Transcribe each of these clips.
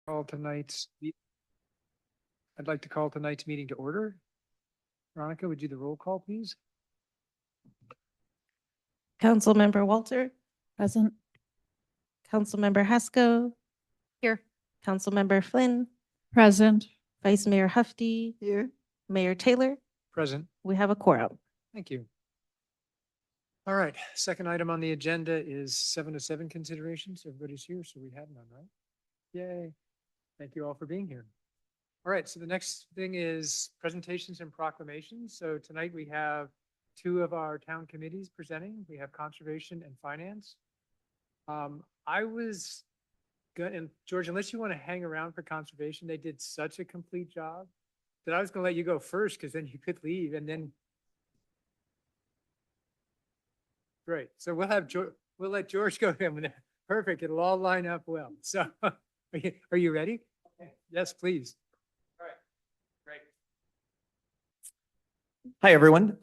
I'd like to call tonight's meeting to order. Veronica, would you do the roll call, please? Councilmember Walter, Present. Councilmember Haskell, Here. Councilmember Flynn, Present. Vice Mayor Hufty, Here. Mayor Taylor. Present. We have a quorum. Thank you. All right, second item on the agenda is 707 considerations. Everybody's here, so we had none, right? Yay. Thank you all for being here. All right, so the next thing is presentations and proclamations. So tonight we have two of our town committees presenting. We have Conservation and Finance. And George, unless you want to hang around for Conservation, they did such a complete job that I was going to let you go first because then you could leave and then. Great. So we'll let George go. Perfect. It'll all line up well. So are you ready? Okay. Yes, please. All right. Great. Hi, everyone.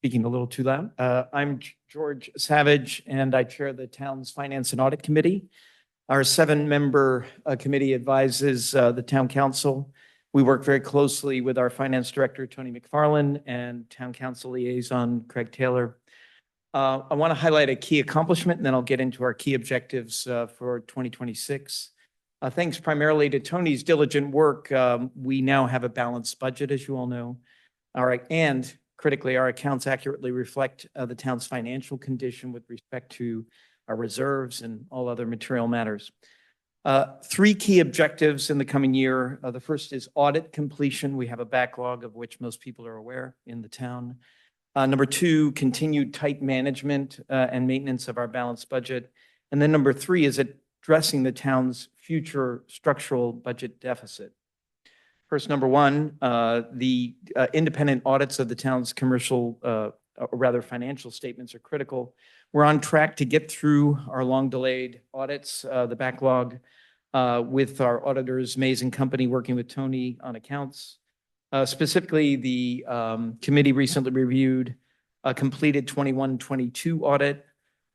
Speaking a little too loud. I'm George Savage, and I chair the town's Finance and Audit Committee. Our 7-member committee advises the town council. We work very closely with our finance director, Tony McFarland, and town council liaison, Craig Taylor. I want to highlight a key accomplishment, and then I'll get into our key objectives for 2026. Thanks primarily to Tony's diligent work, we now have a balanced budget, as you all know. All right, and critically, our accounts accurately reflect the town's financial condition with respect to our reserves and all other material matters. 3 key objectives in the coming year. The first is audit completion. We have a backlog of which most people are aware in the town. Number 2, continued tight management and maintenance of our balanced budget. And then number 3 is addressing the town's future structural budget deficit. First, number 1, the independent audits of the town's commercial, or rather financial statements are critical. We're on track to get through our long-delayed audits, the backlog, with our auditors, Mays & Company, working with Tony on accounts. Specifically, the committee recently reviewed a completed 21-22 audit.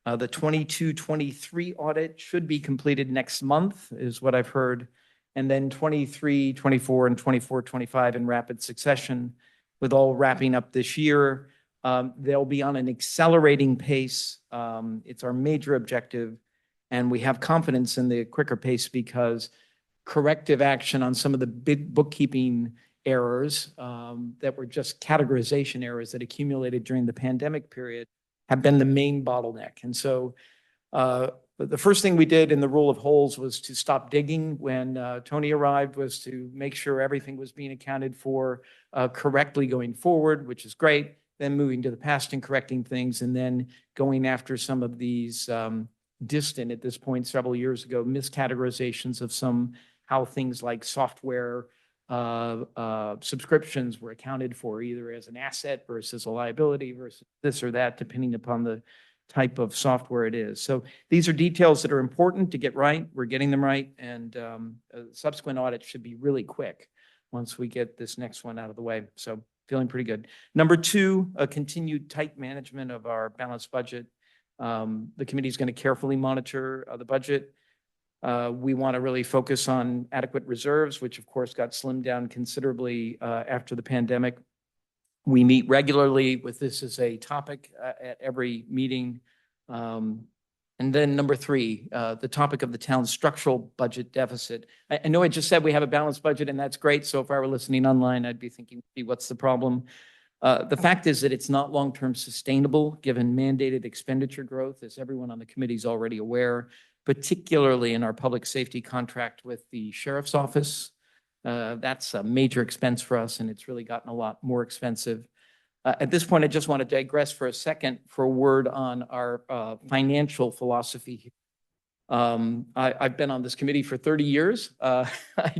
The 22-23 audit should be completed next month, is what I've heard. And then 23-24 and 24-25 in rapid succession, with all wrapping up this year. They'll be on an accelerating pace. It's our major objective, and we have confidence in the quicker pace because corrective action on some of the big bookkeeping errors that were just categorization errors that accumulated during the pandemic period have been the main bottleneck. And so the first thing we did in the rule of holes was to stop digging when Tony arrived, was to make sure everything was being accounted for correctly going forward, which is great. Then moving to the past and correcting things, and then going after some of these distant, at this point, several years ago, miscategorizations of how things like software subscriptions were accounted for either as an asset versus a liability versus this or that, depending upon the type of software it is. So these are details that are important to get right. We're getting them right, and subsequent audits should be really quick once we get this next one out of the way. So feeling pretty good. Number 2, a continued tight management of our balanced budget. The committee is going to carefully monitor the budget. We want to really focus on adequate reserves, which of course got slimmed down considerably after the pandemic. We meet regularly with this as a topic at every meeting. And then number 3, the topic of the town's structural budget deficit. I know I just said we have a balanced budget, and that's great. So if I were listening online, I'd be thinking, what's the problem? The fact is that it's not long-term sustainable given mandated expenditure growth, as everyone on the committee is already aware, particularly in our public safety contract with the sheriff's office. That's a major expense for us, and it's really gotten a lot more expensive. At this point, I just want to digress for a second for a word on our financial philosophy. I've been on this committee for 30 years, I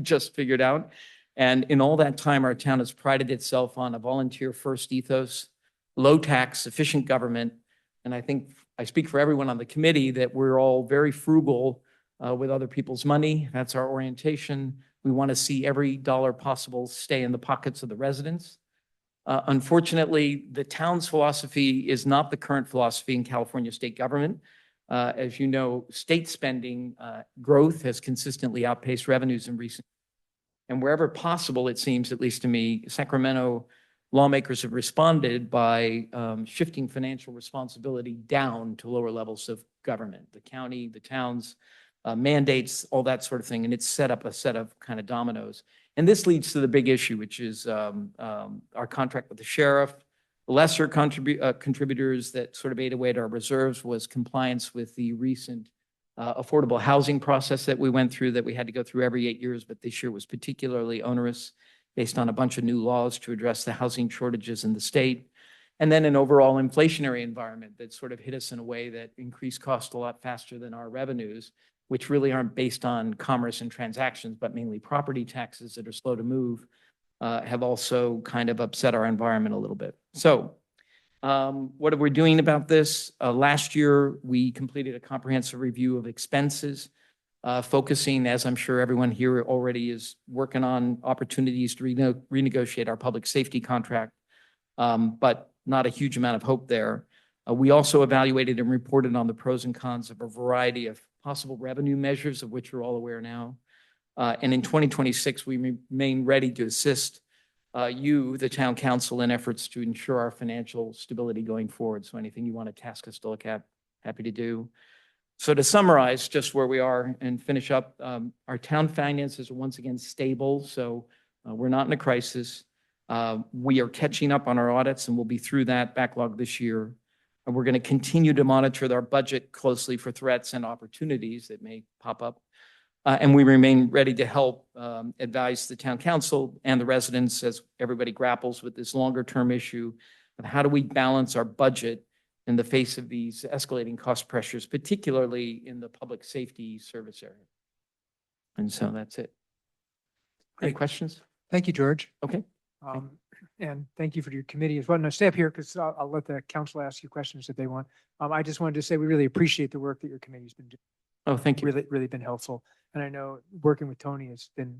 just figured out. And in all that time, our town has prided itself on a volunteer-first ethos, low tax, efficient government. And I think I speak for everyone on the committee that we're all very frugal with other people's money. That's our orientation. We want to see every dollar possible stay in the pockets of the residents. Unfortunately, the town's philosophy is not the current philosophy in California state government. As you know, state spending growth has consistently outpaced revenues in recent. And wherever possible, it seems, at least to me, Sacramento lawmakers have responded by shifting financial responsibility down to lower levels of government, the county, the towns, mandates, all that sort of thing. And it's set up a set of kind of dominoes. And this leads to the big issue, which is our contract with the sheriff. Lesser contributors that sort of ate away at our reserves was compliance with the recent affordable housing process that we went through, that we had to go through every 8 years, but this year was particularly onerous based on a bunch of new laws to address the housing shortages in the state. And then an overall inflationary environment that sort of hit us in a way that increased costs a lot faster than our revenues, which really aren't based on commerce and transactions, but mainly property taxes that are slow to move, have also kind of upset our environment a little bit. So what are we doing about this? Last year, we completed a comprehensive review of expenses, focusing, as I'm sure everyone here already is working on, opportunities to renegotiate our public safety contract, but not a huge amount of hope there. We also evaluated and reported on the pros and cons of a variety of possible revenue measures, of which you're all aware now. And in 2026, we remain ready to assist you, the town council, in efforts to ensure our financial stability going forward. So anything you want to task us to look at, happy to do. So to summarize just where we are and finish up, our town finances are once again stable. So we're not in a crisis. We are catching up on our audits, and we'll be through that backlog this year. And we're going to continue to monitor our budget closely for threats and opportunities that may pop up. And we remain ready to help advise the town council and the residents as everybody grapples with this longer term issue of how do we balance our budget in the face of these escalating cost pressures, particularly in the public safety service area. And so that's it. Any Great. questions? Thank you, George. Okay. And thank you for your committee as well. No, stay up here because I'll let the council ask you questions if they want. I just wanted to say we really appreciate the work that your committee's been doing. Oh, thank you. Really been helpful. And I know working with Tony has been,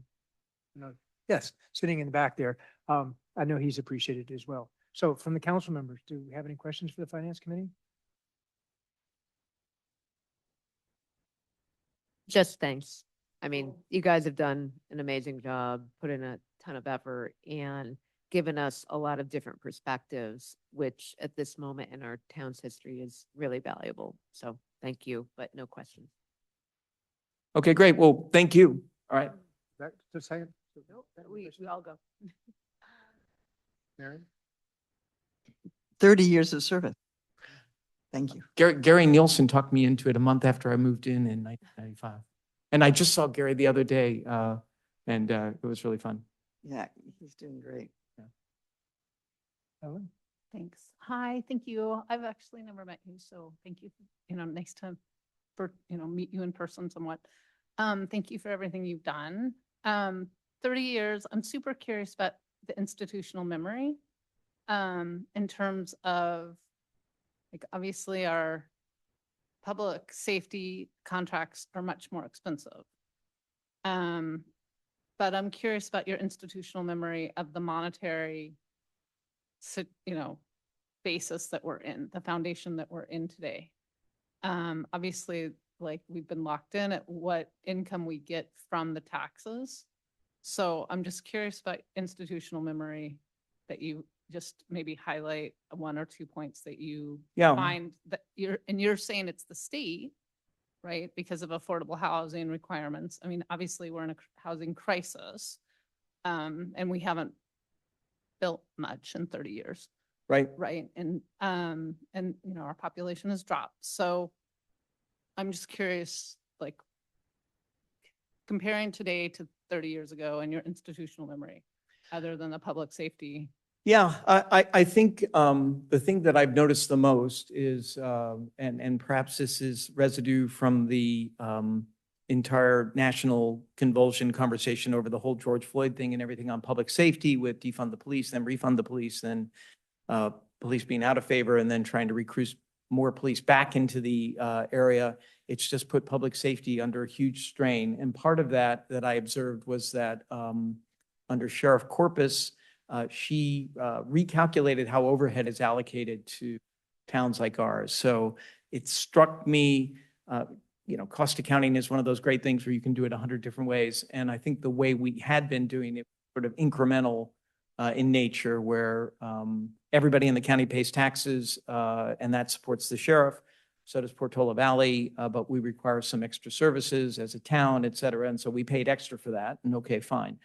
yes, sitting in the back there. I know he's appreciated as well. So from the council members, do we have any questions for the finance committee? Just thanks. I mean, you guys have done an amazing job, put in a ton of effort and given us a lot of different perspectives, which at this moment in our town's history is really valuable. So thank you, but no questions. Okay, great. Well, thank you. All right. Just a second. We all go. Mary? 30 years of service. Thank you. Gary Nielsen talked me into it a month after I moved in 1995. And I just saw Gary the other day, and it was really fun. Yeah, he's doing great. Ellen? Thanks. Hi, thank you. I've actually never met you, so thank you. Next time for, meet you in person somewhat. Thank you for everything you've done. 30 years, I'm super curious about the institutional memory, in terms of, like, obviously our public safety contracts are much more expensive. But I'm curious about your institutional memory of the monetary, basis that we're in, the foundation that we're in today. Obviously, like, we've been locked in at what income we get from the taxes. So I'm just curious about institutional memory, that you just maybe highlight 1 or 2 points that you Yeah. find that you're saying it's the state, right? Because of affordable housing requirements. I mean, obviously we're in a housing crisis, and we haven't built much in 30 years. Right. Right. And our population has dropped. So I'm just curious, like, comparing today to 30 years ago and your institutional memory, other than the public safety. Yeah, I think the thing that I've noticed the most is, and perhaps this is residue from the entire national convulsion conversation over the whole George Floyd thing and everything on public safety, with defund the police, then refund the police, then police being out of favor, and then trying to recruit more police back into the area. It's just put public safety under a huge strain. And part of that I observed was that under Sheriff Corpus, she recalculated how overhead is allocated to towns like ours. So it struck me cost accounting is one of those great things where you can do it 100 different ways. And I think the way we had been doing it, sort of incremental in nature, where everybody in the county pays taxes, and that supports the sheriff. So does Portola Valley, but we require some extra services as a town, et cetera. And so we paid extra for that, and okay, fine.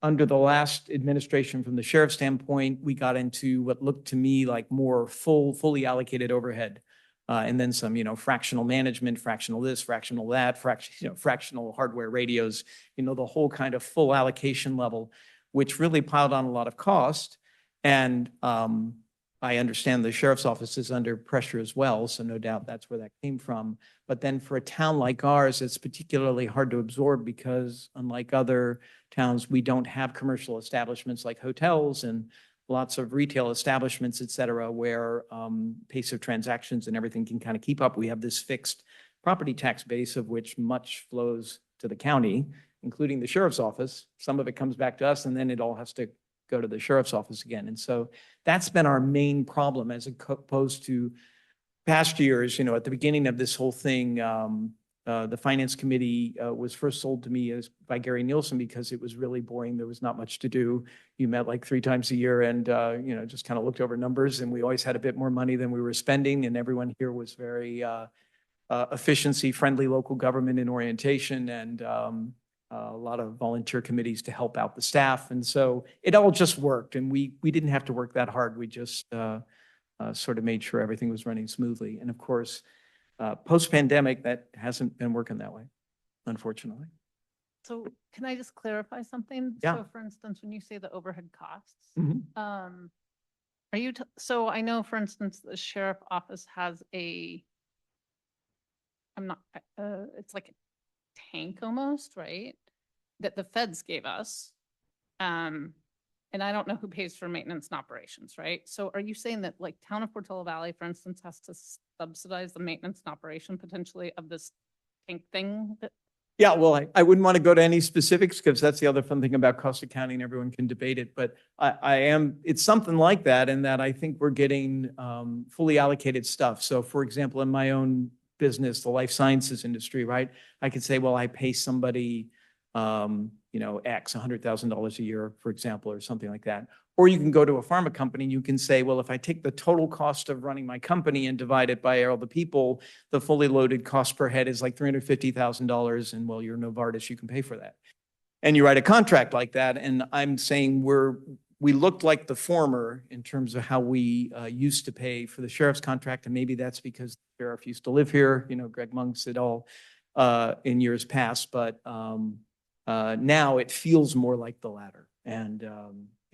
Under the last administration, from the sheriff's standpoint, we got into what looked to me like more fully allocated overhead. And then some, fractional management, fractional this, fractional that, fractional hardware radios, the whole kind of full allocation level, which really piled on a lot of cost. And I understand the sheriff's office is under pressure as well, so no doubt that's where that came from. But then for a town like ours, it's particularly hard to absorb because unlike other towns, we don't have commercial establishments like hotels and lots of retail establishments, et cetera, where pace of transactions and everything can kind of keep up. We have this fixed property tax base of which much flows to the county, including the sheriff's office. Some of it comes back to us, and then it all has to go to the sheriff's office again. And so that's been our main problem as opposed to past years. At the beginning of this whole thing, the finance committee was first sold to me by Gary Nielsen because it was really boring. There was not much to do. You met like 3 times a year and, just kind of looked over numbers, and we always had a bit more money than we were spending. And everyone here was very efficiency friendly local government in orientation, and a lot of volunteer committees to help out the staff. And so it all just worked, and we didn't have to work that hard. We just sort of made sure everything was running smoothly. And of course, post-pandemic, that hasn't been working that way, unfortunately. So can I just clarify something? Yeah. So for instance, when you say the overhead costs, Mhm. are you, so I know, for instance, the sheriff office has it's like a tank almost, right? That the feds gave us. And I don't know who pays for maintenance and operations, right? So are you saying that like town of Portola Valley, for instance, has to subsidize the maintenance and operation potentially of this tank thing that? Yeah, well, I wouldn't want to go to any specifics because that's the other fun thing about cost accounting. Everyone can debate it, but it's something like that in that I think we're getting fully allocated stuff. So for example, in my own business, the life sciences industry, right? I could say, well, I pay somebody, X, $100,000 a year, for example, or something like that. Or you can go to a pharma company and you can say, well, if I take the total cost of running my company and divide it by all the people, the fully loaded cost per head is like $350,000. And well, you're Novartis, you can pay for that. And you write a contract like that. And I'm saying we looked like the former in terms of how we used to pay for the sheriff's contract. And maybe that's because the sheriff used to live here, Greg Monks et al. In years past. But now it feels more like the latter. And,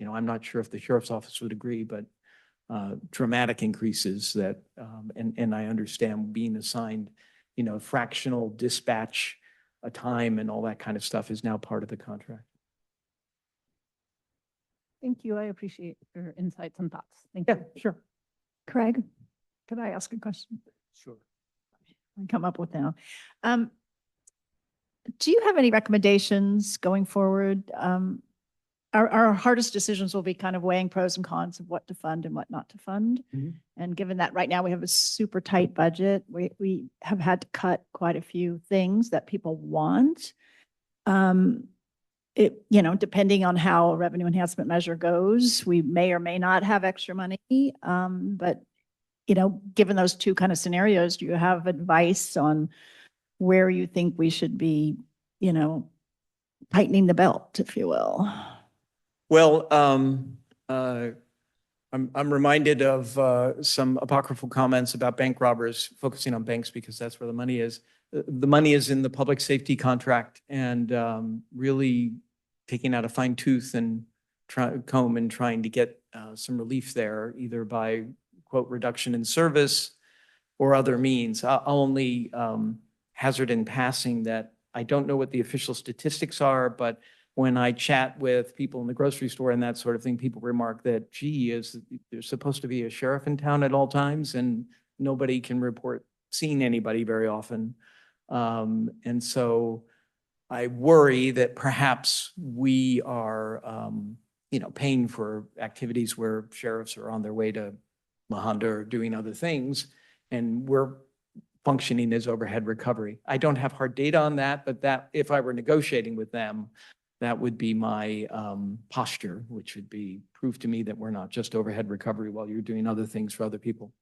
I'm not sure if the sheriff's office would agree, but dramatic increases that, and I understand being assigned, fractional dispatch time and all that kind of stuff is now part of the contract. Thank you. I appreciate your insights and thoughts. Thank you. Sure. Craig, could I ask a question? Sure. I come up with now. Do you have any recommendations going forward? Our hardest decisions will be kind of weighing pros and cons of what to fund and what not to fund. Mhm. And given that right now we have a super tight budget, we have had to cut quite a few things that people want. Depending on how a revenue enhancement measure goes, we may or may not have extra money. But given those two kind of scenarios, do you have advice on where you think we should be, tightening the belt, if you will? Well, I'm reminded of some apocryphal comments about bank robbers focusing on banks because that's where the money is. The money is in the public safety contract, and really taking out a fine tooth and comb and trying to get some relief there, either by quote reduction in service or other means. I'll only hazard in passing that I don't know what the official statistics are, but when I chat with people in the grocery store and that sort of thing, people remark that, gee, there's supposed to be a sheriff in town at all times and nobody can report seeing anybody very often. And so I worry that perhaps we are, paying for activities where sheriffs are on their way to Mahanda or doing other things. And we're functioning as overhead recovery. I don't have hard data on that, but that, if I were negotiating with them, that would be my posture, which would be prove to me that we're not just overhead recovery while you're doing other things for other people.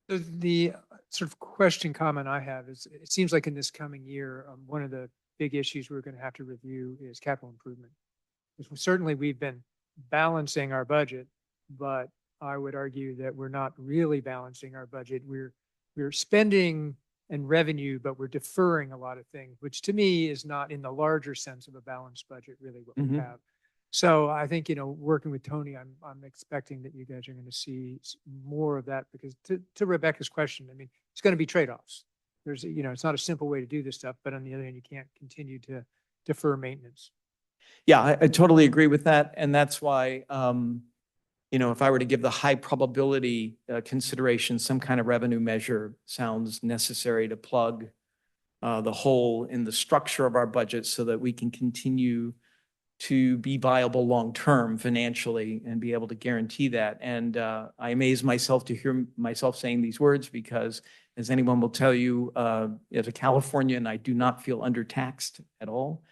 The sort of question comment I have is, it seems like in this coming year, one of the big issues we're going to have to review is capital improvement. Because certainly we've been balancing our budget, but I would argue that we're not really balancing our budget. We're spending and revenue, but we're deferring a lot of things, which to me is not in the larger sense of a balanced budget, really what we Mhm. have. So I think, working with Tony, I'm expecting that you guys are going to see more of that, because to Rebecca's question, I mean, it's going to be trade-offs. There's, it's not a simple way to do this stuff, but on the other hand, you can't continue to defer maintenance. Yeah, I totally agree with that. And that's why, if I were to give the high probability consideration, some kind of revenue measure sounds necessary to plug the hole in the structure of our budget so that we can continue to be viable long-term financially and be able to guarantee that. And I amaze myself to hear myself saying these words because, as anyone will tell you, as a Californian, I do not feel undertaxed at all.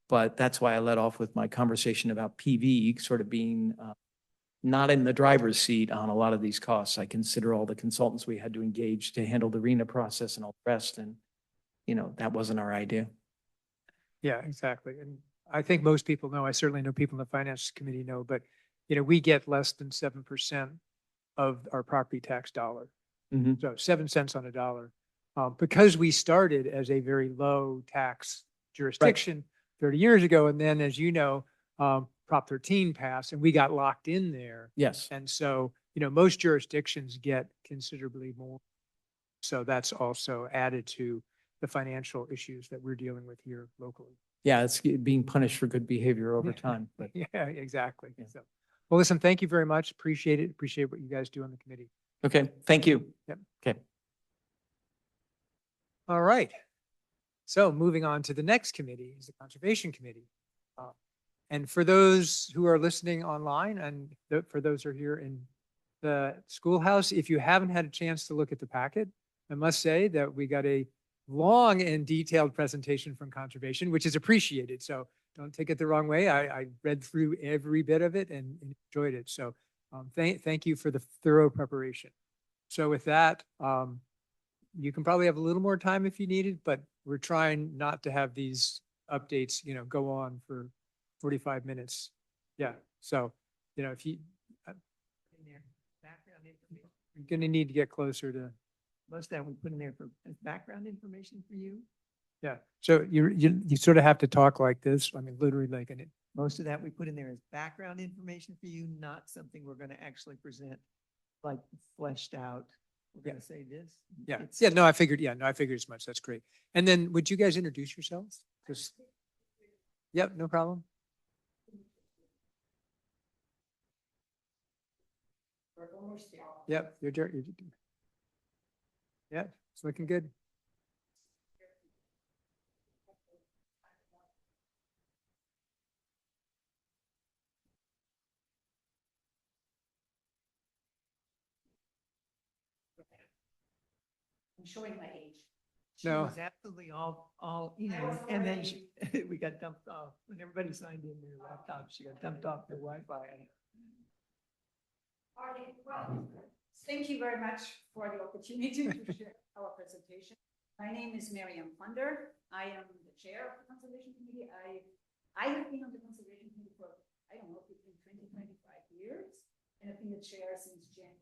But that's why I led off with my conversation about PV sort of being not in the driver's seat on a lot of these costs. I consider all the consultants we had to engage to handle the RENA process and all the rest. And, that wasn't our idea. Yeah, exactly. And I think most people know, I certainly know people in the finance committee know, but, we get less than 7% of our property tax dollar. Mhm. So 7 cents on a dollar. Because we started as a very low tax jurisdiction 30 years ago. And then, as you know, Prop 13 passed and we got locked in there. Yes. And so, most jurisdictions get considerably more. So that's also added to the financial issues that we're dealing with here locally. Yeah, it's being punished for good behavior over time. But Yeah, exactly. Yeah. So, well, listen, thank you very much. Appreciate it. Appreciate what you guys do on the committee. okay, thank you. Yep. Okay. All right. So moving on to the next committee is the Conservation Committee. And for those who are listening online and for those who are here in the schoolhouse, if you haven't had a chance to look at the packet, I must say that we got a long and detailed presentation from Conservation, which is appreciated. So don't take it the wrong way. I read through every bit of it and enjoyed it. So thank you for the thorough preparation. So with that, you can probably have a little more time if you need it, but we're trying not to have these updates, go on for 45 minutes. Yeah. So, if you, Background information. you're going to need to get closer to, Most of that we put in there for as background information for you. yeah. So you sort of have to talk like this. I mean, literally like an, Most of that we put in there as background information for you, not something we're going to actually present like fleshed out. We're going to say this. yeah. It's- Yeah. No, I figured as much. That's great. And then would you guys introduce yourselves? Just, yep, no problem. Yep, yeah, it's looking good. I'm showing my age. She No. was absolutely all in, and then we got dumped off. When everybody signed in their laptop, she got dumped off their Wi-Fi. All right, well, thank you very much for the opportunity to share our presentation. My name is Miriam Funder. I am the chair of the Conservation Committee. I have been on the Conservation Committee for, I don't know, between 20, 25 years, and I've been the chair since January.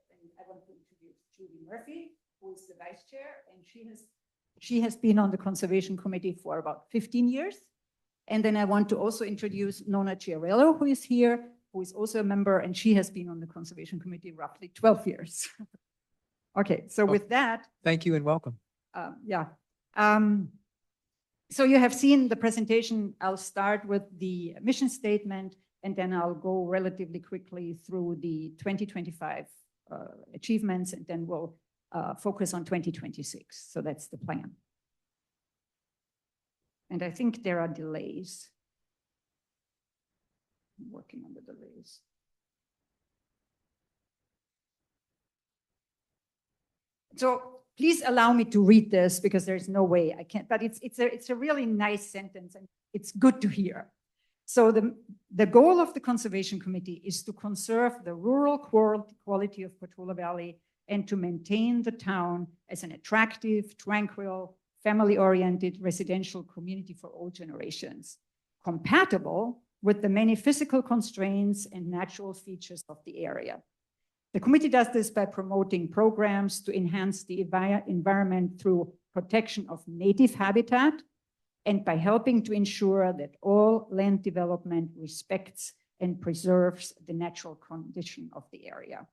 And I want to introduce Judy Murphy, who is the vice chair, and she has been on the Conservation Committee for about 15 years. And then I want to also introduce Nona Chiarello, who is here, who is also a member, and she has been on the Conservation Committee roughly 12 years. Okay, so with that, Thank you and welcome. yeah. So you have seen the presentation. I'll start with the mission statement, and then I'll go relatively quickly through the 2025 achievements, and then we'll focus on 2026. So that's the plan. And I think there are delays. I'm working on the delays. So please allow me to read this because there's no way I can't, but it's a really nice sentence and it's good to hear. So the goal of the Conservation Committee is to conserve the rural quality of Portola Valley and to maintain the town as an attractive, tranquil, family-oriented residential community for all generations, compatible with the many physical constraints and natural features of the area. The committee does this by promoting programs to enhance the environment through protection of native habitat and by helping to ensure that all land development respects and preserves the natural condition of the area.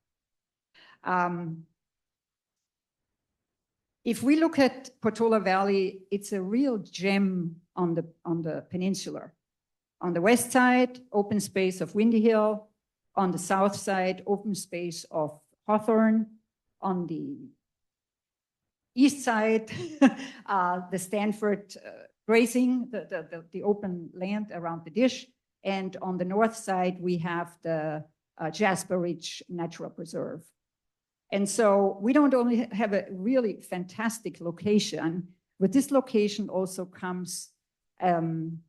If we look at Portola Valley, it's a real gem on the peninsula. On the west side, open space of Windy Hill. On the south side, open space of Hawthorne. On the east side, the Stanford grazing, the open land around the dish. And on the north side, we have the Jasper Ridge Natural Preserve. And so we don't only have a really fantastic location, with this location also comes to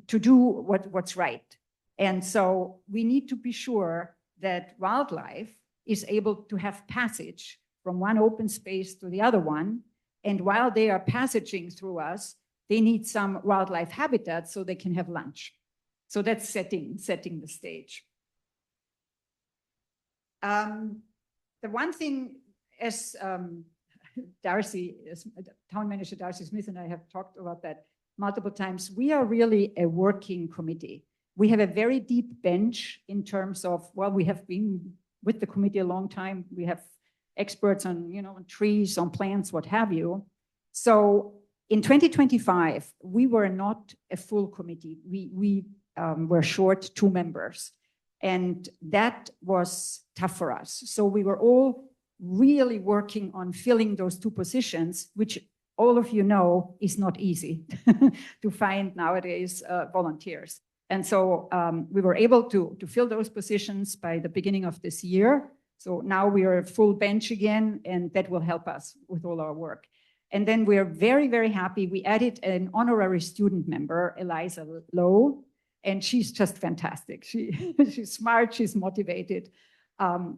do what's right. And so we need to be sure that wildlife is able to have passage from one open space to the other one. And while they are passaging through us, they need some wildlife habitat so they can have lunch. So that's setting the stage. The one thing, as Darcy, as Town Manager Darcy Smith and I have talked about that multiple times, we are really a working committee. We have a very deep bench in terms of, well, we have been with the committee a long time. We have experts on, on trees, on plants, what have you. So in 2025, we were not a full committee. We were short 2 members. And that was tough for us. So we were all really working on filling those 2 positions, which all of you know is not easy to find nowadays volunteers. And so we were able to fill those positions by the beginning of this year. So now we are a full bench again, and that will help us with all our work. And then we are very, very happy. We added an honorary student member, Eliza Lowe, and she's just fantastic. She's smart, she's motivated.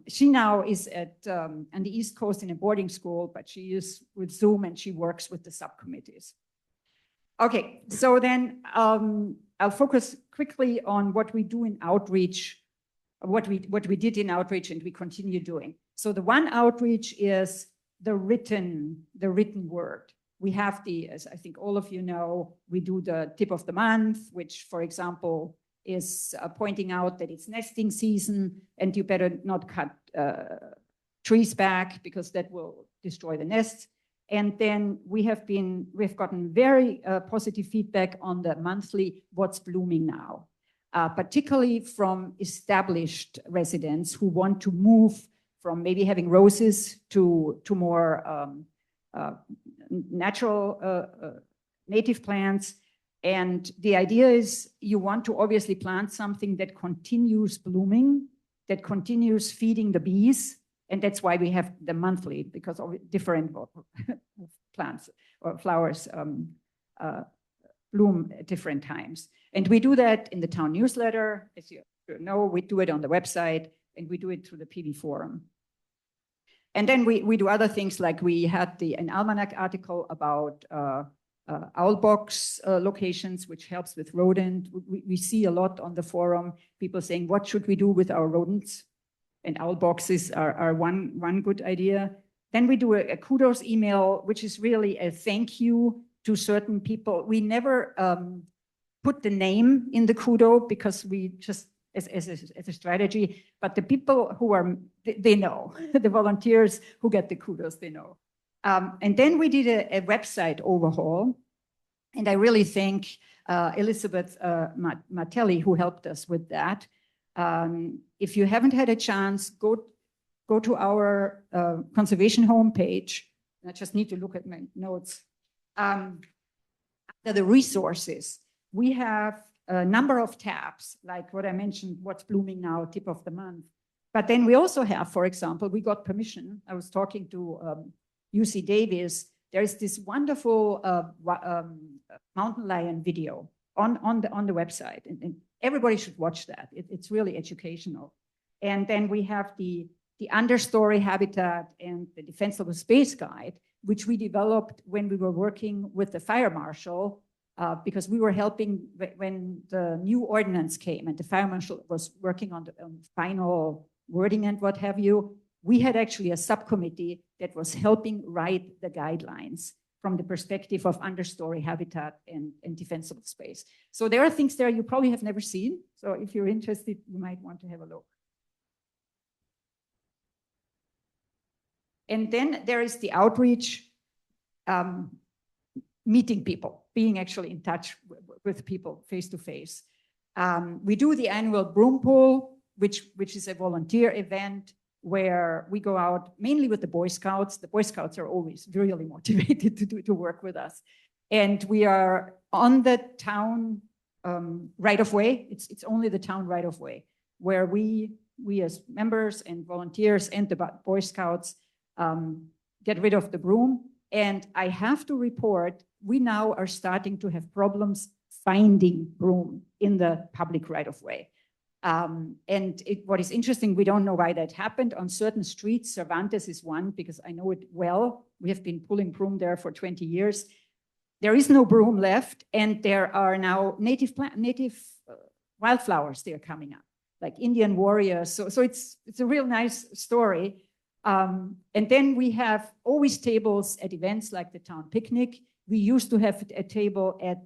She now is on the East Coast in a boarding school, but she is with Zoom and she works with the subcommittees. Okay, so then I'll focus quickly on what we do in outreach, what we did in outreach and we continue doing. So the one outreach is the written word. We have as I think all of you know, we do the tip of the month, which, for example, is pointing out that it's nesting season and you better not cut trees back because that will destroy the nests. And then we've gotten very positive feedback on the monthly What's Blooming Now, particularly from established residents who want to move from maybe having roses to more natural native plants. And the idea is you want to obviously plant something that continues blooming, that continues feeding the bees. And that's why we have the monthly, because of different plants or flowers bloom at different times. And we do that in the town newsletter. As you know, we do it on the website and we do it through the PV forum. And then we do other things, like we had an almanac article about owl box locations, which helps with rodent. We see a lot on the forum, people saying, what should we do with our rodents? And owl boxes are one good idea. Then we do a kudos email, which is really a thank you to certain people. We never put the name in the kudo because we just, as a strategy, but the people who are, they know, the volunteers who get the kudos, they know. And then we did a website overhaul. And I really thank Elizabeth Martelli, who helped us with that. If you haven't had a chance, go to our conservation homepage. I just need to look at my notes. Under the resources, we have a number of tabs, like what I mentioned, What's Blooming Now, Tip of the Month. But then we also have, for example, we got permission. I was talking to UC Davis. There is this wonderful mountain lion video on the website, and everybody should watch that. It's really educational. And then we have the understory habitat and the defensible space guide, which we developed when we were working with the fire marshal, because we were helping when the new ordinance came and the fire marshal was working on the final wording and what have you. We had actually a subcommittee that was helping write the guidelines from the perspective of understory habitat and defensible space. So there are things there you probably have never seen. So if you're interested, you might want to have a look. And then there is the outreach, meeting people, being actually in touch with people face to face. We do the annual broom pull, which is a volunteer event where we go out mainly with the Boy Scouts. The Boy Scouts are always really motivated to work with us. And we are on the town right of way. It's only the town right of way where we as members and volunteers and the Boy Scouts get rid of the broom. And I have to report, we now are starting to have problems finding broom in the public right of way. What is interesting, we don't know why that happened. On certain streets, Cervantes is one, because I know it well. We have been pulling broom there for 20 years. There is no broom left, and there are now native wildflowers. They are coming up, like Indian warriors. So it's a real nice story. And then we have always tables at events like the town picnic. We used to have a table at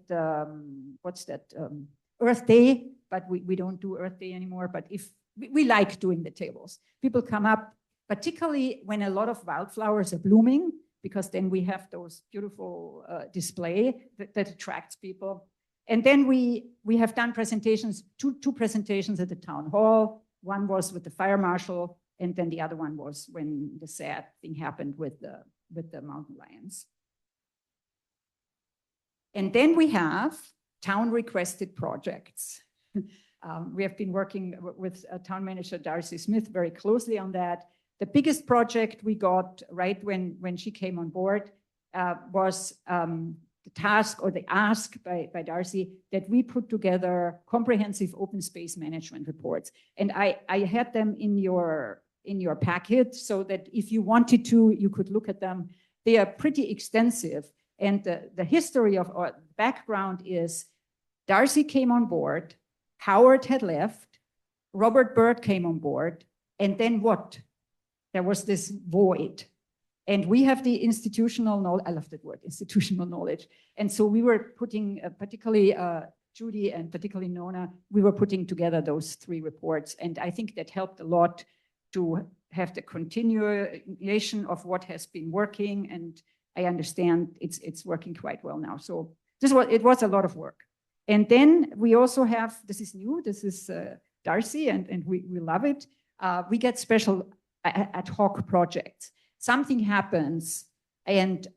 Earth Day, but we don't do Earth Day anymore. But if we like doing the tables, people come up, particularly when a lot of wildflowers are blooming, because then we have those beautiful display that attracts people. And then we have done presentations, two presentations at the town hall. One was with the fire marshal, and then the other one was when the sad thing happened with the mountain lions. And then we have town requested projects. We have been working with town manager Darcy Smith very closely on that. The biggest project we got right when she came on board was the task or the ask by Darcy that we put together comprehensive open space management reports. And I had them in your packet so that if you wanted to, you could look at them. They are pretty extensive. And the history of our background is Darcy came on board, Howard had left, Robert Byrd came on board, and then what? There was this void. And we have the institutional knowledge, I love that word, institutional knowledge. And so we were putting, particularly Judy and particularly Nona, we were putting together those 3 reports. And I think that helped a lot to have the continuation of what has been working. And I understand it's working quite well now. So it was a lot of work. And then we also have, this is new, this is Darcy, and we love it. We get special ad hoc projects. Something happens and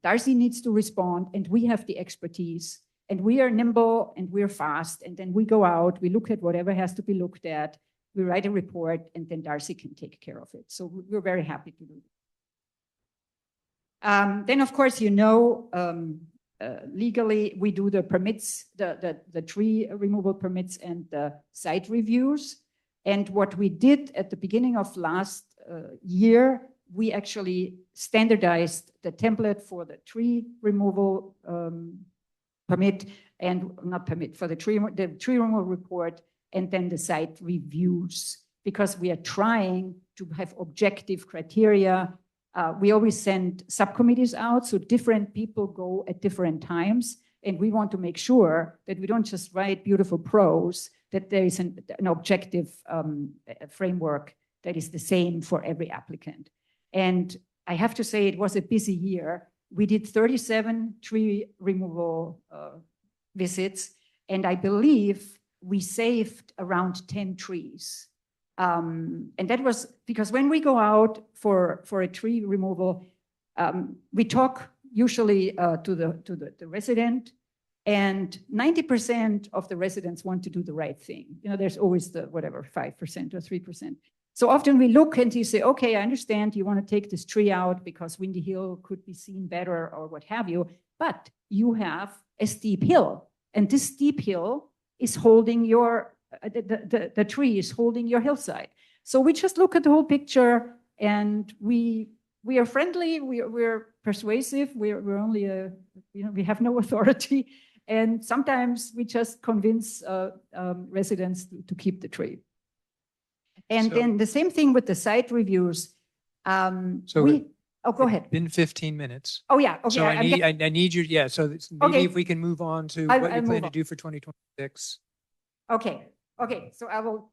Darcy needs to respond, and we have the expertise, and we are nimble and we're fast. And then we go out, we look at whatever has to be looked at, we write a report, and then Darcy can take care of it. So we're very happy to do that. Then, of course, legally, we do the permits, the tree removal permits and the site reviews. And what we did at the beginning of last year, we actually standardized the template for the tree removal permit, and not permit, for the tree removal report, and then the site reviews, because we are trying to have objective criteria. We always send subcommittees out, so different people go at different times. And we want to make sure that we don't just write beautiful prose, that there is an objective framework that is the same for every applicant. And I have to say, it was a busy year. We did 37 tree removal visits, and I believe we saved around 10 trees. And that was because when we go out for a tree removal, we talk usually to the resident, And 90% of the residents want to do the right thing. You know, there's always the whatever, 5% or 3%. So often we look and you say, okay, I understand you want to take this tree out because Windy Hill could be seen better or what have you, but you have a steep hill, and this steep hill is holding your, the tree is holding your hillside. So we just look at the whole picture, and we are friendly, we're persuasive, we're only a, you know, we have no authority, and sometimes we just convince residents to keep the tree. And So- then the same thing with the site reviews. So Go ahead. Been 15 minutes. Oh, yeah, okay. So I'm I need you, yeah, so maybe Okay. if we can move on to I'll what you move plan to on. do for 2026. Okay, so I will,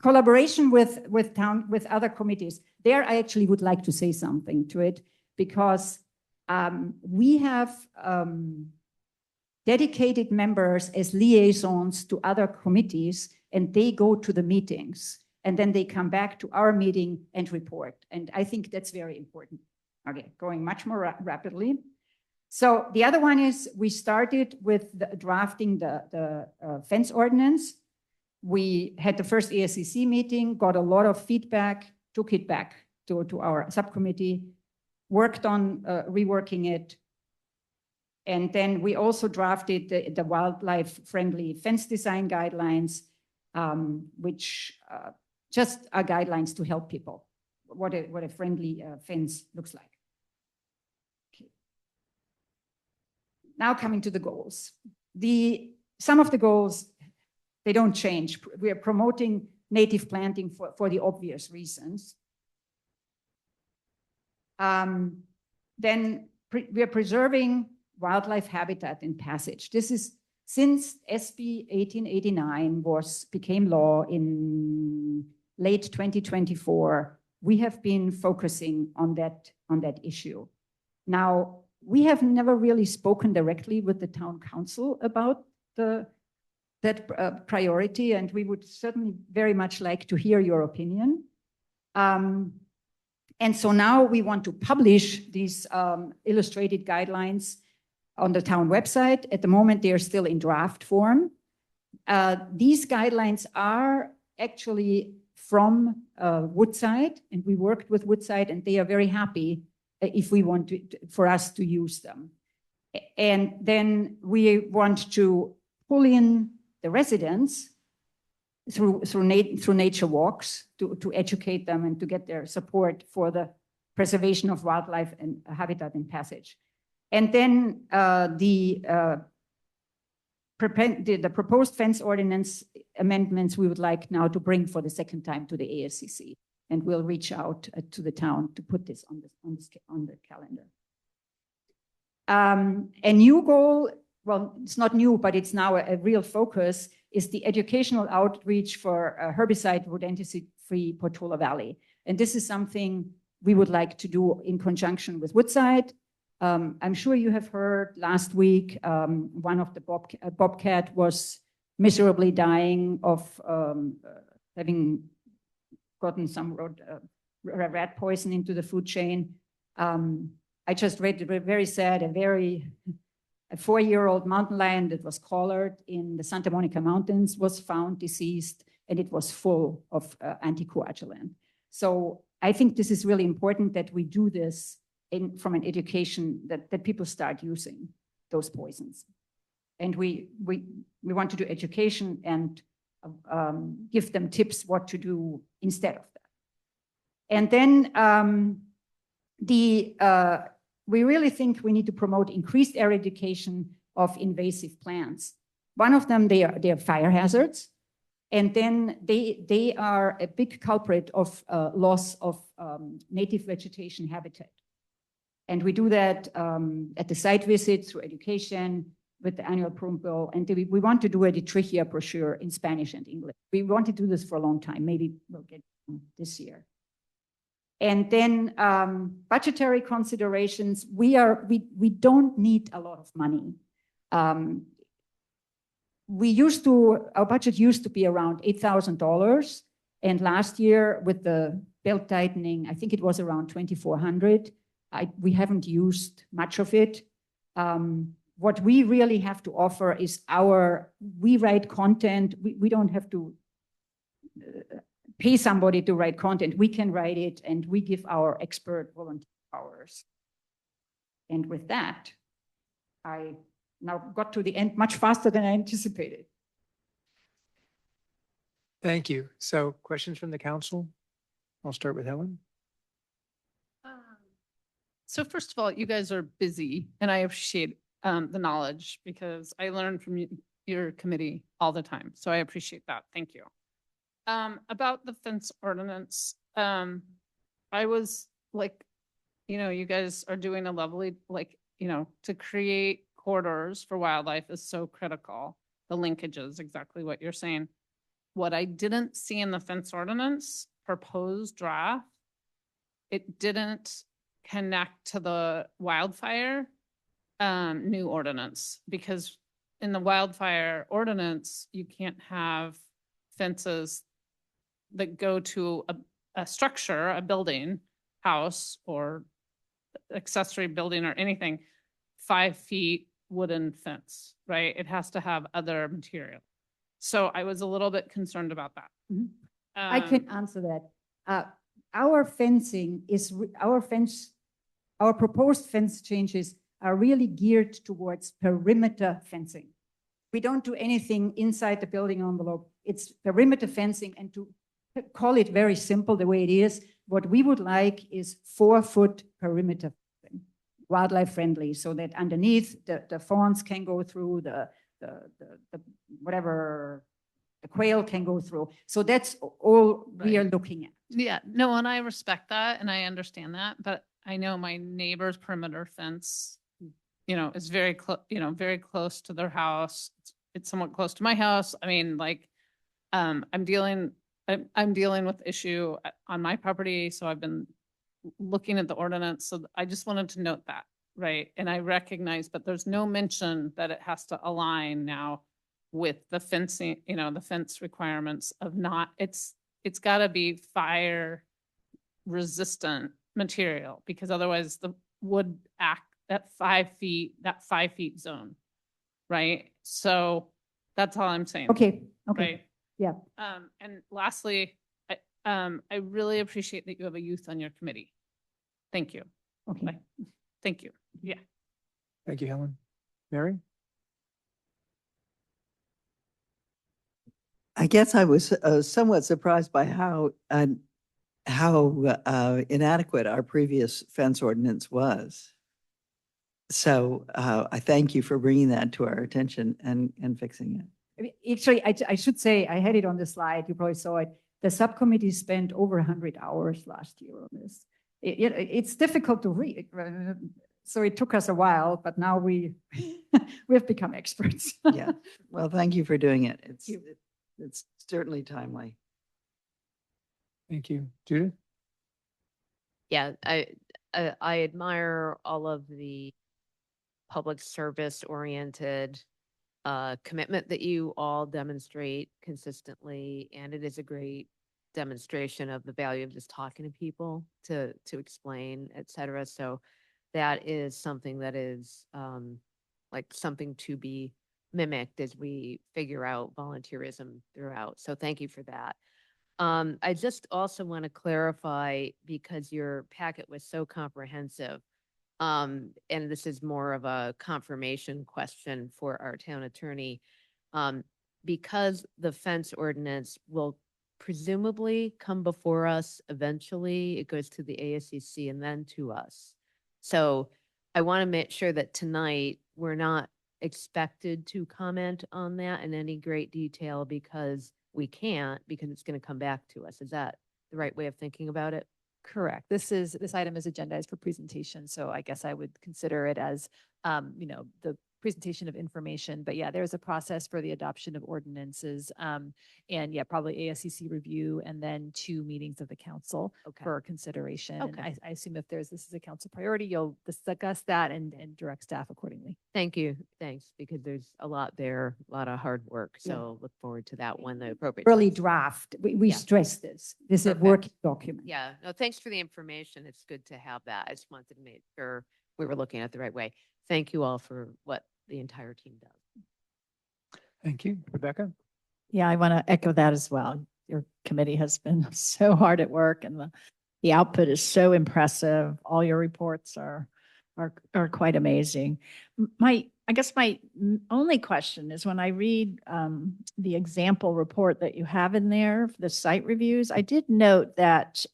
collaboration with other committees. There, I actually would like to say something to it, because we have dedicated members as liaisons to other committees, and they go to the meetings, and then they come back to our meeting and report. And I think that's very important. Okay, going much more rapidly. So the other one is we started with drafting the fence ordinance. We had the first ASCC meeting, got a lot of feedback, took it back to our subcommittee, worked on reworking it. And then we also drafted the wildlife-friendly fence design guidelines, which just are guidelines to help people, what a friendly fence looks like. Okay. Now coming to the goals. Some of the goals, they don't change. We are promoting native planting for the obvious reasons. Then we are preserving wildlife habitat and passage. This is since SB 1889 became law in late 2024. We have been focusing on that issue. Now, we have never really spoken directly with the town council about that priority, and we would certainly very much like to hear your opinion. And so now we want to publish these illustrated guidelines on the town website. At the moment, they are still in draft form. These guidelines are actually from Woodside, and we worked with Woodside, and they are very happy if we want for us to use them. And then we want to pull in the residents through nature walks to educate them and to get their support for the preservation of wildlife and habitat and passage. And then the proposed fence ordinance amendments we would like now to bring for the second time to the ASCC, and we'll reach out to the town to put this on the calendar. A new goal, well, it's not new, but it's now a real focus, is the educational outreach for herbicide rodenticide-free Portola Valley. And this is something we would like to do in conjunction with Woodside. I'm sure you have heard last week, one of the bobcat was miserably dying of having gotten some rat poison into the food chain. I just read very sad, a 4-year-old mountain lion that was collared in the Santa Monica Mountains was found deceased, and it was full of anticoagulant. So I think this is really important that we do this from an education that people start using those poisons. And we want to do education and give them tips what to do instead of that. And then we really think we need to promote increased eradication of invasive plants. One of them, they are fire hazards. And then they are a big culprit of loss of native vegetation habitat. And we do that at the site visits, through education, with the annual prune bill. And we want to do a Trichia brochure in Spanish and English. We want to do this for a long time. Maybe we'll get this year. And then budgetary considerations. We don't need a lot of money. Our budget used to be around $8,000. And last year with the belt tightening, I think it was around $2,400. We haven't used much of it. What we really have to offer is we write content. We don't have to pay somebody to write content. We can write it and we give our expert volunteer hours. And with that, I now got to the end much faster than I anticipated. Thank you. So questions from the council? I'll start with Helen. So first of all, you guys are busy and I appreciate the knowledge because I learn from your committee all the time. So I appreciate that. Thank you. About the fence ordinance, I was like, you guys are doing a lovely, to create corridors for wildlife is so critical. The linkages, exactly what you're saying. What I didn't see in the fence ordinance proposed draft, it didn't connect to the wildfire new ordinance, because in the wildfire ordinance, you can't have fences that go to a structure, a building, house, or accessory building or anything, 5 feet wooden fence, right? It has to have other material. So I was a little bit concerned about that. Mhm. I can answer that. Our fencing is, our proposed fence changes are really geared towards perimeter fencing. We don't do anything inside the building envelope. It's perimeter fencing, and to call it very simple the way it is, what we would like is 4-foot perimeter fencing, wildlife friendly, so that underneath the fawns can go through, the whatever, the quail can go through. So that's all we are looking at. Yeah, no, and I respect that and I understand that, but I know my neighbor's perimeter fence, is very close, very close to their house. It's somewhat close to my house. I mean, I'm dealing with issue on my property, so I've been looking at the ordinance. So I just wanted to note that, right? And I recognize, but there's no mention that it has to align now with the fencing, the fence requirements of it's got to be fire resistant material, because otherwise the would act at 5 feet, that 5 feet zone, right? So that's all I'm saying. Okay, Right. yeah. And lastly, I really appreciate that you have a youth on your committee. Thank you. Okay. Bye. Thank you. Yeah. Thank you, Helen. Mary? I guess I was somewhat surprised by how inadequate our previous fence ordinance was. So I thank you for bringing that to our attention and fixing it. Actually, I should say, I had it on the slide, you probably saw it. The subcommittee spent over 100 hours last year on this. It's difficult to read, so it took us a while, but now we've become experts. Yeah. Well, thank you for doing it. you. It's certainly timely. Thank you. Judith? Yeah, I admire all of the public service oriented commitment that you all demonstrate consistently, and it is a great demonstration of the value of just talking to people to explain, et cetera. So that is something that is something to be mimicked as we figure out volunteerism throughout. So thank you for that. I just also want to clarify, because your packet was so comprehensive, and this is more of a confirmation question for our town attorney, because the fence ordinance will presumably come before us eventually. It goes to the ASCC and then to us. So I want to make sure that tonight we're not expected to comment on that in any great detail, because we can't, because it's going to come back to us. Is that the right way of thinking about it? Correct. This item is agendized for presentation, so I guess I would consider it as, the presentation of information. But yeah, there's a process for the adoption of ordinances, and yeah, probably ASCC review and then 2 meetings of the council Okay. for consideration. And Okay. I assume if this is a council priority, you'll discuss that and direct staff accordingly. Thank you. Thanks, because there's a lot there, a lot of hard work. Yeah. So look forward to that when the appropriate. Early time's- draft, we Yeah. stress this. This is a Perfect. working document. Yeah, no, thanks for the information. It's good to have that. I just wanted to make sure we were looking at it the right way. Thank you all for what the entire team does. Thank you. Rebecca? Yeah, I want to echo that as well. Your committee has been so hard at work and the output is so impressive. All your reports are quite amazing. I guess my only question is when I read the example report that you have in there, the site reviews, I did note that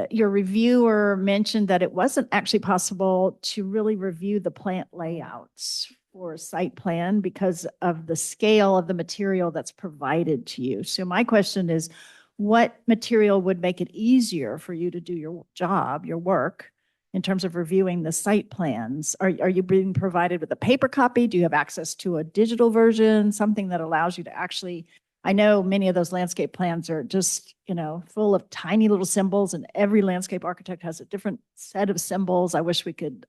your reviewer mentioned that it wasn't actually possible to really review the plant layouts for a site plan because of the scale of the material that's provided to you. So my question is, what material would make it easier for you to do your job, your work, in terms of reviewing the site plans? Are you being provided with a paper copy? Do you have access to a digital version, something that allows you to actually, I know many of those landscape plans are just, full of tiny little symbols, and every landscape architect has a different set of symbols. I wish we could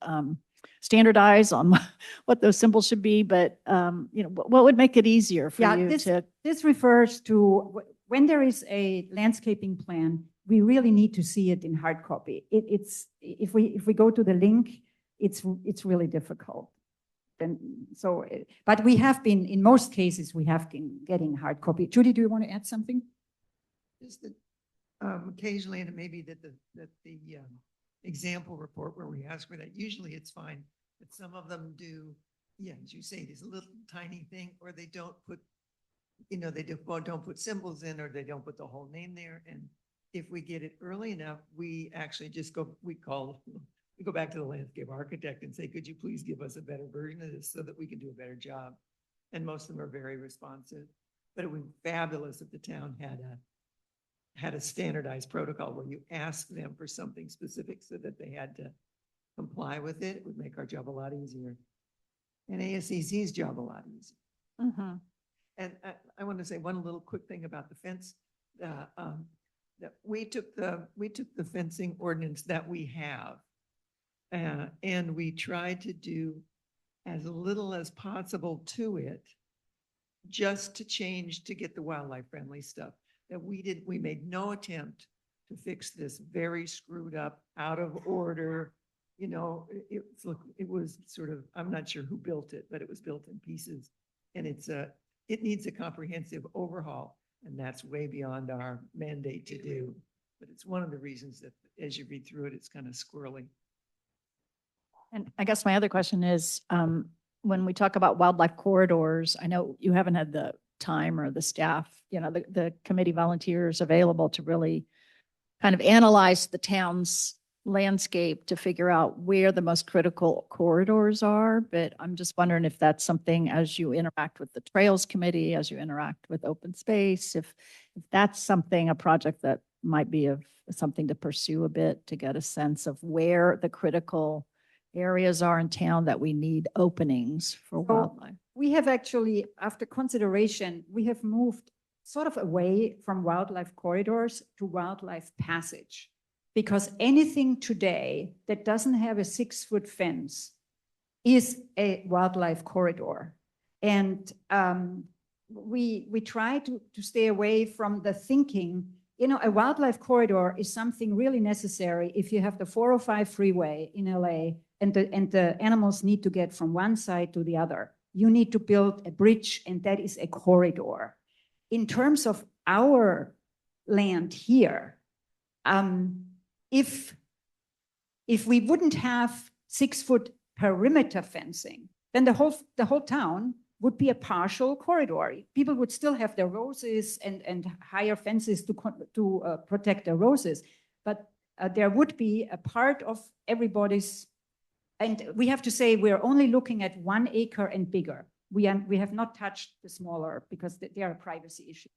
standardize on what those symbols should be, but what would make it easier for Yeah, you to? this refers to when there is a landscaping plan, we really need to see it in hard copy. It's if we go to the link, it's really difficult. And so, but we have been, in most cases, we have been getting hard copy. Judy, do you want to add something? Just that occasionally, and it may be that the example report where we ask for that, usually it's fine, but some of them do, as you say, this little tiny thing, or they don't put, they don't put symbols in, or they don't put the whole name there. And if we get it early enough, we actually just go back to the landscape architect and say, could you please give us a better version of this so that we can do a better job? And most of them are very responsive. But it would be fabulous if the town had a standardized protocol where you ask them for something specific so that they had to comply with it. It would make our job a lot easier. And ASCC's job a lot easier. Mhm. And I want to say one little quick thing about the fence. That we took the fencing ordinance that we have, and we tried to do as little as possible to it, just to change to get the wildlife friendly stuff. That we made no attempt to fix this very screwed up, out of order. It was sort of, I'm not sure who built it, but it was built in pieces, and it needs a comprehensive overhaul. And that's way beyond our mandate to do. But it's one of the reasons that as you read through it, it's kind of squirrely. And I guess my other question is, when we talk about wildlife corridors, I know you haven't had the time or the staff, the committee volunteers available to really kind of analyze the town's landscape to figure out where the most critical corridors are. But I'm just wondering if that's something, as you interact with the Trails Committee, as you interact with open space, if that's a project that might be of something to pursue a bit, to get a sense of where the critical areas are in town that we need openings for wildlife. We have actually, after consideration, we have moved sort of away from wildlife corridors to wildlife passage. Because anything today that doesn't have a 6-foot fence is a wildlife corridor. And we try to stay away from the thinking, a wildlife corridor is something really necessary if you have the 405 freeway in LA and the animals need to get from one side to the other. You need to build a bridge, and that is a corridor. In terms of our land here, if we wouldn't have 6-foot perimeter fencing, then the whole town would be a partial corridor. People would still have their roses and higher fences to protect their roses, but there would be a part of everybody's. And we have to say we're only looking at 1 acre and bigger. We have not touched the smaller because they are a privacy issue.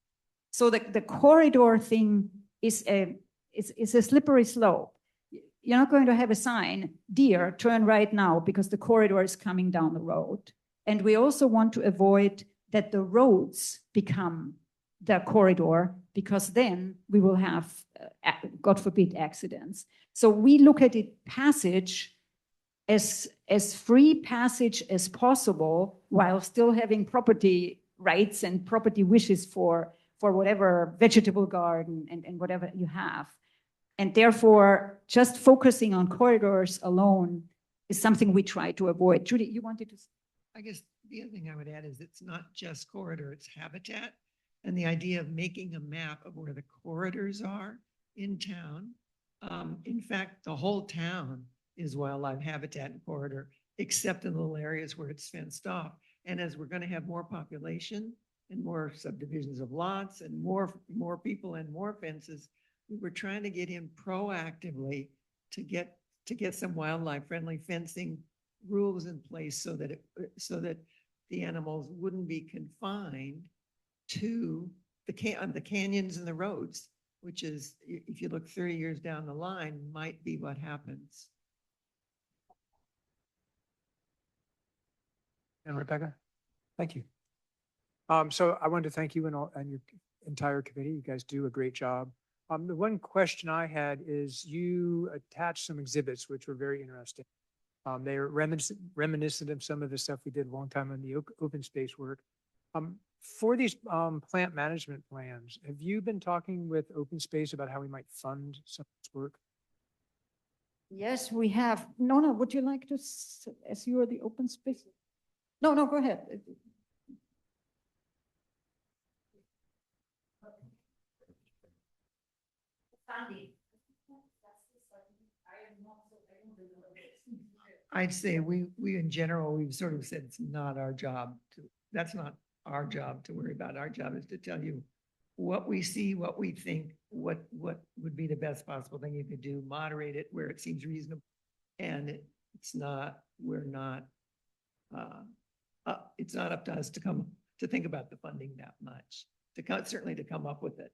So the corridor thing is a slippery slope. You're not going to have a sign, deer, turn right now, because the corridor is coming down the road. And we also want to avoid that the roads become the corridor, because then we will have, God forbid, accidents. So we look at it passage as free passage as possible, while still having property rights and property wishes for whatever vegetable garden and whatever you have. And therefore, just focusing on corridors alone is something we try to avoid. Judy, you wanted to? I guess the other thing I would add is it's not just corridor, it's habitat. And the idea of making a map of where the corridors are in town. In fact, the whole town is wildlife habitat and corridor, except in little areas where it's fenced off. And as we're going to have more population and more subdivisions of lots and more people and more fences, we were trying to get in proactively to get some wildlife friendly fencing rules in place so that the animals wouldn't be confined to the canyons and the roads, which is, if you look 30 years down the line, might be what happens. And Rebecca, thank you. So I wanted to thank you and your entire committee. You guys do a great job. The one question I had is you attached some exhibits which were very interesting. They are reminiscent of some of the stuff we did a long time on the open space work. For these plant management plans, have you been talking with Open Space about how we might fund some of this work? Yes, we have. Nona, would you like to, as you are the open space? No, go ahead. I'd say we in general, we've sort of said it's not our job that's not our job to worry about. Our job is to tell you what we see, what we think, what would be the best possible thing you could do, moderate it where it seems reasonable. And it's not up to us to think about the funding that much, certainly to come up with it.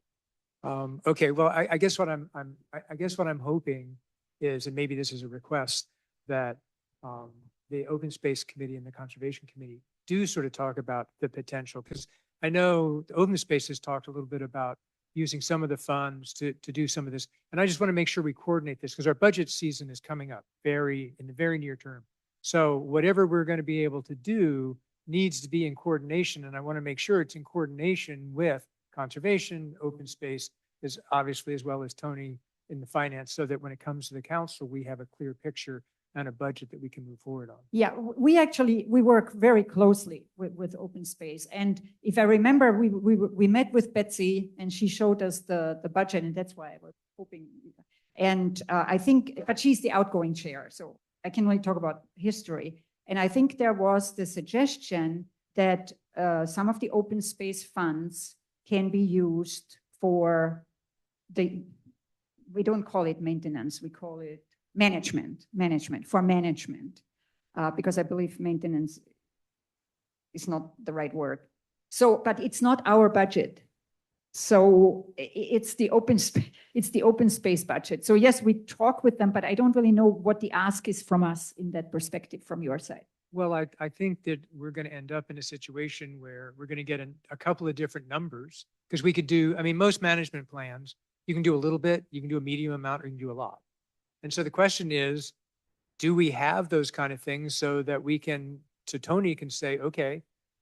Okay, well, I guess what I'm hoping is, and maybe this is a request, that the Open Space Committee and the Conservation Committee do sort of talk about the potential, because I know the Open Space has talked a little bit about using some of the funds to do some of this. And I just want to make sure we coordinate this because our budget season is coming up in the very near term. So whatever we're going to be able to do needs to be in coordination. And I want to make sure it's in coordination with conservation, open space, is obviously, as well as Tony in the finance, so that when it comes to the council, we have a clear picture and a budget that we can move forward on. Yeah, we work very closely with open space. And if I remember, we met with Betsy and she showed us the budget, and that's why I was hoping. And I think, but she's the outgoing chair, so I can only talk about history. And I think there was the suggestion that some of the open space funds can be used for we don't call it maintenance, we call it management, because I believe maintenance is not the right word. So, but it's not our budget. So it's the open space budget. So yes, we talk with them, but I don't really know what the ask is from us in that perspective from your side. Well, I think that we're going to end up in a situation where we're going to get a couple of different numbers, because we could do, I mean, most management plans, you can do a little bit, you can do a medium amount, or you can do a lot. And so the question is, do we have those kind of things so that we can, so Tony can say, okay,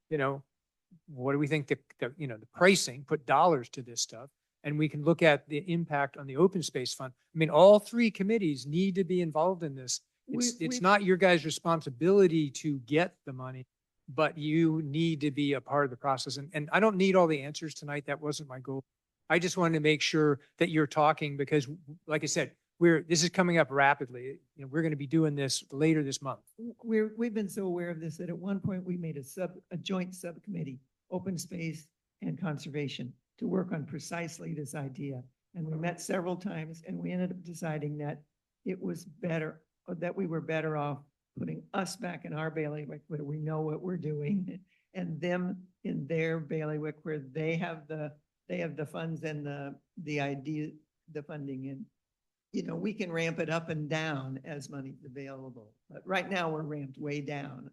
what do we think the pricing, put dollars to this stuff, and we can look at the impact on the open space fund. I mean, all three committees need to be involved in this. It's not your guys' responsibility to get the money, but you need to be a part of the process. And I don't need all the answers tonight. That wasn't my goal. I just wanted to make sure that you're talking because, like I said, this is coming up rapidly. We're going to be doing this later this month. We've been so aware of this that at one point we made a joint subcommittee, open space and conservation, to work on precisely this idea. And we met several times and we ended up deciding that it was better, or that we were better off putting us back in our bailiwick where we know what we're doing, and them in their bailiwick where they have the funds and the funding. And we can ramp it up and down as money's available. But right now we're ramped way down,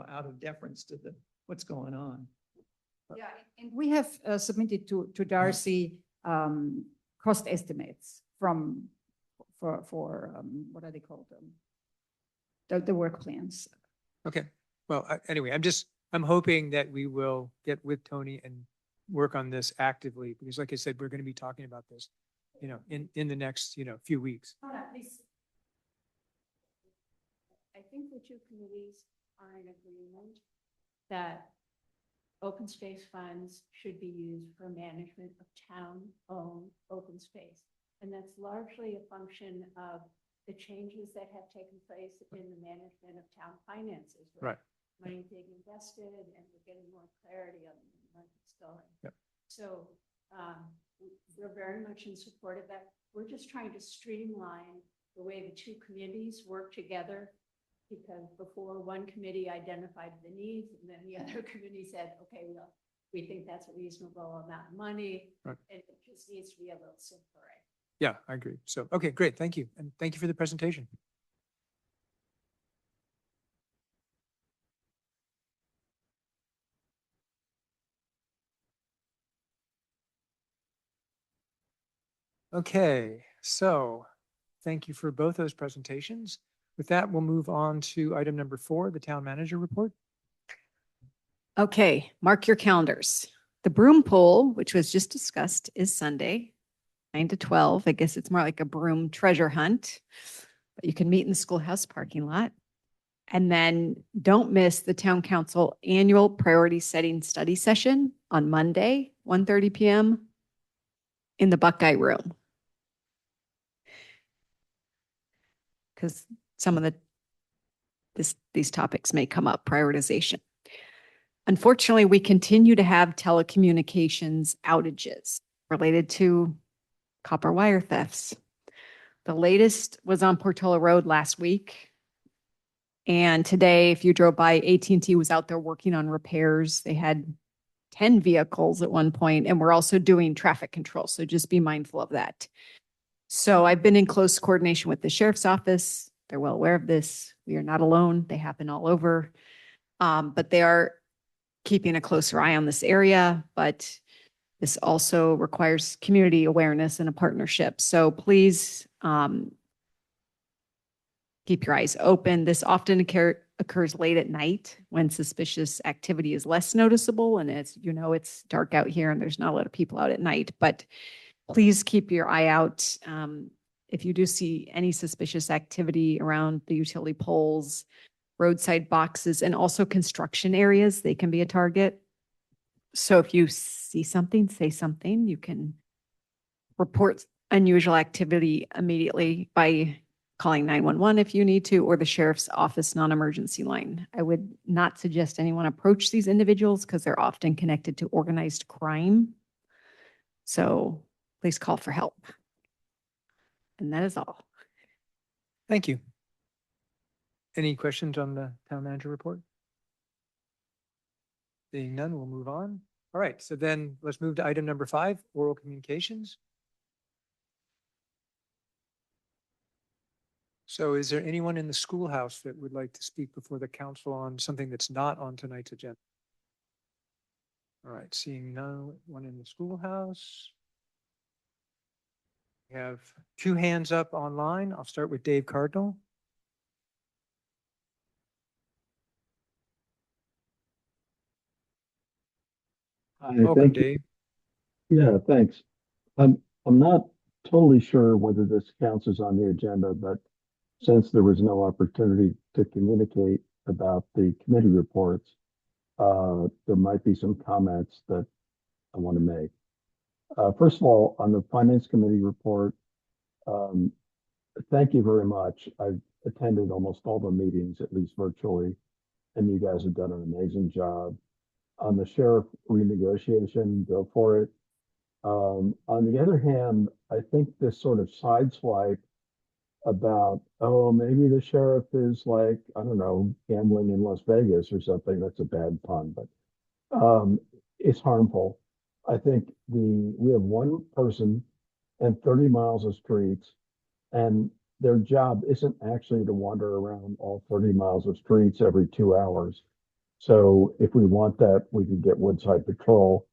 out of deference to what's going on. Yeah, and we have submitted to Darcy cost estimates for what are they called? The work plans. Okay. Well, anyway, I'm hoping that we will get with Tony and work on this actively, because like I said, we're going to be talking about this in the next, few weeks. Hold on, please. I think the two committees are in agreement that open space funds should be used for management of town-owned open space. And that's largely a function of the changes that have taken place in the management of town finances. Right. Money being invested and we're getting more clarity on where it's going. Yep. So we're very much in support of that. We're just trying to streamline the way the two committees work together. Because before one committee identified the needs and then the other committee said, okay, well, we think that's a reasonable amount of money. Right. And it just needs to be a little simpler. Yeah, I agree. So, okay, great. Thank you. And thank you for the presentation. Okay, so thank you for both those presentations. With that, we'll move on to item number 4, the town manager report. Okay, mark your calendars. The broom pool, which was just discussed, is Sunday, 9 to 12. I guess it's more like a broom treasure hunt, but you can meet in the schoolhouse parking lot. And then don't miss the town council annual priority setting study session on Monday, 1:30 p.m. in the Buckeye Room. Because some of these topics may come up, prioritization. Unfortunately, we continue to have telecommunications outages related to copper wire thefts. The latest was on Portola Road last week. And today, if you drove by, AT&T was out there working on repairs. They had 10 vehicles at one point, and we're also doing traffic control. So just be mindful of that. So I've been in close coordination with the sheriff's office. They're well aware of this. We are not alone. They happen all over. But they are keeping a closer eye on this area. But this also requires community awareness and a partnership. So please keep your eyes open. This often occurs late at night when suspicious activity is less noticeable. And as you know, it's dark out here and there's not a lot of people out at night. But please keep your eye out. If you do see any suspicious activity around the utility poles, roadside boxes, and also construction areas, they can be a target. So if you see something, say something. You can report unusual activity immediately by calling 911 if you need to, or the sheriff's office non-emergency line. I would not suggest anyone approach these individuals because they're often connected to organized crime. So please call for help. And that is all. Thank you. Any questions on the town manager report? Seeing none, we'll move on. All right, so then let's move to item number 5, oral communications. So is there anyone in the schoolhouse that would like to speak before the council on something that's not on tonight's agenda? All right, seeing no one in the schoolhouse. We have 2 hands up online. I'll start with Dave Cardinal. Hi, Welcome, thank you. Dave. Yeah, thanks. I'm not totally sure whether this counts as on the agenda, but since there was no opportunity to communicate about the committee reports, there might be some comments that I want to make. First of all, on the Finance Committee report, thank you very much. I've attended almost all the meetings, at least virtually, and you guys have done an amazing job. On the sheriff renegotiation, go for it. On the other hand, I think this sort of sideswipe about, oh, maybe the sheriff is like, I don't know, gambling in Las Vegas or something. That's a bad pun, but it's harmful. I think we have one person and 30 miles of streets, and their job isn't actually to wander around all 30 miles of streets every 2 hours. So if we want that, we can get Woodside Patrol.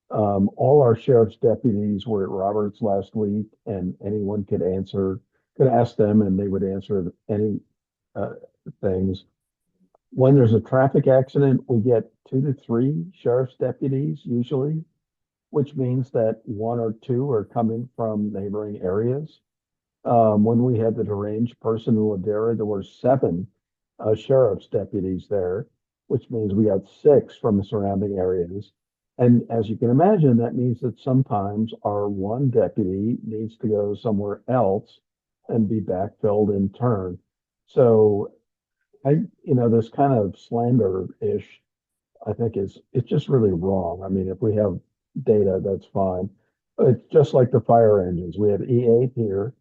All our sheriff's deputies were at Roberts last week, and anyone could ask them, and they would answer any things. When there's a traffic accident, we get 2 to 3 sheriff's deputies usually. which means that one or two are coming from neighboring areas. When we had the deranged person in Ladera, there were 7 sheriff's deputies there, which means we got 6 from the surrounding areas. And as you can imagine, that means that sometimes our one deputy needs to go somewhere else and be backfilled in turn. So this kind of slander-ish, I think it's just really wrong. I mean, if we have data, that's fine. It's just like the fire engines. We have E8 here,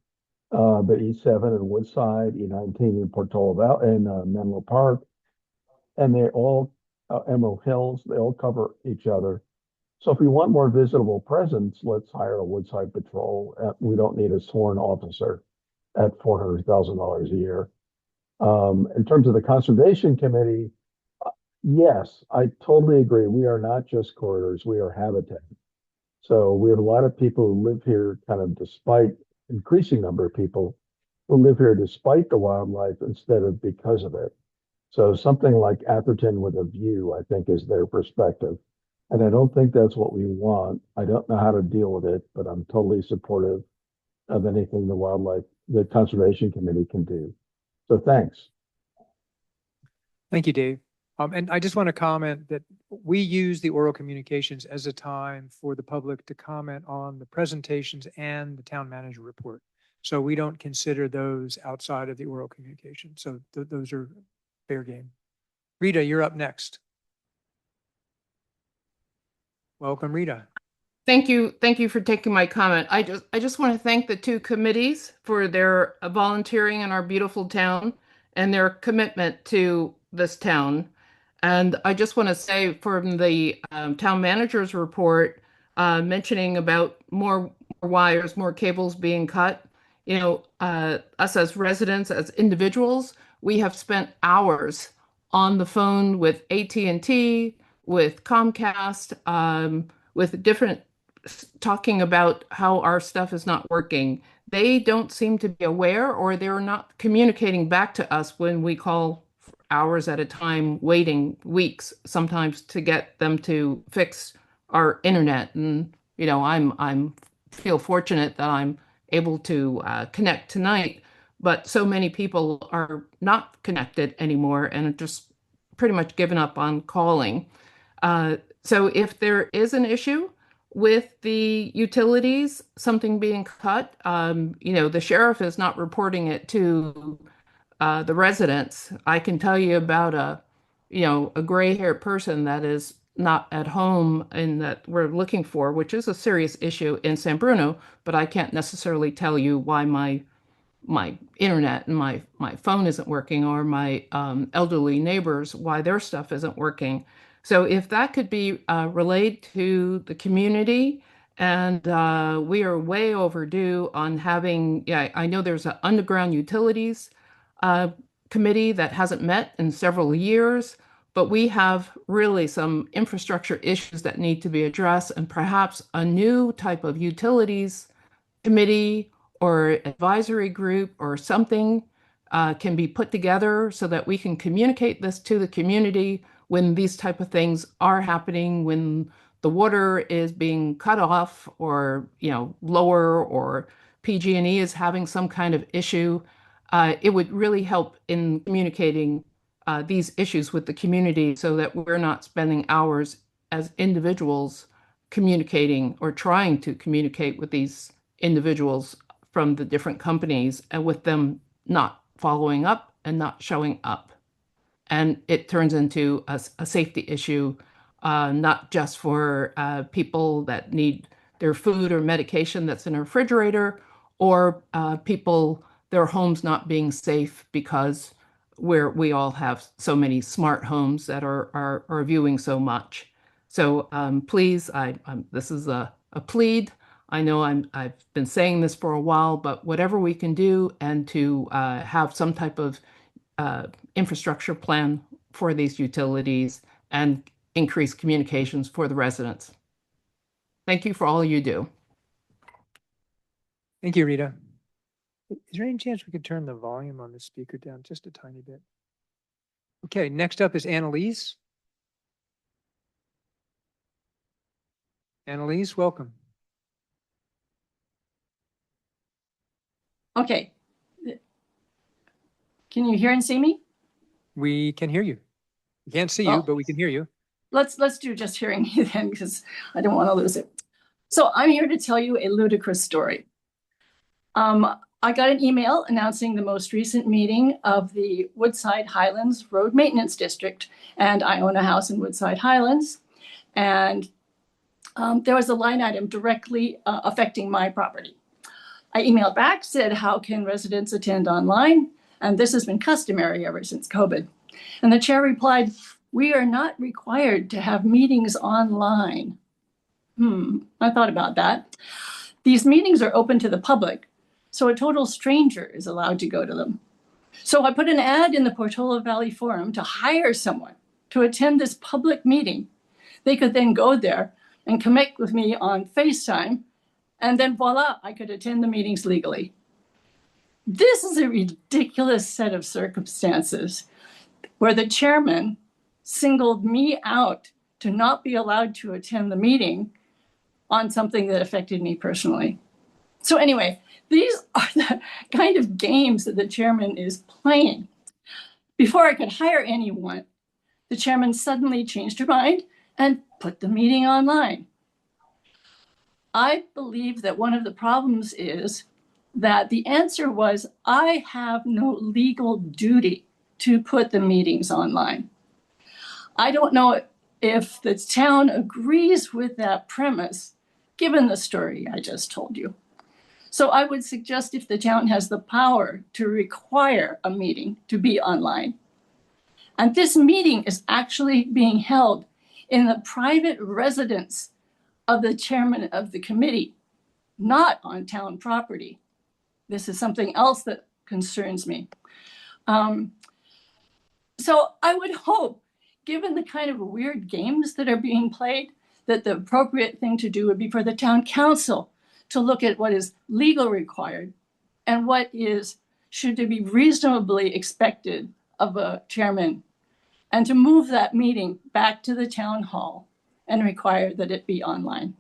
but E7 in Woodside, E19 in Portola Valley, and Menlo Park, and they all, Emerald Hills, they all cover each other. So if we want more visible presence, let's hire a Woodside patrol. We don't need a sworn officer at $400,000 a year. In terms of the Conservation Committee, yes, I totally agree. We are not just corridors, we are habitat. So we have a lot of people who live here kind of despite, increasing number of people who live here despite the wildlife instead of because of it. So something like Atherton with a view, I think, is their perspective. And I don't think that's what we want. I don't know how to deal with it, but I'm totally supportive of anything the Conservation Committee can do. So thanks. Thank you, Dave. And I just want to comment that we use the oral communications as a time for the public to comment on the presentations and the town manager report. So we don't consider those outside of the oral communication. So those are fair game. Rita, you're up next. Welcome, Rita. Thank you. Thank you for taking my comment. I just want to thank the 2 committees for their volunteering in our beautiful town and their commitment to this town. And I just want to say from the town manager's report, mentioning about more wires, more cables being cut, us as residents, as individuals, we have spent hours on the phone with AT&T, with Comcast, with different, talking about how our stuff is not working. They don't seem to be aware, or they're not communicating back to us when we call for hours at a time, waiting weeks sometimes to get them to fix our internet. And I'm feel fortunate that I'm able to connect tonight, but so many people are not connected anymore and just pretty much given up on calling. So if there is an issue with the utilities, something being cut, the sheriff is not reporting it to the residents. I can tell you about a gray-haired person that is not at home and that we're looking for, which is a serious issue in San Bruno, but I can't necessarily tell you why my internet and my phone isn't working, or my elderly neighbors, why their stuff isn't working. So if that could be relayed to the community, and we are way overdue on having, I know there's an underground utilities committee that hasn't met in several years, but we have really some infrastructure issues that need to be addressed, and perhaps a new type of utilities committee or advisory group or something can be put together so that we can communicate this to the community when these type of things are happening, when the water is being cut off, or lower, or PG&E is having some kind of issue. It would really help in communicating these issues with the community so that we're not spending hours as individuals communicating or trying to communicate with these individuals from the different companies, and with them not following up and not showing up. And it turns into a safety issue, not just for people that need their food or medication that's in a refrigerator, or people, their homes not being safe because we all have so many smart homes that are viewing so much. So please, this is a plead. I know I've been saying this for a while, but whatever we can do, and to have some type of infrastructure plan for these utilities and increase communications for the residents. Thank you for all you do. Thank you, Rita. Is there any chance we could turn the volume on the speaker down just a tiny bit? Okay, next up is Annalise. Annalise, welcome. Okay. Can you hear and see me? We can hear you. We can't see you, Well, but we can hear you. let's do just hearing me then, because I don't want to lose it. So I'm here to tell you a ludicrous story. I got an email announcing the most recent meeting of the Woodside Highlands Road Maintenance District, and I own a house in Woodside Highlands, and there was a line item directly affecting my property. I emailed back, said, how can residents attend online? And this has been customary ever since COVID. And the chair replied, we are not required to have meetings online. I thought about that. These meetings are open to the public, so a total stranger is allowed to go to them. So I put an ad in the Portola Valley Forum to hire someone to attend this public meeting. They could then go there and connect with me on FaceTime, and then voila, I could attend the meetings legally. This is a ridiculous set of circumstances where the chairman singled me out to not be allowed to attend the meeting on something that affected me personally. So anyway, these are the kind of games that the chairman is playing. Before I could hire anyone, the chairman suddenly changed her mind and put the meeting online. I believe that one of the problems is that the answer was, I have no legal duty to put the meetings online. I don't know if the town agrees with that premise, given the story I just told you. So I would suggest if the town has the power to require a meeting to be online, and this meeting is actually being held in the private residence of the chairman of the committee, not on town property. This is something else that concerns me. So I would hope, given the kind of weird games that are being played, that the appropriate thing to do would be for the town council to look at what is legal required and what should be reasonably expected of a chairman, and to move that meeting back to the town hall and require that it be online.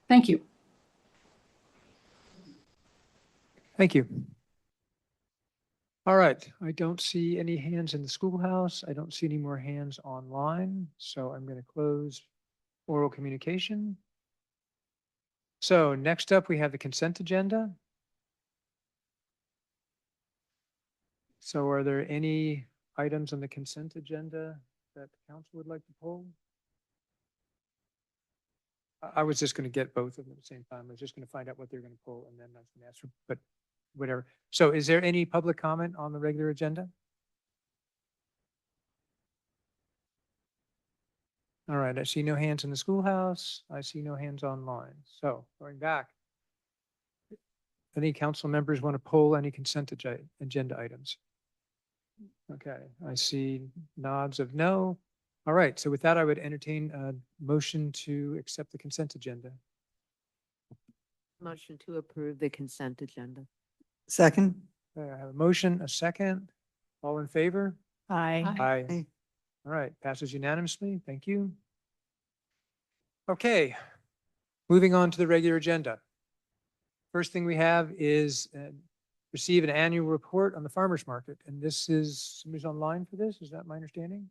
Thank you. Thank you. All right, I don't see any hands in the schoolhouse. I don't see any more hands online, so I'm going to close oral communication. So next up, we have the consent agenda. So are there any items on the consent agenda that the council would like to pull? I was just going to get both of them at the same time. I was just going to find out what they're going to pull, and then I was going to ask for, but whatever. So is there any public comment on the regular agenda? All right, I see no hands in the schoolhouse. I see no hands online. So going back, any council members want to pull any consent agenda items? Okay, I see nods of no. All right, so with that, I would entertain a motion to accept the consent agenda. Motion to approve the consent agenda. Second? I have a motion, a second. All in favor? Aye. Aye. Aye. All right, passes unanimously. Thank you. Okay, moving on to the regular agenda. First thing we have is receive an annual report on the farmer's market. And this is, somebody's online for this? Is that my understanding?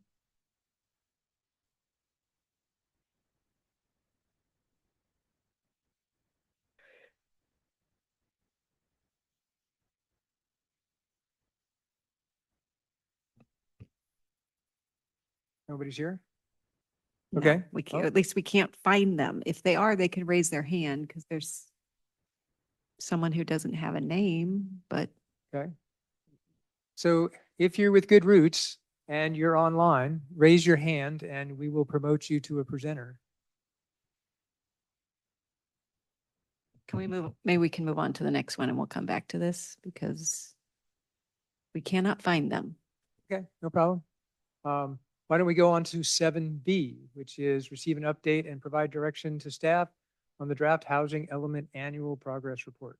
Nobody's here? No, Okay. We can't, Oh. at least we can't find them. If they are, they can raise their hand because there's someone who doesn't have a name, but Okay. So if you're with Good Roots and you're online, raise your hand and we will promote you to a presenter. can we move, maybe we can move on to the next one and we'll come back to this because we cannot find them. Okay, no problem. Why don't we go on to 7B, which is receive an update and provide direction to staff on the draft housing element annual progress report.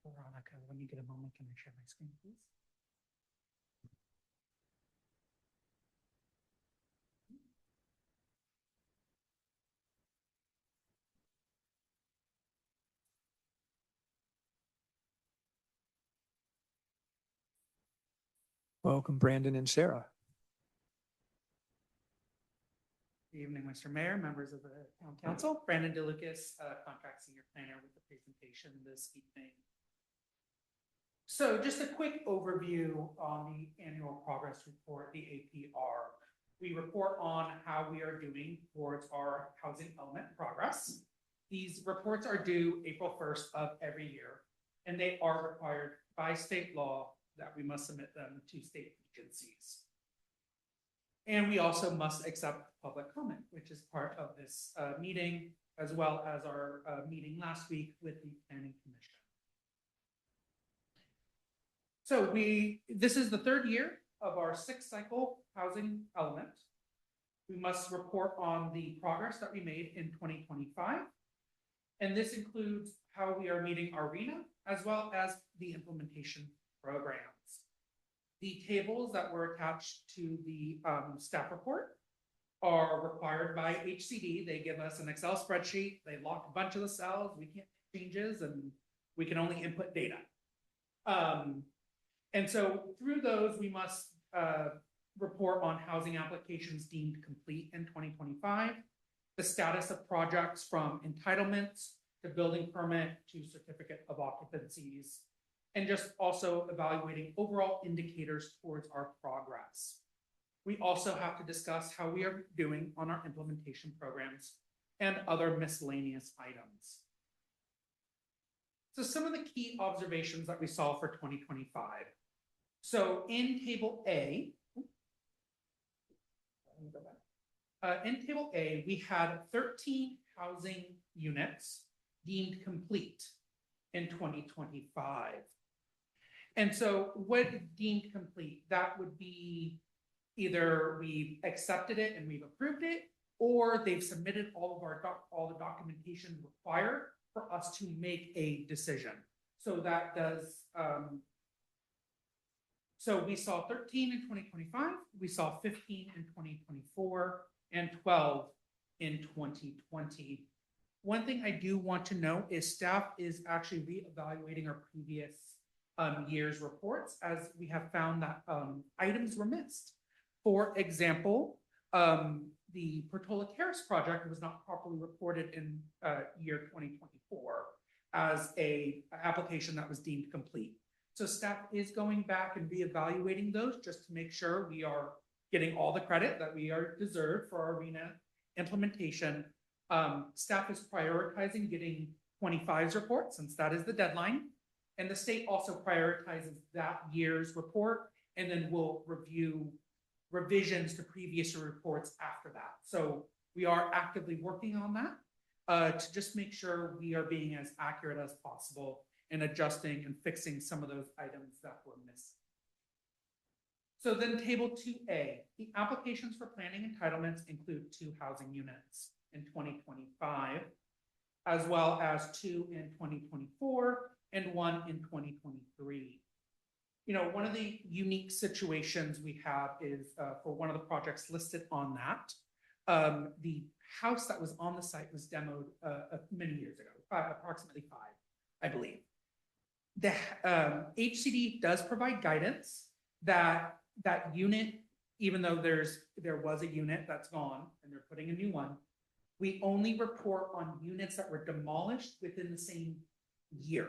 Veronica, when you get a moment, can you share my screen, please? Welcome, Brandon and Sarah. Good evening, Mr. Mayor, members of the Town Council. Brandon DeLucas, Contract Senior Planner with the presentation this evening. So just a quick overview on the annual progress report, the APR. We report on how we are doing towards our housing element progress. These reports are due April 1st of every year, and they are required by state law that we must submit them to state agencies. And we also must accept public comment, which is part of this meeting, as well as our meeting last week with the Planning Commission. So this is the third year of our 6-cycle housing element. We must report on the progress that we made in 2025. And this includes how we are meeting our RHNA, as well as the implementation programs. The tables that were attached to the staff report are required by HCD. They give us an Excel spreadsheet. They lock a bunch of the cells. We can't make changes, and we can only input data. And so through those, we must report on housing applications deemed complete in 2025, the status of projects from entitlements to building permit to certificate of occupancies, and just also evaluating overall indicators towards our progress. We also have to discuss how we are doing on our implementation programs and other miscellaneous items. So some of the key observations that we saw for 2025. So in Table A, we had 13 housing units deemed complete in 2025. And so what deemed complete, that would be either we've accepted it and we've approved it, or they've submitted all the documentation required for us to make a decision. So that does, so we saw 13 in 2025, we saw 15 in 2024, and 12 in 2020. One thing I do want to note is staff is actually reevaluating our previous year's reports, as we have found that items were missed. For example, the Portola Terrace project was not properly reported in year 2024 as a application that was deemed complete. So staff is going back and reevaluating those just to make sure we are getting all the credit that we are deserved for our RHNA implementation. Staff is prioritizing getting 25's report since that is the deadline. And the state also prioritizes that year's report, and then we'll review revisions to previous reports after that. So we are actively working on that to just make sure we are being as accurate as possible and adjusting and fixing some of those items that were missing. So then Table 2A, the applications for planning entitlements include 2 housing units in 2025, as well as 2 in 2024 and 1 in 2023. You know, one of the unique situations we have is for one of the projects listed on that, the house that was on the site was demoed many years ago, approximately 5, I believe. The HCD does provide guidance that that unit, even though there was a unit that's gone and they're putting a new one, we only report on units that were demolished within the same year.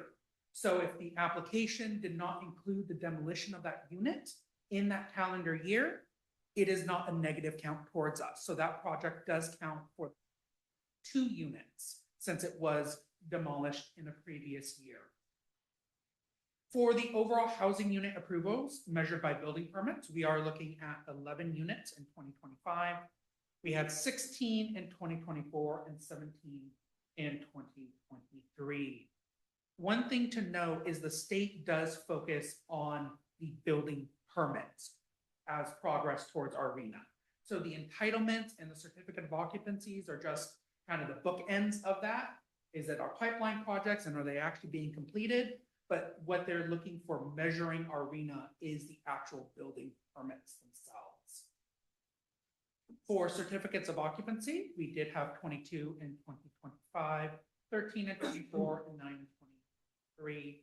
So if the application did not include the demolition of that unit in that calendar year, it is not a negative count towards us. So that project does count for 2 units since it was demolished in a previous year. For the overall housing unit approvals measured by building permits, we are looking at 11 units in 2025. We had 16 in 2024 and 17 in 2023. One thing to note is the state does focus on the building permits as progress towards our RHNA. So the entitlements and the certificate of occupancies are just kind of the bookends of that. Is it our pipeline projects and are they actually being completed? But what they're looking for measuring our RHNA is the actual building permits themselves. For certificates of occupancy, we did have 22 in 2025, 13 in 24, and 9 in 23.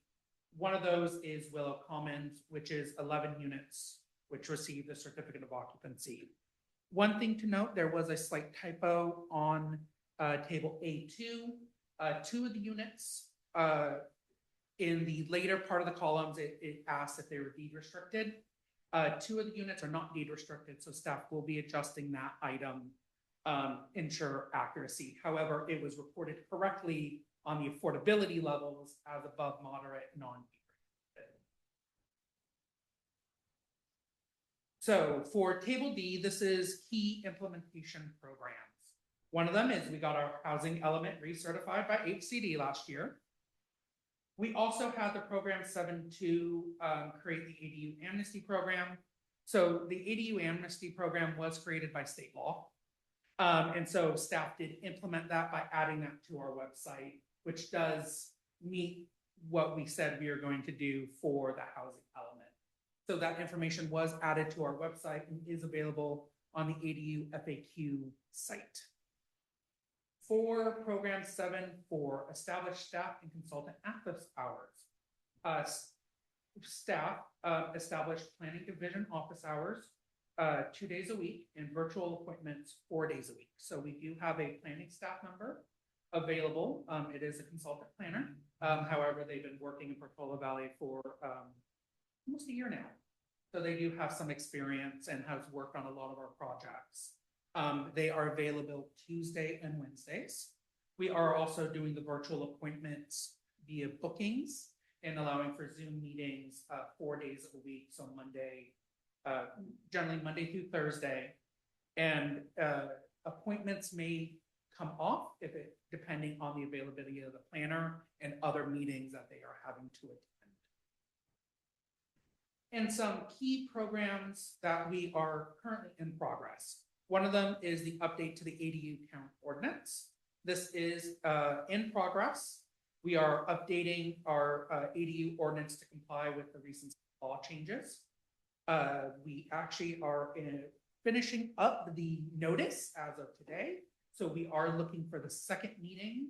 One of those is Willow Commons, which is 11 units which received a certificate of occupancy. One thing to note, there was a slight typo on table A2. Two of the units in the later part of the columns, it asked if they were deed restricted. Two of the units are not deed restricted, so staff will be adjusting that item, ensure accuracy. However, it was reported correctly on the affordability levels as above moderate, non-deed restricted. So for table D, this is key implementation programs. One of them is we got our housing element recertified by HCD last year. We also had the program 7 to create the ADU amnesty program. So the ADU amnesty program was created by state law. And so staff did implement that by adding that to our website, which does meet what we said we are going to do for the housing element. So that information was added to our website and is available on the ADU FAQ site. For program 7, for established staff and consultant office hours, staff established planning division office hours 2 days a week and virtual appointments 4 days a week. So we do have a planning staff member available. It is a consultant planner. However, they've been working in Portola Valley for almost a year now. So they do have some experience and has worked on a lot of our projects. They are available Tuesday and Wednesdays. We are also doing the virtual appointments via bookings and allowing for Zoom meetings 4 days a week. So Monday, generally Monday through Thursday. And appointments may come off depending on the availability of the planner and other meetings that they are having to attend. And some key programs that we are currently in progress. One of them is the update to the ADU count ordinance. This is in progress. We are updating our ADU ordinance to comply with the recent law changes. We actually are finishing up the notice as of today. So we are looking for the second meeting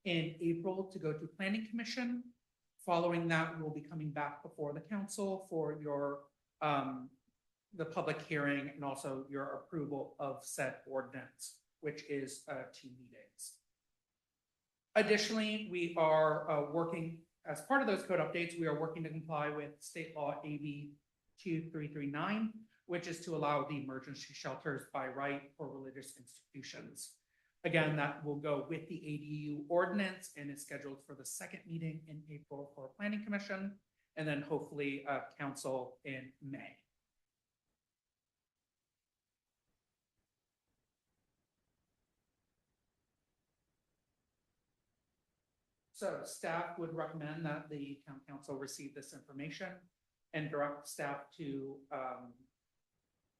in April to go to Planning Commission. Following that, we'll be coming back before the council for your the public hearing and also your approval of said ordinance, which is 2 meetings. Additionally, we are working, as part of those code updates, we are working to comply with state law AB 2339, which is to allow the emergency shelters by right for religious institutions. Again, that will go with the ADU ordinance and is scheduled for the second meeting in April for Planning Commission, and then hopefully council in May. So staff would recommend that the town council receive this information and direct staff to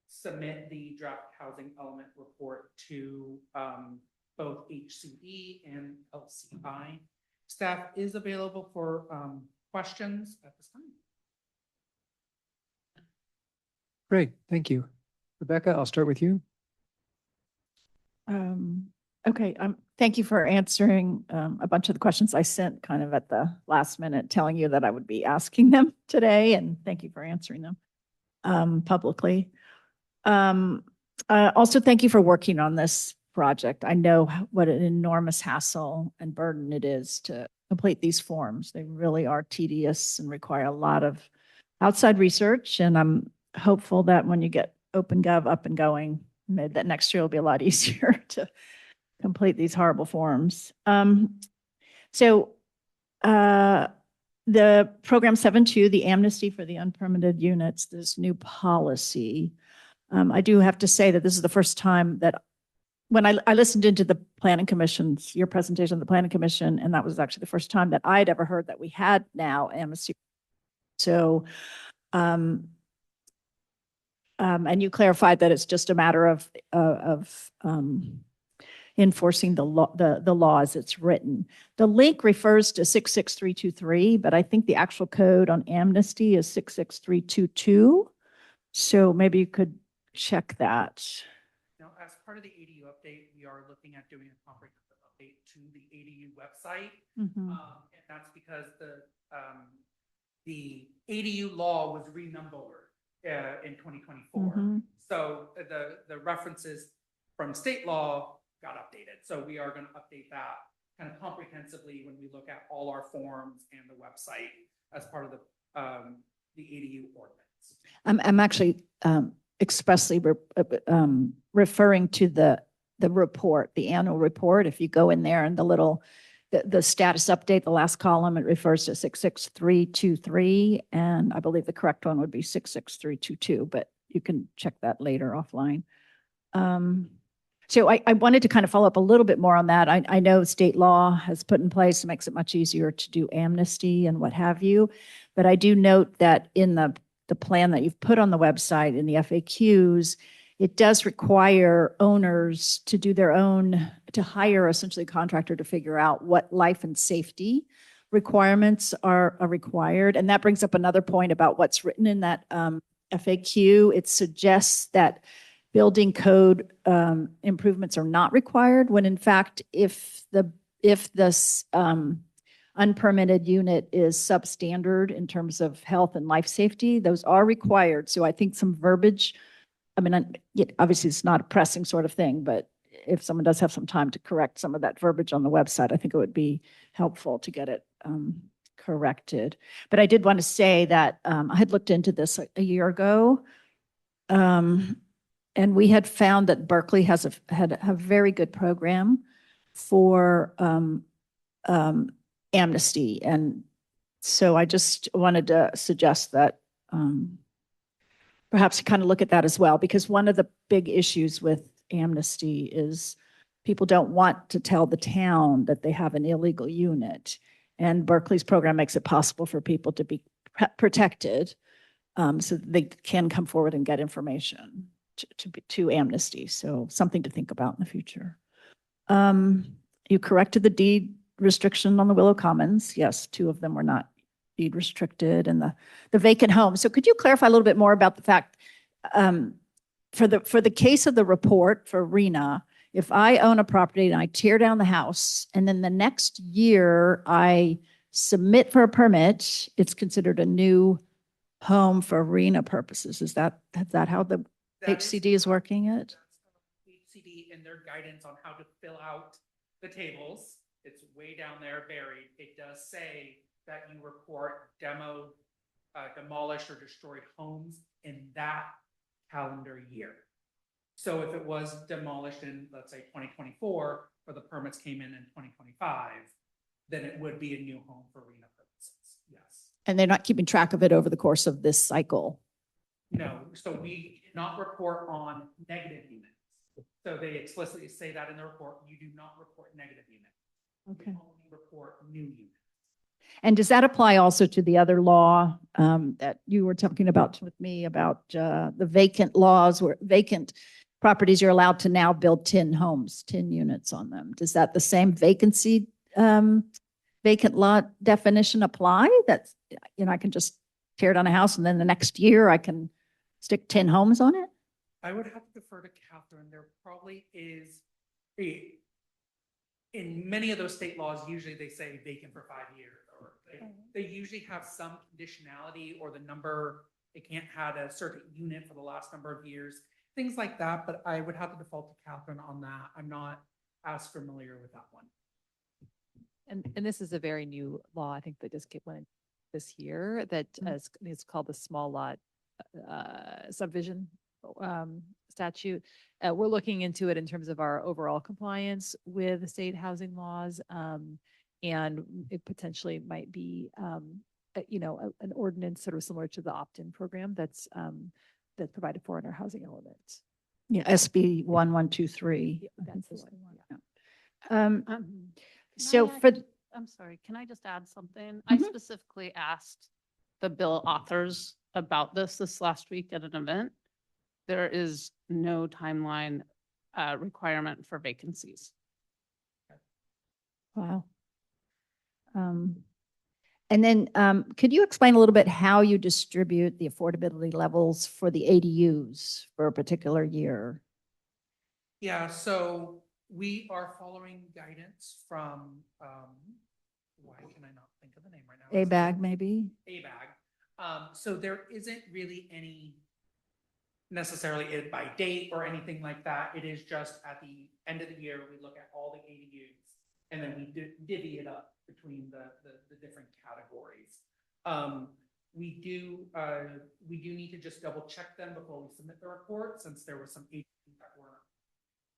submit the draft housing element report to both HCD and LCI. Staff is available for questions at this time. Great, thank you. Rebecca, I'll start with you. Okay, thank you for answering a bunch of the questions I sent kind of at the last minute, telling you that I would be asking them today, and thank you for answering them publicly. Also, thank you for working on this project. I know what an enormous hassle and burden it is to complete these forms. They really are tedious and require a lot of outside research, and I'm hopeful that when you get OpenGov up and going, maybe that next year will be a lot easier to complete these horrible forms. So the program 7.2, the amnesty for the unpermitted units, this new policy, I do have to say that this is the first time that when I listened into the Planning Commission's, your presentation of the Planning Commission, and that was actually the first time that I'd ever heard that we had now amnesty. So, and you clarified that it's just a matter of enforcing the law as it's written. The link refers to 66323, but I think the actual code on amnesty is 66322. So maybe you could check that. Now, as part of the ADU update, we are looking at doing a comprehensive update to the ADU website. Mm-hmm. And that's because the ADU law was renumbered in 2024. Mhm. So the references from state law got updated. So we are going to update that kind of comprehensively when we look at all our forms and the website as part of the ADU ordinance. I'm actually expressly referring to the report, the annual report. If you go in there and the status update, the last column, it refers to 66323, and I believe the correct one would be 66322, but you can check that later offline. So I wanted to kind of follow up a little bit more on that. I know state law has put in place, it makes it much easier to do amnesty and what have you. But I do note that in the plan that you've put on the website in the FAQs, it does require owners to do their own, to hire essentially a contractor to figure out what life and safety requirements are required. And that brings up another point about what's written in that FAQ. It suggests that building code improvements are not required, when in fact, if this unpermitted unit is substandard in terms of health and life safety, those are required. So I think some verbiage, I mean, obviously it's not a pressing sort of thing, but if someone does have some time to correct some of that verbiage on the website, I think it would be helpful to get it corrected. But I did want to say that I had looked into this a year ago, and we had found that Berkeley had a very good program for amnesty. And so I just wanted to suggest that perhaps kind of look at that as well, because one of the big issues with amnesty is people don't want to tell the town that they have an illegal unit. And Berkeley's program makes it possible for people to be protected so that they can come forward and get information to amnesty. So something to think about in the future. You corrected the deed restriction on the Willow Commons. Yes, 2 of them were not deed restricted, and the vacant home. So could you clarify a little bit more about the fact, for the case of the report for RENA, if I own a property and I tear down the house and then the next year I submit for a permit, it's considered a new home for RENA purposes. Is that how the HCD is working it? HCD and their guidance on how to fill out the tables, it's way down there buried. It does say that you report demolished or destroyed homes in that calendar year. So if it was demolished in, let's say, 2024, or the permits came in 2025, then it would be a new home for RENA purposes. Yes. And they're not keeping track of it over the course of this cycle? No, so we do not report on negative units. So they explicitly say that in the report, you do not report negative units. Okay. You only report new units. And does that apply also to the other law that you were talking about with me about the vacant laws, where vacant properties, you're allowed to now build 10 homes, 10 units on them? Does that the same vacancy, vacant lot definition apply? That's, I can just tear down a house and then the next year I can stick 10 homes on it? I would have to defer to Catherine. There probably is in many of those state laws, usually they say vacant for 5 years, or they usually have some conditionality, or the number, it can't have a certain unit for the last number of years, things like that. But I would have to default to Catherine on that. I'm not as familiar with that one. And this is a very new law, I think, that just went in this year, that it's called the small lot subdivision statute. We're looking into it in terms of our overall compliance with the state housing laws. And it potentially might be, an ordinance sort of similar to the opt-in program that's provided for in our housing element. Yeah, SB 1123. Yeah, that's the one. Yeah. So I'm sorry, can I just add something? I specifically asked the bill authors about this last week at an event. There is no timeline requirement for vacancies. Wow. And then could you explain a little bit how you distribute the affordability levels for the ADUs for a particular year? Yeah, so we are following guidance from, why can I not think of the name right now? ABAG maybe? ABAG. So there isn't really any necessarily it by date or anything like that. It is just at the end of the year, we look at all the ADUs and then we divvy it up between the different categories. We do need to just double check them before we submit the report, since there were some ADUs that were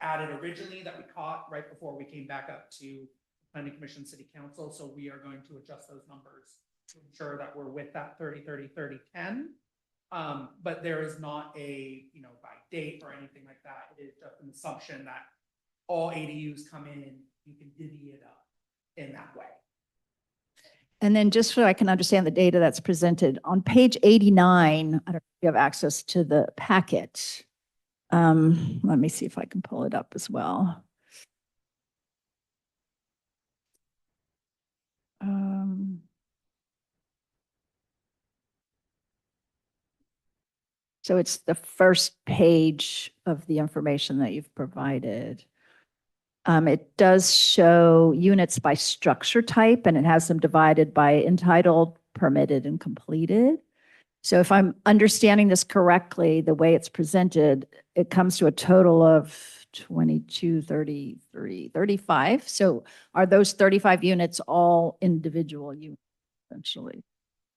added originally that we caught right before we came back up to Planning Commission, City Council. So we are going to adjust those numbers to ensure that we're with that 30-30-30-10. But there is not a, by date or anything like that. It is just an assumption that all ADUs come in, you can divvy it up in that way. And then just so I can understand the data that's presented, on page 89, I don't know if you have access to the packet. Let me see if I can pull it up as well. So it's the first page of the information that you've provided. It does show units by structure type, and it has them divided by entitled, permitted, and completed. So if I'm understanding this correctly, the way it's presented, it comes to a total of 22, 33, 35. So are those 35 units all individual units, essentially?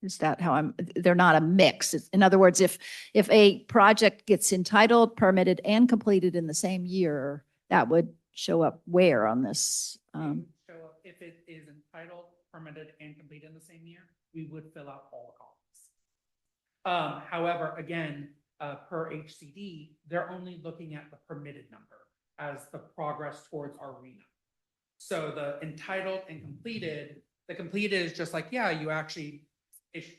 Is that how they're not a mix? In other words, if a project gets entitled, permitted, and completed in the same year, that would show up where on this? Show up if it is entitled, permitted, and completed in the same year, we would fill out all the columns. However, again, per HCD, they're only looking at the permitted number as the progress towards our RENA. So the entitled and completed, the completed is just like, yeah, you actually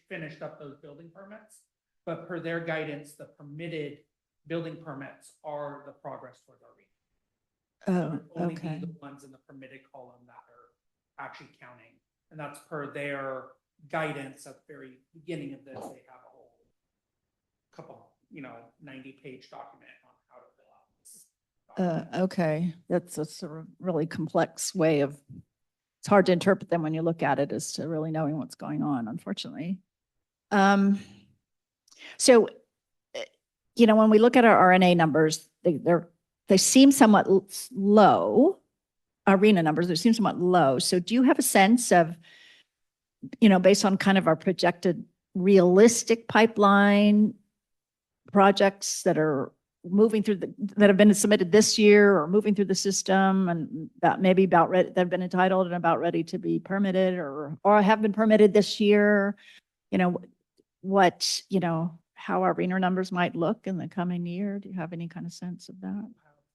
finished up those building permits, but per their guidance, the permitted building permits are the progress towards our RENA. Oh, Only okay. be the ones in the permitted column that are actually counting. And that's per their guidance at the very beginning of this. They have a whole couple, 90-page document on how to fill out this. Okay, that's a sort of really complex way of, it's hard to interpret them when you look at it as to really knowing what's going on, unfortunately. So, when we look at our RNA numbers, they seem somewhat low. Our RENA numbers, they seem somewhat low. So do you have a sense of, based on kind of our projected realistic pipeline projects that are moving through that have been submitted this year or moving through the system, and that maybe about ready, that have been entitled and about ready to be permitted or have been permitted this year? How our RENA numbers might look in the coming year? Do you have any kind of sense of that?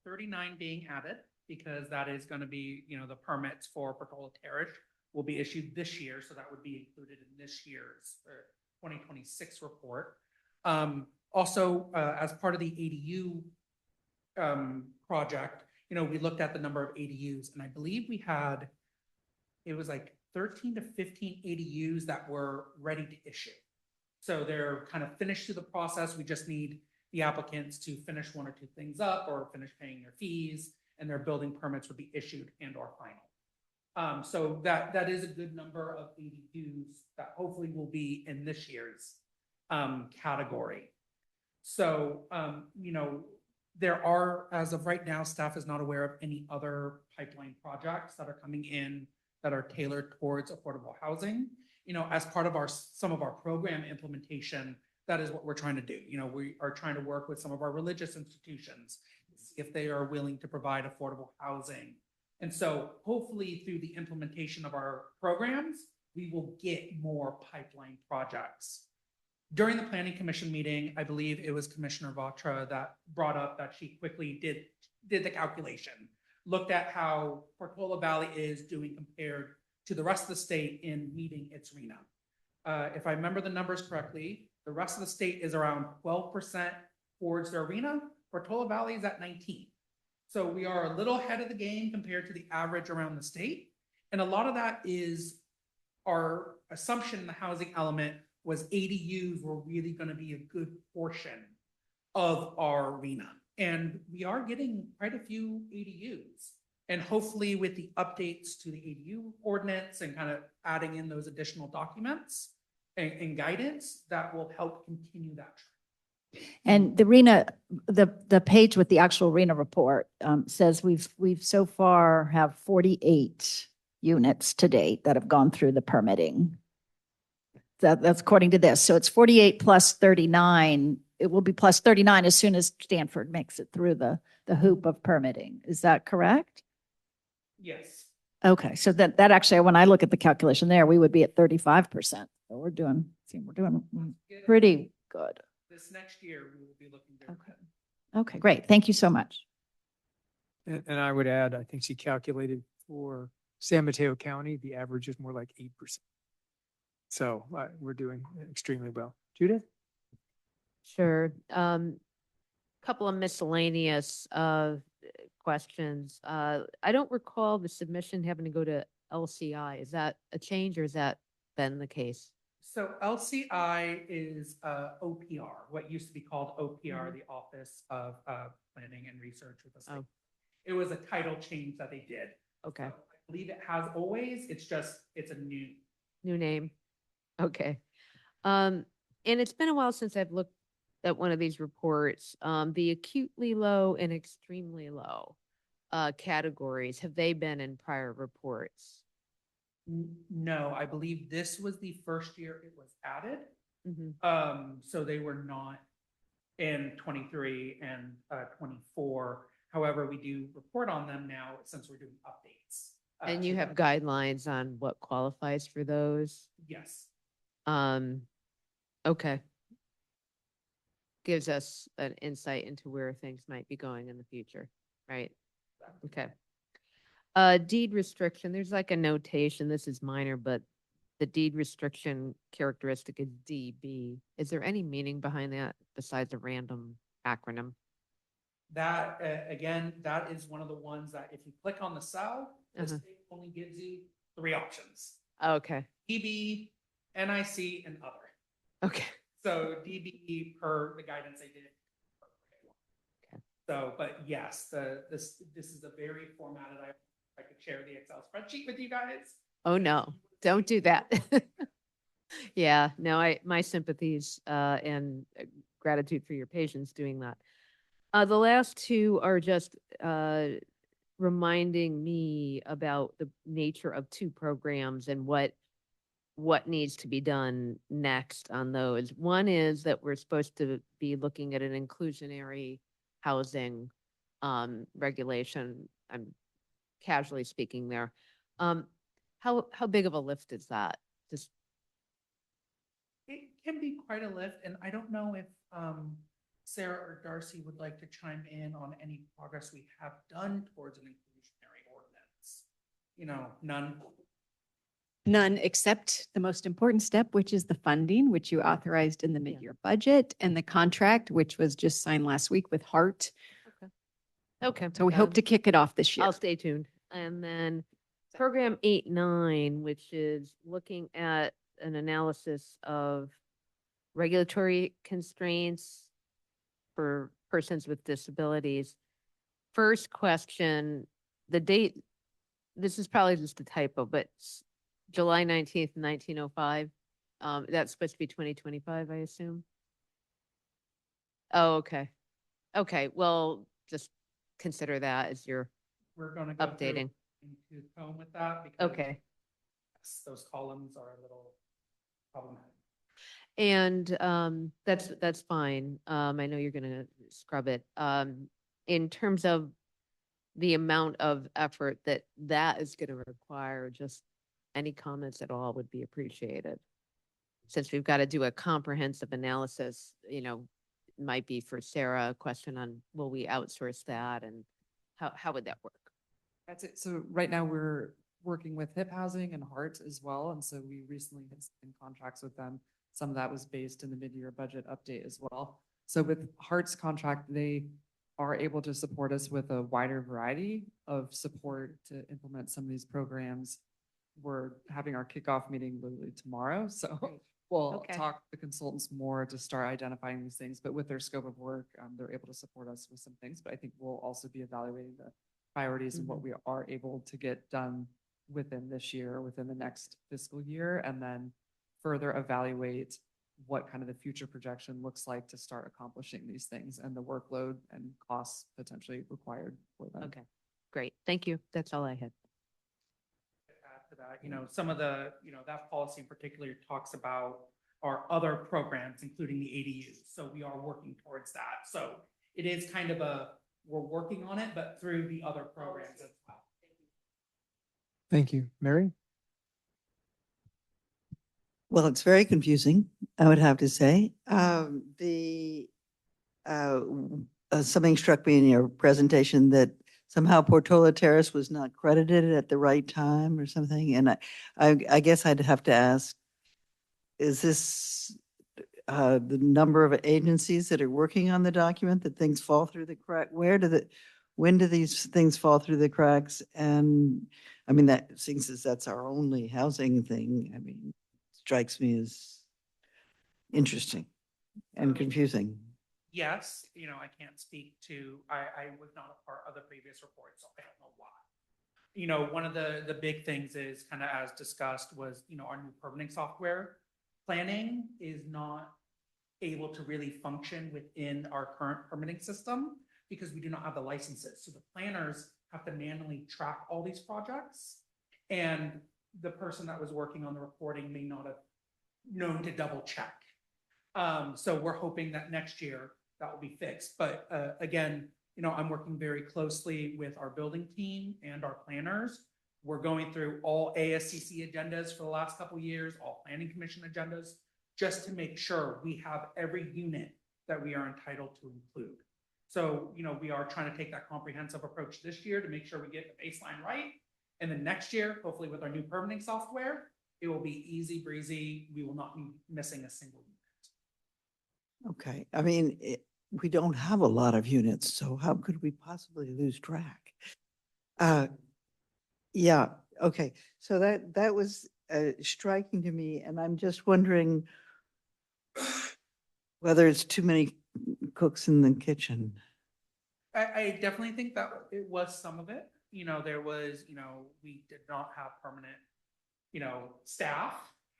39 being added, because that is going to be, the permits for Portola Terrace will be issued this year. So that would be included in this year's 2026 report. Also, as part of the ADU project, we looked at the number of ADUs, and I believe it was like 13 to 15 ADUs that were ready to issue. So they're kind of finished through the process. We just need the applicants to finish one or two things up or finish paying their fees, and their building permits would be issued and or final. So that is a good number of ADUs that hopefully will be in this year's category. So, there are, as of right now, staff is not aware of any other pipeline projects that are coming in that are tailored towards affordable housing. As part of some of our program implementation, that is what we're trying to do. We are trying to work with some of our religious institutions, see if they are willing to provide affordable housing. And so hopefully through the implementation of our programs, we will get more pipeline projects. During the Planning Commission meeting, I believe it was Commissioner Vatra that brought up that she quickly did the calculation, looked at how Portola Valley is doing compared to the rest of the state in meeting its RENA. If I remember the numbers correctly, the rest of the state is around 12% towards their RENA. Portola Valley is at 19%. So we are a little ahead of the game compared to the average around the state. And a lot of that is our assumption in the housing element was ADUs were really going to be a good portion of our RENA. And we are getting quite a few ADUs. And hopefully with the updates to the ADU ordinance and kind of adding in those additional documents and guidance, that will help continue that trend. And the RENA, the page with the actual RENA report says we've so far have 48 units to date that have gone through the permitting. That's according to this. So it's 48 plus 39. It will be plus 39 as soon as Stanford makes it through the hoop of permitting. Is that correct? Yes. Okay, so that actually, when I look at the calculation there, we would be at 35%. So we're doing pretty good. This next year, we will be looking very good. Okay, great. Thank you so much. And I would add, I think she calculated for San Mateo County, the average is more like 8%. So we're doing extremely well. Judith? Sure. Couple of miscellaneous questions. I don't recall the submission having to go to LCI. Is that a change or has that been the case? So LCI is OPR, what used to be called OPR, the Office of Planning and Research with the state. Oh. It was a title change that they did. Okay. So I believe it has always, it's a new. New name. Okay. And it's been a while since I've looked at one of these reports. The acutely low and extremely low categories, have they been in prior reports? No, I believe this was the first year it was added. So they were not in 23 and 24. However, we do report on them now since we're doing updates. And you to have them. guidelines on what qualifies for those? Yes. Okay. Gives us an insight into where things might be going in the future, right? Okay. Deed restriction, there's like a notation, this is minor, but the deed restriction characteristic is DB. Is there any meaning behind that besides a random acronym? That, again, that is one of the ones that if you click on the cell, this thing only gives you 3 options. Okay. DB, NIC, and other. Okay. So DB per the guidance they did. Okay. So, but yes, this is a very formatted, I could share the Excel spreadsheet with you guys. Oh, no, don't do that. Yeah, no, my sympathies and gratitude for your patience doing that. The last 2 are just reminding me about the nature of 2 programs and what needs to be done next on those. One is that we're supposed to be looking at an inclusionary housing regulation. I'm casually speaking there. How big of a lift is that? Just It can be quite a lift, and I don't know if Sarah or Darcy would like to chime in on any progress we have done towards an inclusionary ordinance. You know, none. None except the most important step, which is the funding, which you authorized in the mid-year budget, and the contract, which was just signed last week with Hart. okay. So we hope to kick it off this year. I'll stay tuned. And then program 8-9, which is looking at an analysis of regulatory constraints for persons with disabilities. First question, the date, this is probably just a typo, but July 19th, 1905. That's supposed to be 2025, I assume. Oh, okay. Okay, well, just consider that as you're We're going to go updating. into comb with that because Okay. yes, those columns are a little problematic. And that's fine. I know you're gonna scrub it. In terms of the amount of effort that is gonna require, just any comments at all would be appreciated. Since we've got to do a comprehensive analysis, you know, it might be for Sarah, a question on, will we outsource that and how would that work? That's it. So right now we're working with HIP Housing and Hart as well. And so we recently had signed contracts with them. Some of that was based in the mid-year budget update as well. So with Hart's contract, they are able to support us with a wider variety of support to implement some of these programs. We're having our kickoff meeting literally tomorrow. So we'll talk to the consultants more to start identifying these things. But with their scope of work, they're able to support us with some things. But I think we'll also be evaluating the priorities and what we are able to get done within this year, within the next fiscal year, and then further evaluate what kind of the future projection looks like to start accomplishing these things and the workload and costs potentially required for them. Okay, great. Thank you. That's all I had. Add to that, some of the, that policy in particular talks about our other programs, including the ADUs. So we are working towards that. So it is kind of we're working on it, but through the other programs as well. Thank you. Mary? Well, it's very confusing, I would have to say. Something struck me in your presentation that somehow Portola Terrace was not credited at the right time or something. And I guess I'd have to ask, is this the number of agencies that are working on the document that things fall through the crack? When do these things fall through the cracks? And I mean, that since that's our only housing thing, I mean, strikes me as interesting and confusing. Yes, I can't speak to, I was not a part of the previous report, so I don't know why. One of the big things is kind of as discussed was, our new permitting software. Planning is not able to really function within our current permitting system because we do not have the licenses. So the planners have to manually track all these projects. And the person that was working on the reporting may not have known to double check. So we're hoping that next year that will be fixed. But again, I'm working very closely with our building team and our planners. We're going through all ASCC agendas for the last couple of years, all planning commission agendas, just to make sure we have every unit that we are entitled to include. So, we are trying to take that comprehensive approach this year to make sure we get the baseline right. And then next year, hopefully with our new permitting software, it will be easy breezy. We will not be missing a single unit. Okay, I mean, we don't have a lot of units, so how could we possibly lose track? Yeah, okay, so that was striking to me, and I'm just wondering whether it's too many cooks in the kitchen. I definitely think that it was some of it. There was, we did not have permanent, staff.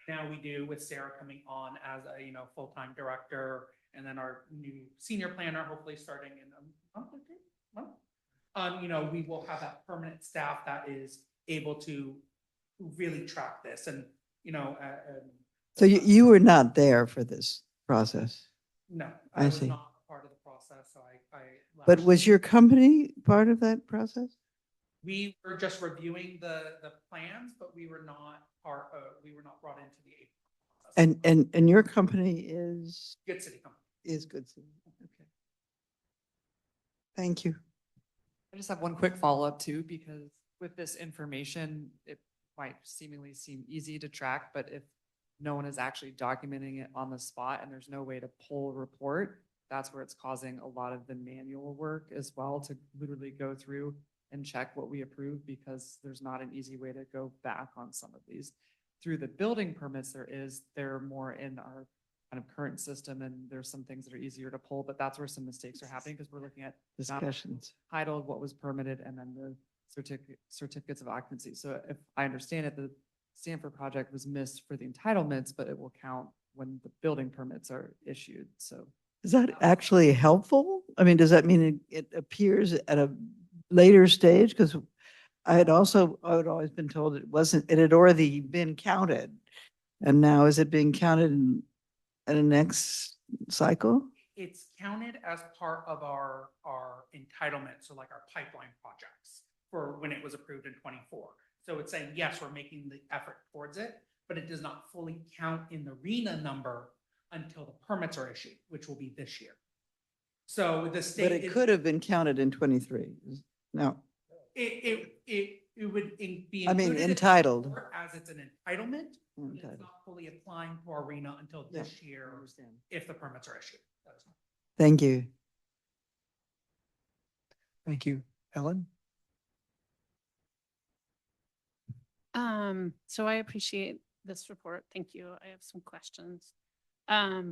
Now we do with Sarah coming on as a, full-time director, and then our new senior planner, hopefully starting in a month or 2 months. We will have that permanent staff that is able to really track this and, So you were not there for this process? no, I I was see. not part of the process, so I But left. was your company part of that process? We were just reviewing the plans, but we were not brought into the April process. And your company is? Good City Company. Is Good City, okay. Thank you. I just have one quick follow-up too, because with this information, it might seemingly seem easy to track, but if no one is actually documenting it on the spot and there's no way to pull a report, that's where it's causing a lot of the manual work as well, to literally go through and check what we approve, because there's not an easy way to go back on some of these. Through the building permits, they're more in our kind of current system, and there's some things that are easier to pull, but that's where some mistakes are happening, because we're looking at not Discussions. titled, what was permitted, and then the certificates of occupancy. So if I understand it, the Sanford project was missed for the entitlements, but it will count when the building permits are issued. So Is that actually helpful? I mean, does that mean it appears at a later stage? Because I had always been told it had already been counted. And now is it being counted in the next cycle? It's counted as part of our entitlement, so like our pipeline projects for when it was approved in 24. So it's saying, yes, we're making the effort towards it, but it does not fully count in the RENA number until the permits are issued, which will be this year. So the state. But it could have been counted in 23. No. It would be. I mean, included in entitled. the report as it's an entitlement, but it's Entitled. not fully applying to our RENA until this Yeah, year, I understand. if the permits are issued. That is- Thank you. Thank you. Ellen? So I appreciate this report. Thank you. I have some questions. Let's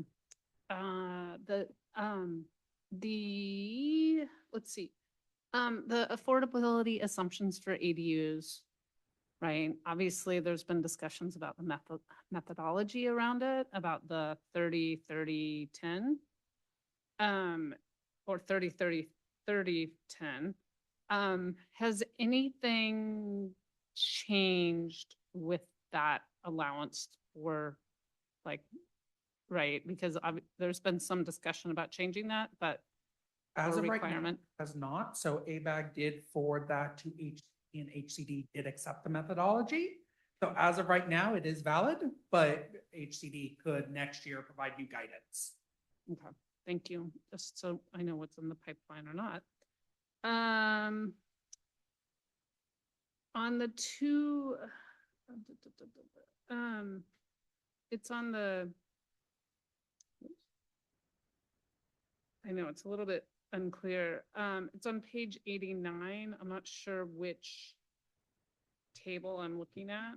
see. The affordability assumptions for ADUs. right? Obviously, there's been discussions about the methodology around it, about the 30-30-10. Or 30-30-30-10. Has anything changed with that allowance or like, right? Because there's been some discussion about changing that, but As or of right now, requirement. has not. So ABAG did forward that to HCD and HCD did accept the methodology. So as of right now, it is valid, but HCD could next year provide new guidance. Okay, thank you. Just so I know what's in the pipeline or not. On the two, it's on the, I know it's a little bit unclear. It's on page 89. I'm not sure which table I'm looking at.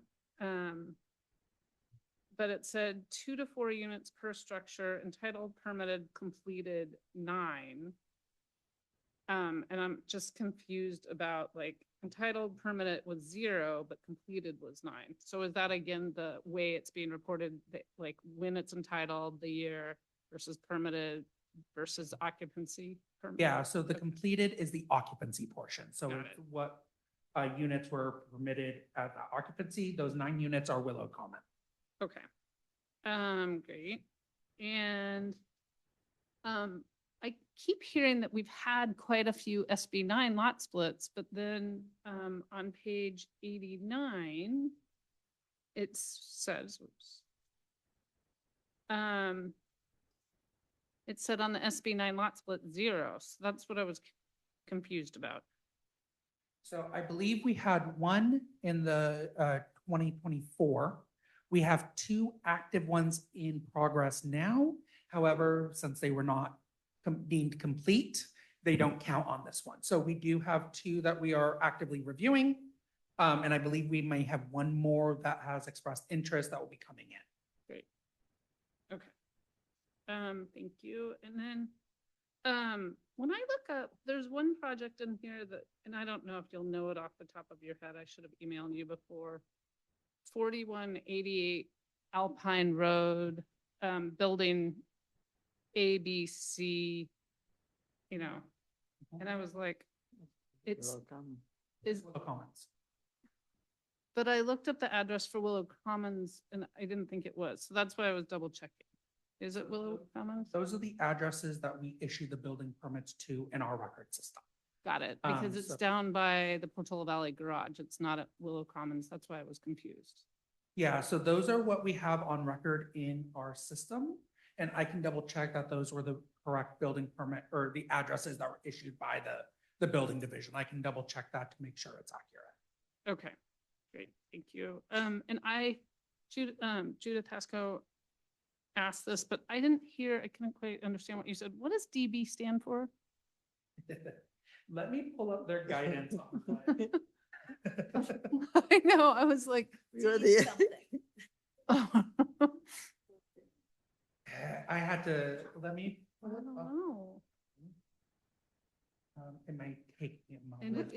But it said 2 to 4 units per structure, entitled, permitted, completed 9. And I'm just confused about like entitled, permitted was 0, but completed was 9. So is that again the way it's being reported, that, like when it's entitled, the year versus permitted versus occupancy? Permitted? Yeah, so the completed is the occupancy portion. So Got it's it. what units were permitted at the occupancy. Those 9 units are Willow Common. Okay. Great. And I keep hearing that we've had quite a few SB 9 lot splits, but then on page 89, it says, oops. It said on the SB 9 lot split 0. So that's what I was confused about. So I believe we had one in the 2024. We have 2 active ones in progress now. However, since they were not deemed complete, they don't count on this one. So we do have 2 that we are actively reviewing. And I believe we may have one more that has expressed interest that will be coming in. Great. Okay. Thank you. And then when I look up, there's one project in here that, and I don't know if you'll know it off the top of your head. I should have emailed you before. 4188 Alpine Road, building ABC, you know, and I was like, it's, is, Willow Commons. but I looked up the address for Willow Commons and I didn't think it was. So that's why I was double checking. Is it Willow Commons? Those are the addresses that we issue the building permits to in our record system. Got it, because it's so- down by the Portola Valley Garage. It's not at Willow Commons. That's why I was confused. Yeah, so those are what we have on record in our system. And I can double check that those were the correct building permit or the addresses that were issued by the building division. I can double check that to make sure it's accurate. Okay, great, thank you. And Judith Tasco asked this, but I didn't hear, I couldn't quite understand what you said. What does DB stand for? Let me pull up their guidance on that. I know, I was like. You're the- I had to, let me. I don't know. It might take me a And moment.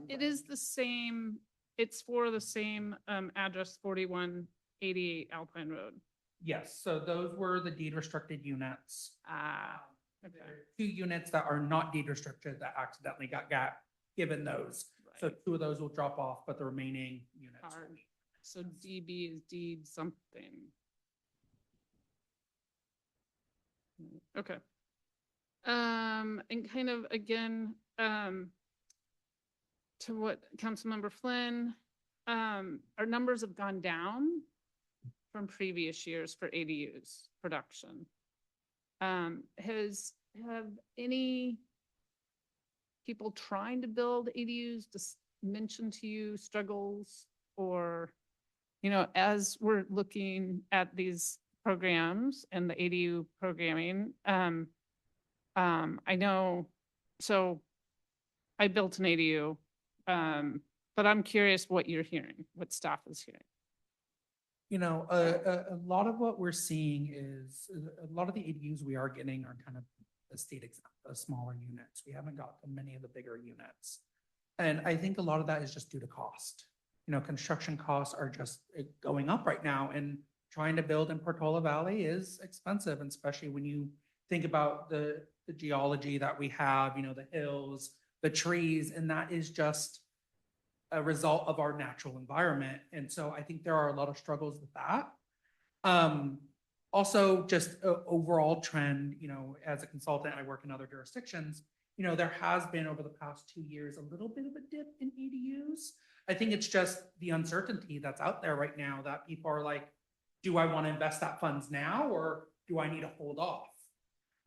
it is the same, it's for the same address, 4188 Alpine Road. Yes, so those were the deed restricted units. Ah, okay. There are 2 units that are not deed restricted that accidentally got given those. So Right. 2 of those will drop off, but the remaining units. will Are- be. So DB is deed something. Okay. And kind of again, to what Councilmember Flynn, our numbers have gone down from previous years for ADUs production. Have any people trying to build ADUs just mentioned to you struggles or, you know, as we're looking at these programs and the ADU programming, I know, so I built an ADU, but I'm curious what you're hearing, what staff is hearing. You know, a lot of what we're seeing is a lot of the ADUs we are getting are kind of the state exempt, the smaller units. We haven't got many of the bigger units. And I think a lot of that is just due to cost. construction costs are just going up right now, and trying to build in Portola Valley is expensive, and especially when you think about the geology that we have, the hills, the trees, and that is just a result of our natural environment. And so I think there are a lot of struggles with that. Also just a overall trend, as a consultant, I work in other jurisdictions, there has been over the past 2 years, a little bit of a dip in ADUs. I think it's just the uncertainty that's out there right now that people are like, do I want to invest that funds now, or do I need to hold off?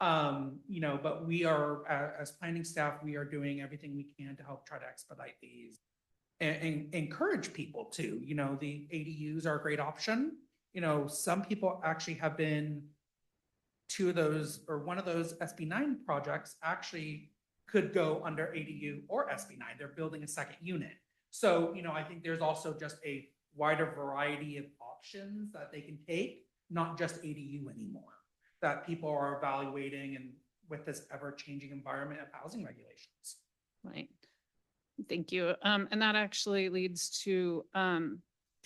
But we are, as planning staff, we are doing everything we can to help try to expedite these and encourage people to, the ADUs are a great option. Some people actually have been two of those, or one of those SB9 projects actually could go under ADU or SB9. They're building a second unit. So, I think there's also just a wider variety of options that they can take, not just ADU anymore, that people are evaluating, and with this ever-changing environment of housing regulations. Right. Thank you. And that actually leads to,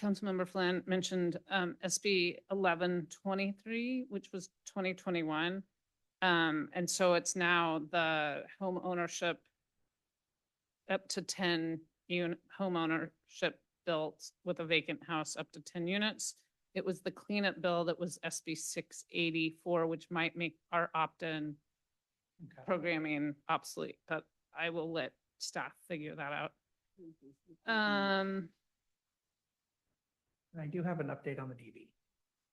Councilmember Flynn mentioned SB 1123, which was 2021. And so it's now the home ownership up to 10 home ownership built with a vacant house up to 10 units. It was the cleanup bill that was SB 684, which might make our opt-in programming obsolete, but I will let staff figure that out. And I do have an update on the DB.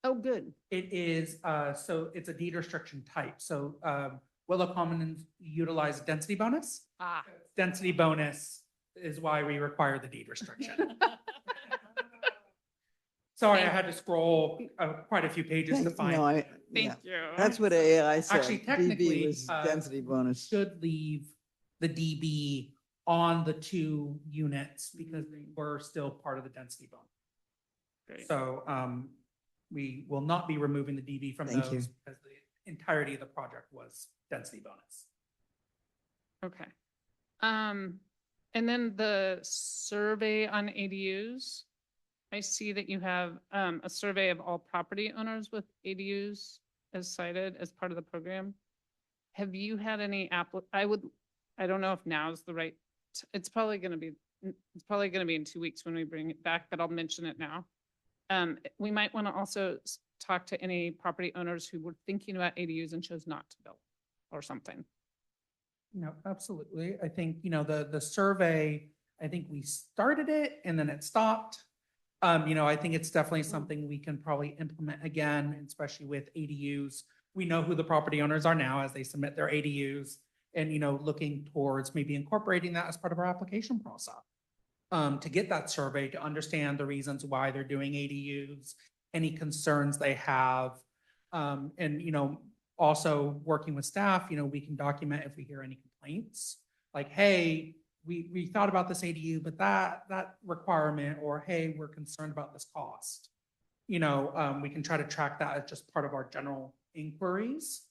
Oh, good. It is, so it's a deed restriction type. So Willow Commons utilize density bonus. Ah. Density bonus is why we require the deed restriction. Sorry, I had to scroll quite a few pages to find. No, Thank you. That's what AI said. Actually, DB technically, was density bonus. should leave the DB on the 2 units because they were still part of the density bonus. Great. So we will not be removing the DB from Thank those you. because the entirety of the project was density bonus. Okay. And then the survey on ADUs. I see that you have a survey of all property owners with ADUs as cited as part of the program. Have you had any I don't know if now is the right, it's probably going to be in 2 weeks when we bring it back, but I'll mention it now. We might want to also talk to any property owners who were thinking about ADUs and chose not to build or something. No, absolutely. I think, the survey, I think we started it and then it stopped. I think it's definitely something we can probably implement again, especially with ADUs. We know who the property owners are now as they submit their ADUs and, looking towards maybe incorporating that as part of our application process. To get that survey, to understand the reasons why they're doing ADUs, any concerns they have. And, also working with staff, we can document if we hear any complaints, like, hey, we thought about this ADU, but that requirement, or hey, we're concerned about this cost. We can try to track that as just part of our general inquiries,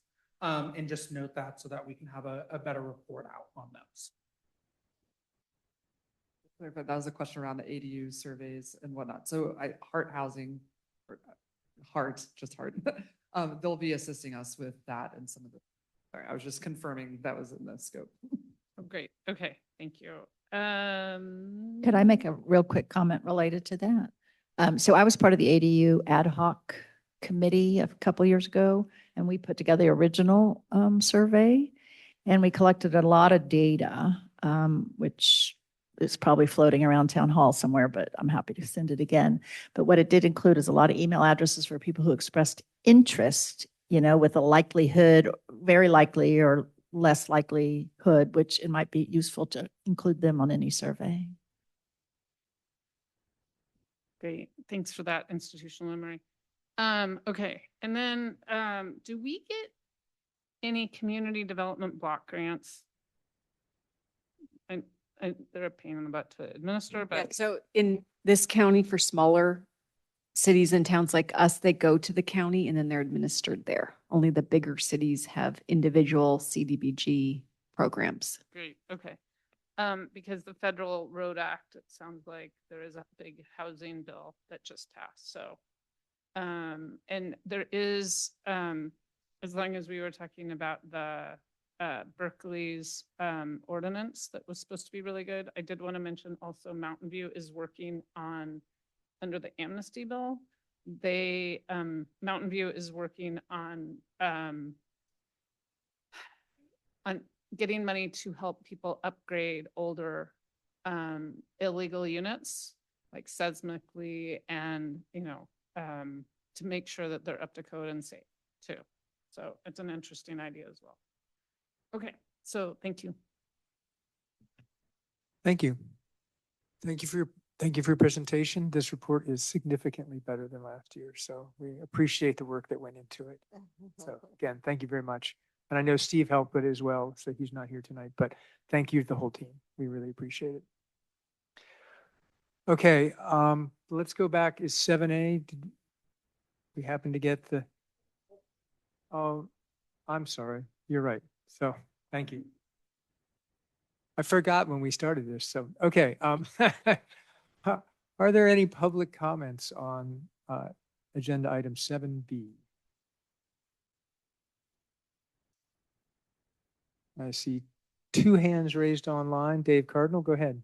and just note that so that we can have a better report out on those. But that was a question around the ADU surveys and whatnot. So Heart Housing, or Heart, just Heart, they'll be assisting us with that and some of the, sorry, I was just confirming that was in the scope. Oh, great. Okay. Thank you. Could I make a real quick comment related to that? So I was part of the ADU ad hoc committee a couple years ago, and we put together the original survey, and we collected a lot of data, which is probably floating around town hall somewhere, but I'm happy to send it again. But what it did include is a lot of email addresses for people who expressed interest, with a likelihood, very likely or less likelihood, which it might be useful to include them on any survey. Great. Thanks for that institutional memory. Okay. And then, do we get any community development block grants? And they're a pain in the butt to administer, Yeah, but so in this county for smaller cities and towns like us, they go to the county and then they're administered there. Only the bigger cities have individual CDBG programs. great. Okay. because the Federal Road Act, it sounds like there is a big housing bill that just passed, so. And there is, as long as we were talking about the Berkeley's ordinance that was supposed to be really good, I did want to mention also Mountain View is working on, under the amnesty bill, they, Mountain View is working on getting money to help people upgrade older illegal units, like seismically, and, you know, to make sure that they're up to code and safe too. So it's an interesting idea as well. Okay, so thank you. Thank you. Thank you for your presentation. This report is significantly better than last year, so we appreciate the work that went into it. So again, thank you very much. And I know Steve helped with it as well, so he's not here tonight, but thank you to the whole team. We really appreciate it. Okay, let's go back. Is 7A, did we happen to get the, oh, I'm sorry. You're right. So thank you. I forgot when we started this. So, okay. Are there any public comments on agenda item 7B? I see 2 hands raised online. Dave Cardinal, go ahead.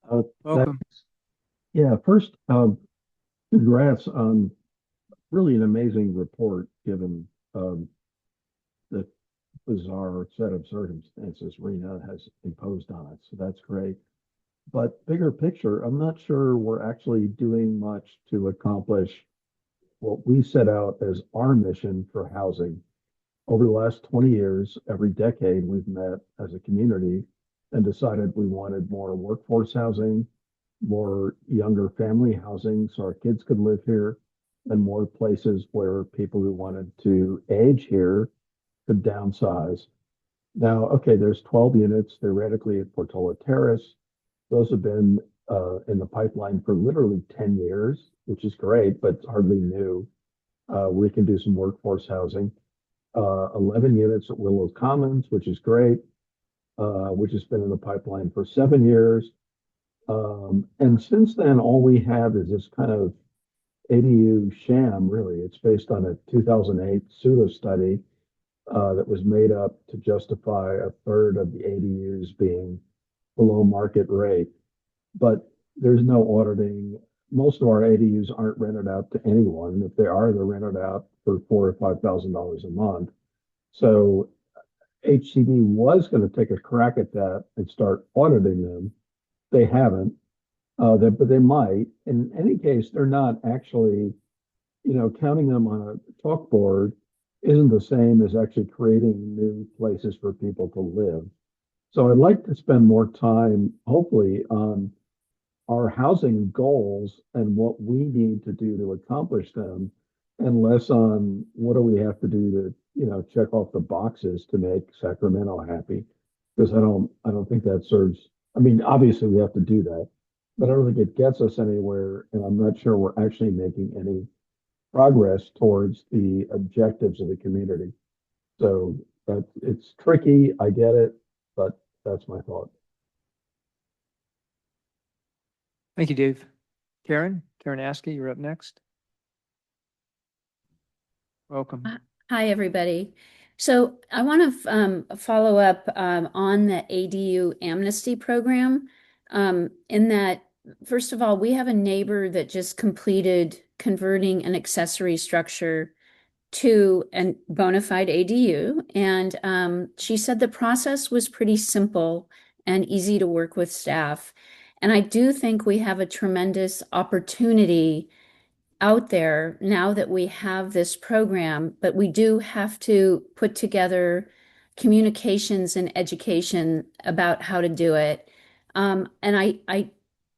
Welcome. Thanks. Yeah, first, congrats on really an amazing report given the bizarre set of circumstances RENA has imposed on it. So that's great. But bigger picture, I'm not sure we're actually doing much to accomplish what we set out as our mission for housing. Over the last 20 years, every decade, we've met as a community and decided we wanted more workforce housing, more younger family housing so our kids could live here, and more places where people who wanted to age here could downsize. Now, okay, there's 12 units theoretically at Portola Terrace. Those have been in the pipeline for literally 10 years, which is great, but it's hardly new. We can do some workforce housing. 11 units at Willow Commons, which is great, which has been in the pipeline for 7 years. And since then, all we have is this kind of ADU sham, really. It's based on a 2008 pseudo study that was made up to justify a third of the ADUs being below market rate. But there's no auditing. Most of our ADUs aren't rented out to anyone. If they are, they're rented out for $4,000 or $5,000 a month. So HCD was going to take a crack at that and start auditing them. They haven't, but they might. In any case, they're not actually, counting them on a chalkboard isn't the same as actually creating new places for people to live. So I'd like to spend more time, hopefully, on our housing goals and what we need to do to accomplish them, and less on what do we have to do to, check off the boxes to make Sacramento happy. Because I don't think that serves, obviously we have to do that, but I don't think it gets us anywhere. And I'm not sure we're actually making any progress towards the objectives of the community. So it's tricky. I get it, but that's my thought. Thank you, Dave. Karen Askey, you're up next. Welcome. Hi, everybody. So I want to follow up on the ADU amnesty program in that, first of all, we have a neighbor that just completed converting an accessory structure to a bona fide ADU. And she said the process was pretty simple and easy to work with staff. And I do think we have a tremendous opportunity out there now that we have this program, but we do have to put together communications and education about how to do it. And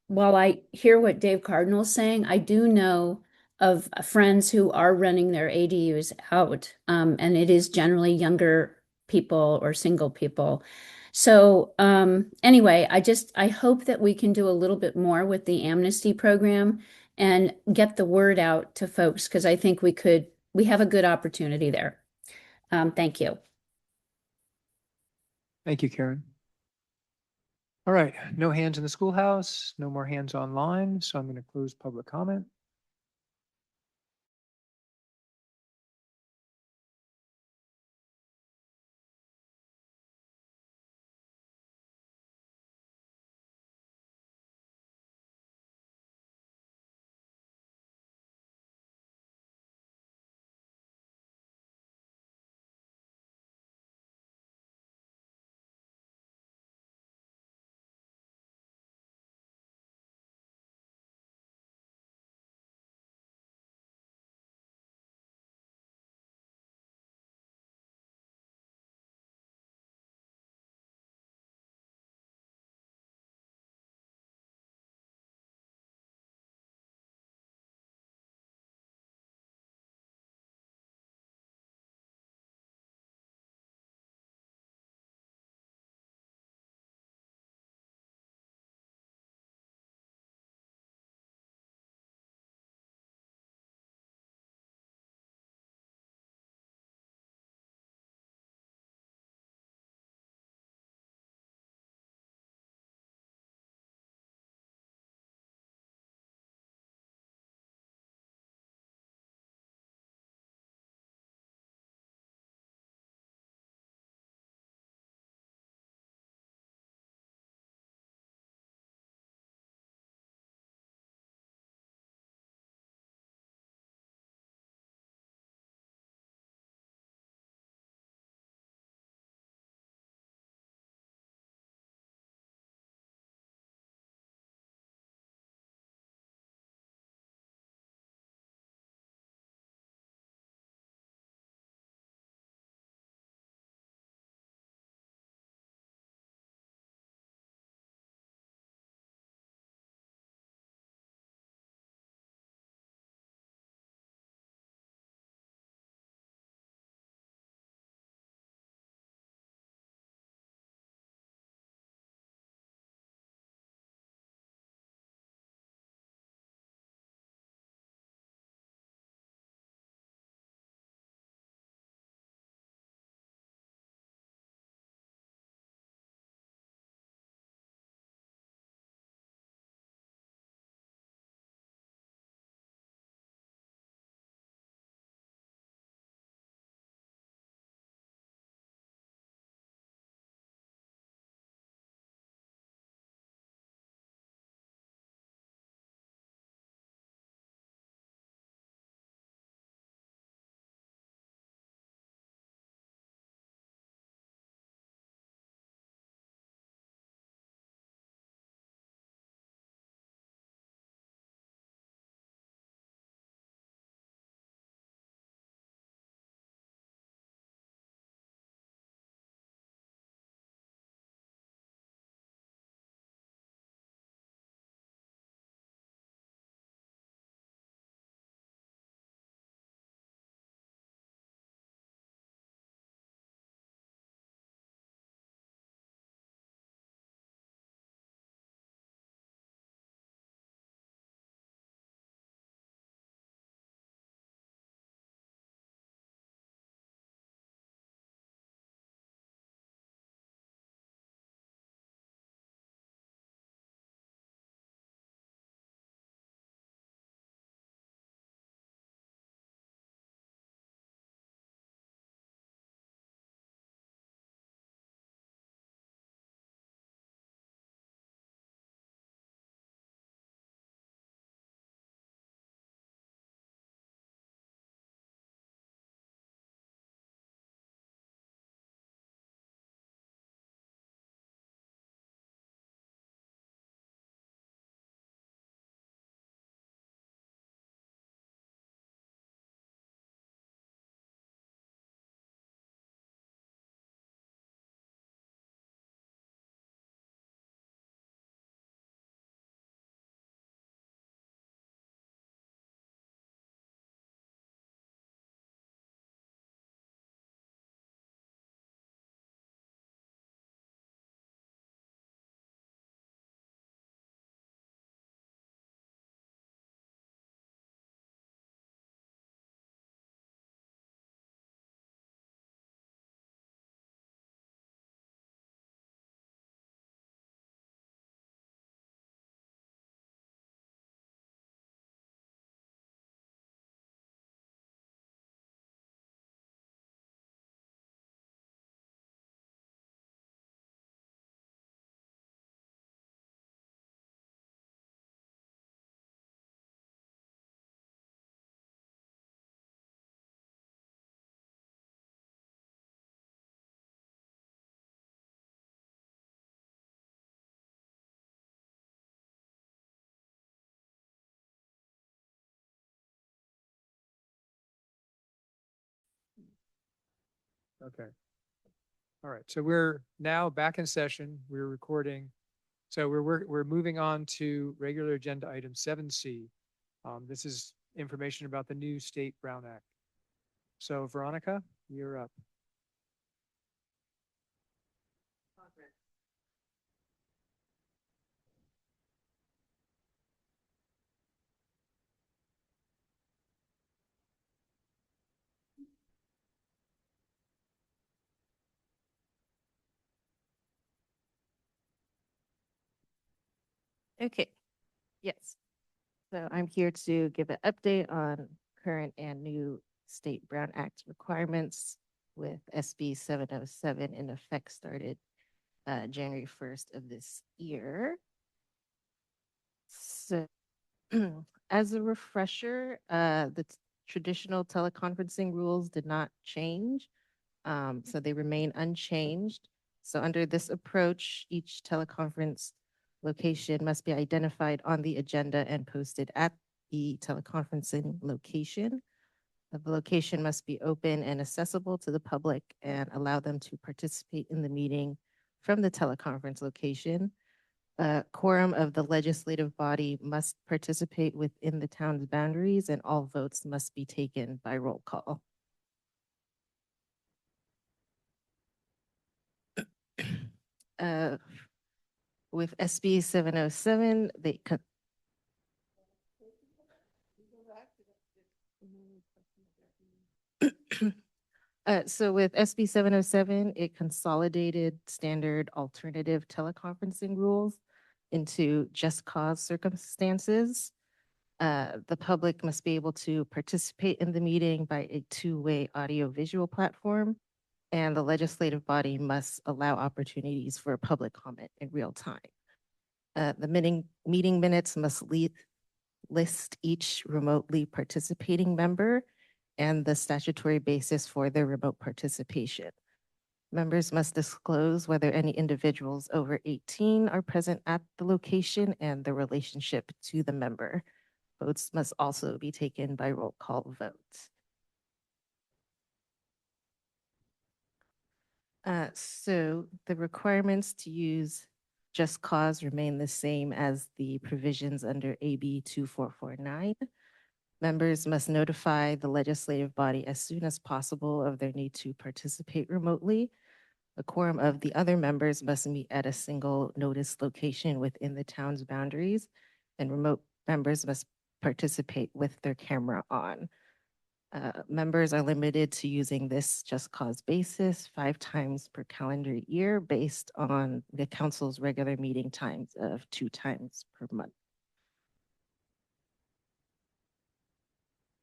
while I hear what Dave Cardinal is saying, I do know of friends who are running their ADUs out, and it is generally younger people or single people. So anyway, I hope that we can do a little bit more with the amnesty program and get the word out to folks, because I think we have a good opportunity there. Thank you. Thank you, Karen. All right, no hands in the schoolhouse, no more hands online, so I'm going to close public comment. Okay. All right, so we're now back in session. We're recording. So we're moving on to regular agenda item 7C. This is information about the new State Brown Act. So Veronica, you're up. Okay, yes. So I'm here to give an update on current and new State Brown Act requirements with SB 707 in effect started January 1st of this year. So as a refresher, the traditional teleconferencing rules did not change. So they remain unchanged. So under this approach, each teleconference location must be identified on the agenda and posted at the teleconferencing location. The location must be open and accessible to the public and allow them to participate in the meeting from the teleconference location. A quorum of the legislative body must participate within the town's boundaries, and all votes must be taken by roll call. With SB 707, they so with SB 707, it consolidated standard alternative teleconferencing rules into just cause circumstances. The public must be able to participate in the meeting by a two-way audio-visual platform, and the legislative body must allow opportunities for public comment in real time. The meeting minutes must list each remotely participating member and the statutory basis for their remote participation. Members must disclose whether any individuals over 18 are present at the location and the relationship to the member. Votes must also be taken by roll call vote. So the requirements to use just cause remain the same as the provisions under AB 2449. Members must notify the legislative body as soon as possible of their need to participate remotely. A quorum of the other members must meet at a single notice location within the town's boundaries, and remote members must participate with their camera on. Members are limited to using this just cause basis 5 times per calendar year based on the council's regular meeting times of 2 times per month.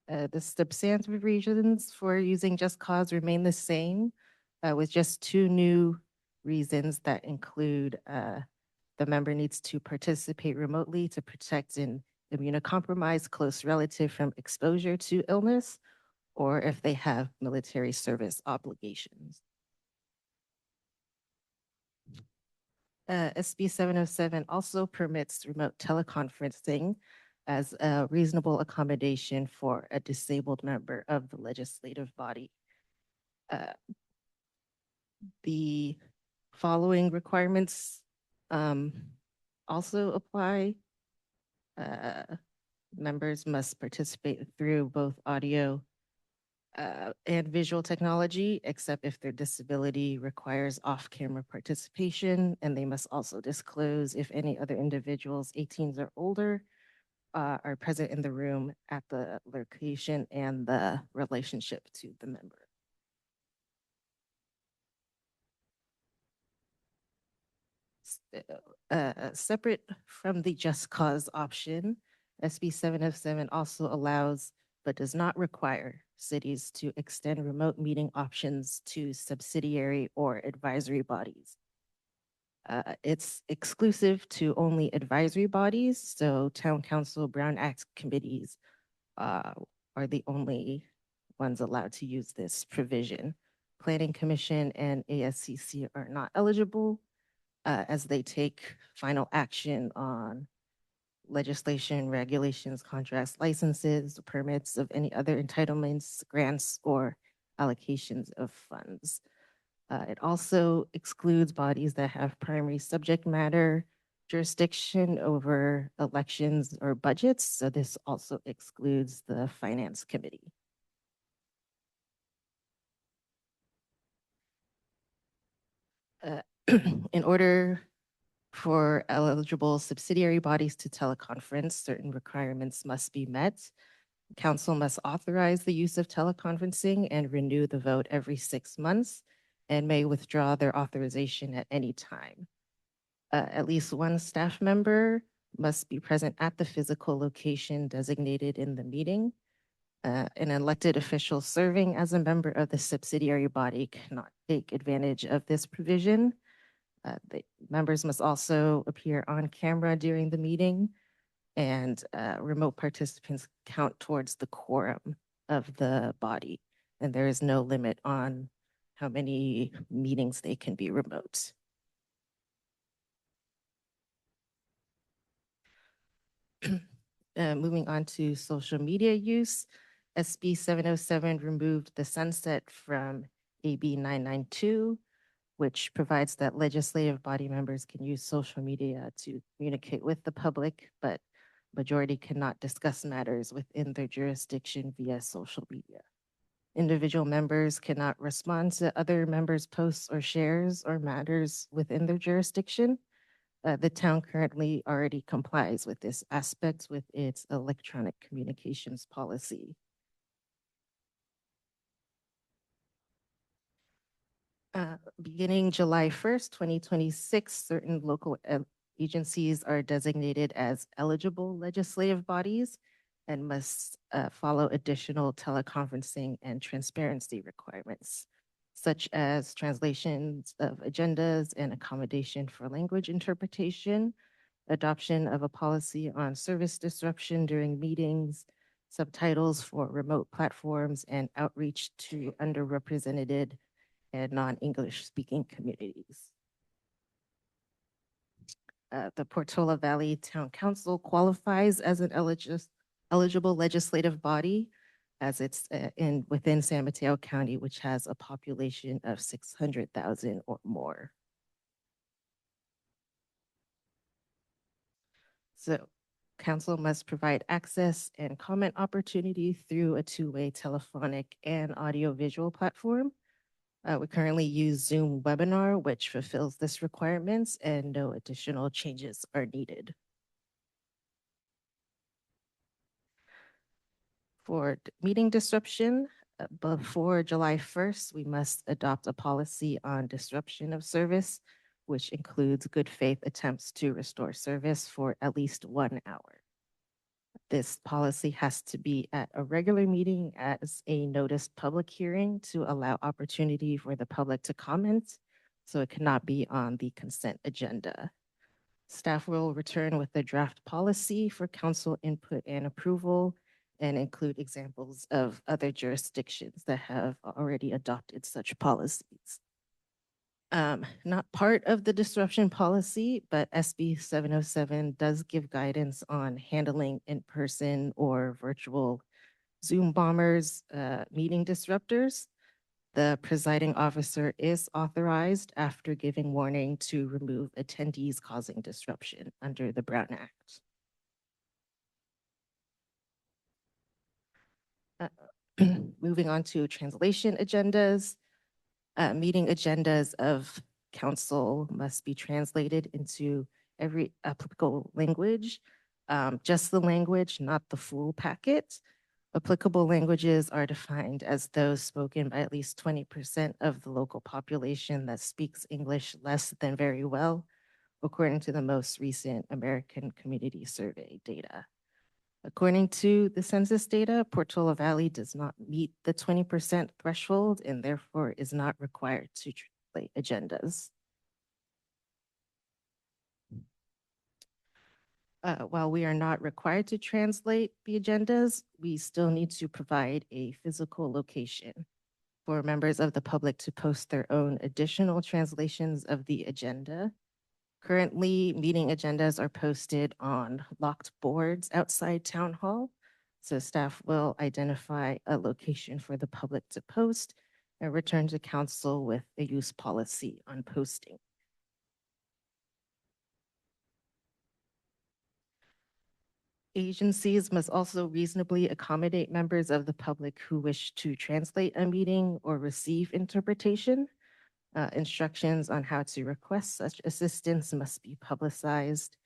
The substantive reasons for using just cause remain the same, with just 2 new reasons that include the member needs to participate remotely to protect an immunocompromised close relative from exposure to illness, or if they have military service obligations. SB 707 also permits remote teleconferencing as a reasonable accommodation for a disabled member of the legislative body. The following requirements also apply. Members must participate through both audio and visual technology, except if their disability requires off-camera participation, and they must also disclose if any other individuals 18s or older are present in the room at the location and the relationship to the member. Separate from the just cause option, SB 707 also allows but does not require cities to extend remote meeting options to subsidiary or advisory bodies. It's exclusive to only advisory bodies, so Town Council Brown Act committees are the only ones allowed to use this provision. Planning Commission and ASCC are not eligible as they take final action on legislation, regulations, contracts, licenses, permits of any other entitlements, grants, or allocations of funds. It also excludes bodies that have primary subject matter jurisdiction over elections or budgets. So this also excludes the Finance Committee. In order for eligible subsidiary bodies to teleconference, certain requirements must be met. Council must authorize the use of teleconferencing and renew the vote every 6 months and may withdraw their authorization at any time. At least one staff member must be present at the physical location designated in the meeting. An elected official serving as a member of the subsidiary body cannot take advantage of this provision. The members must also appear on camera during the meeting, and remote participants count towards the quorum of the body. And there is no limit on how many meetings they can be remote. Moving on to social media use, SB 707 removed the sunset from AB 992, which provides that legislative body members can use social media to communicate with the public, but majority cannot discuss matters within their jurisdiction via social media. Individual members cannot respond to other members' posts or shares or matters within their jurisdiction. The town currently already complies with this aspect with its electronic communications policy. Beginning July 1st, 2026, certain local agencies are designated as eligible legislative bodies and must follow additional teleconferencing and transparency requirements, such as translations of agendas and accommodation for language interpretation, adoption of a policy on service disruption during meetings, subtitles for remote platforms, and outreach to underrepresented and non-English speaking communities. The Portola Valley Town Council qualifies as an eligible legislative body as it's within San Mateo County, which has a population of 600,000 or more. So council must provide access and comment opportunity through a two-way telephonic and audio-visual platform. We currently use Zoom Webinar, which fulfills this requirements, and no additional changes are needed. For meeting disruption, before July 1st, we must adopt a policy on disruption of service, which includes good faith attempts to restore service for at least 1 hour. This policy has to be at a regular meeting as a noticed public hearing to allow opportunity for the public to comment, so it cannot be on the consent agenda. Staff will return with the draft policy for council input and approval and include examples of other jurisdictions that have already adopted such policies. Not part of the disruption policy, but SB 707 does give guidance on handling in-person or virtual Zoom bombers, meeting disruptors. The presiding officer is authorized after giving warning to remove attendees causing disruption under the Brown Act. Moving on to translation agendas. Meeting agendas of council must be translated into every applicable language, just the language, not the full packet. Applicable languages are defined as those spoken by at least 20% of the local population that speaks English less than very well, according to the most recent American Community Survey data. According to the census data, Portola Valley does not meet the 20% threshold and therefore is not required to translate agendas. While we are not required to translate the agendas, we still need to provide a physical location for members of the public to post their own additional translations of the agenda. Currently, meeting agendas are posted on locked boards outside Town Hall. So staff will identify a location for the public to post and return to council with a use policy on posting. Agencies must also reasonably accommodate members of the public who wish to translate a meeting or receive interpretation. Instructions on how to request such assistance must be publicized.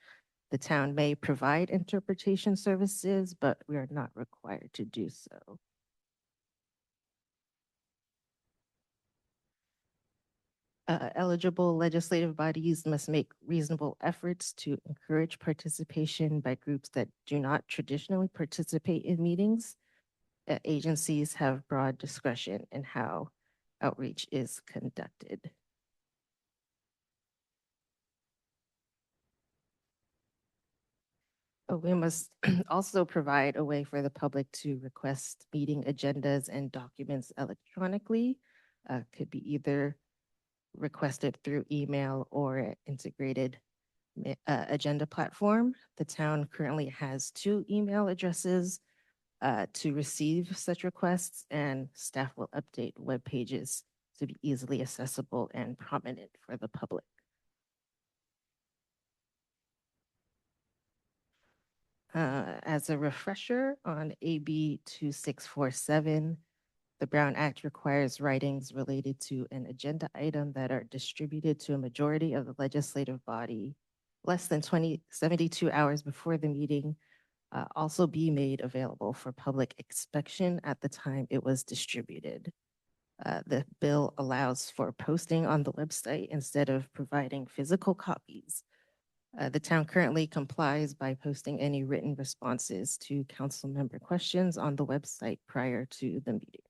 The town may provide interpretation services, but we are not required to do so. Eligible legislative bodies must make reasonable efforts to encourage participation by groups that do not traditionally participate in meetings. Agencies have broad discretion in how outreach is conducted. We must also provide a way for the public to request meeting agendas and documents electronically. Could be either requested through email or integrated agenda platform. The town currently has 2 email addresses to receive such requests, and staff will update web pages to be easily accessible and prominent for the public. As a refresher on AB 2647, the Brown Act requires writings related to an agenda item that are distributed to a majority of the legislative body less than 72 hours before the meeting, also be made available for public inspection at the time it was distributed. The bill allows for posting on the website instead of providing physical copies. The town currently complies by posting any written responses to council member questions on the website prior to the meeting.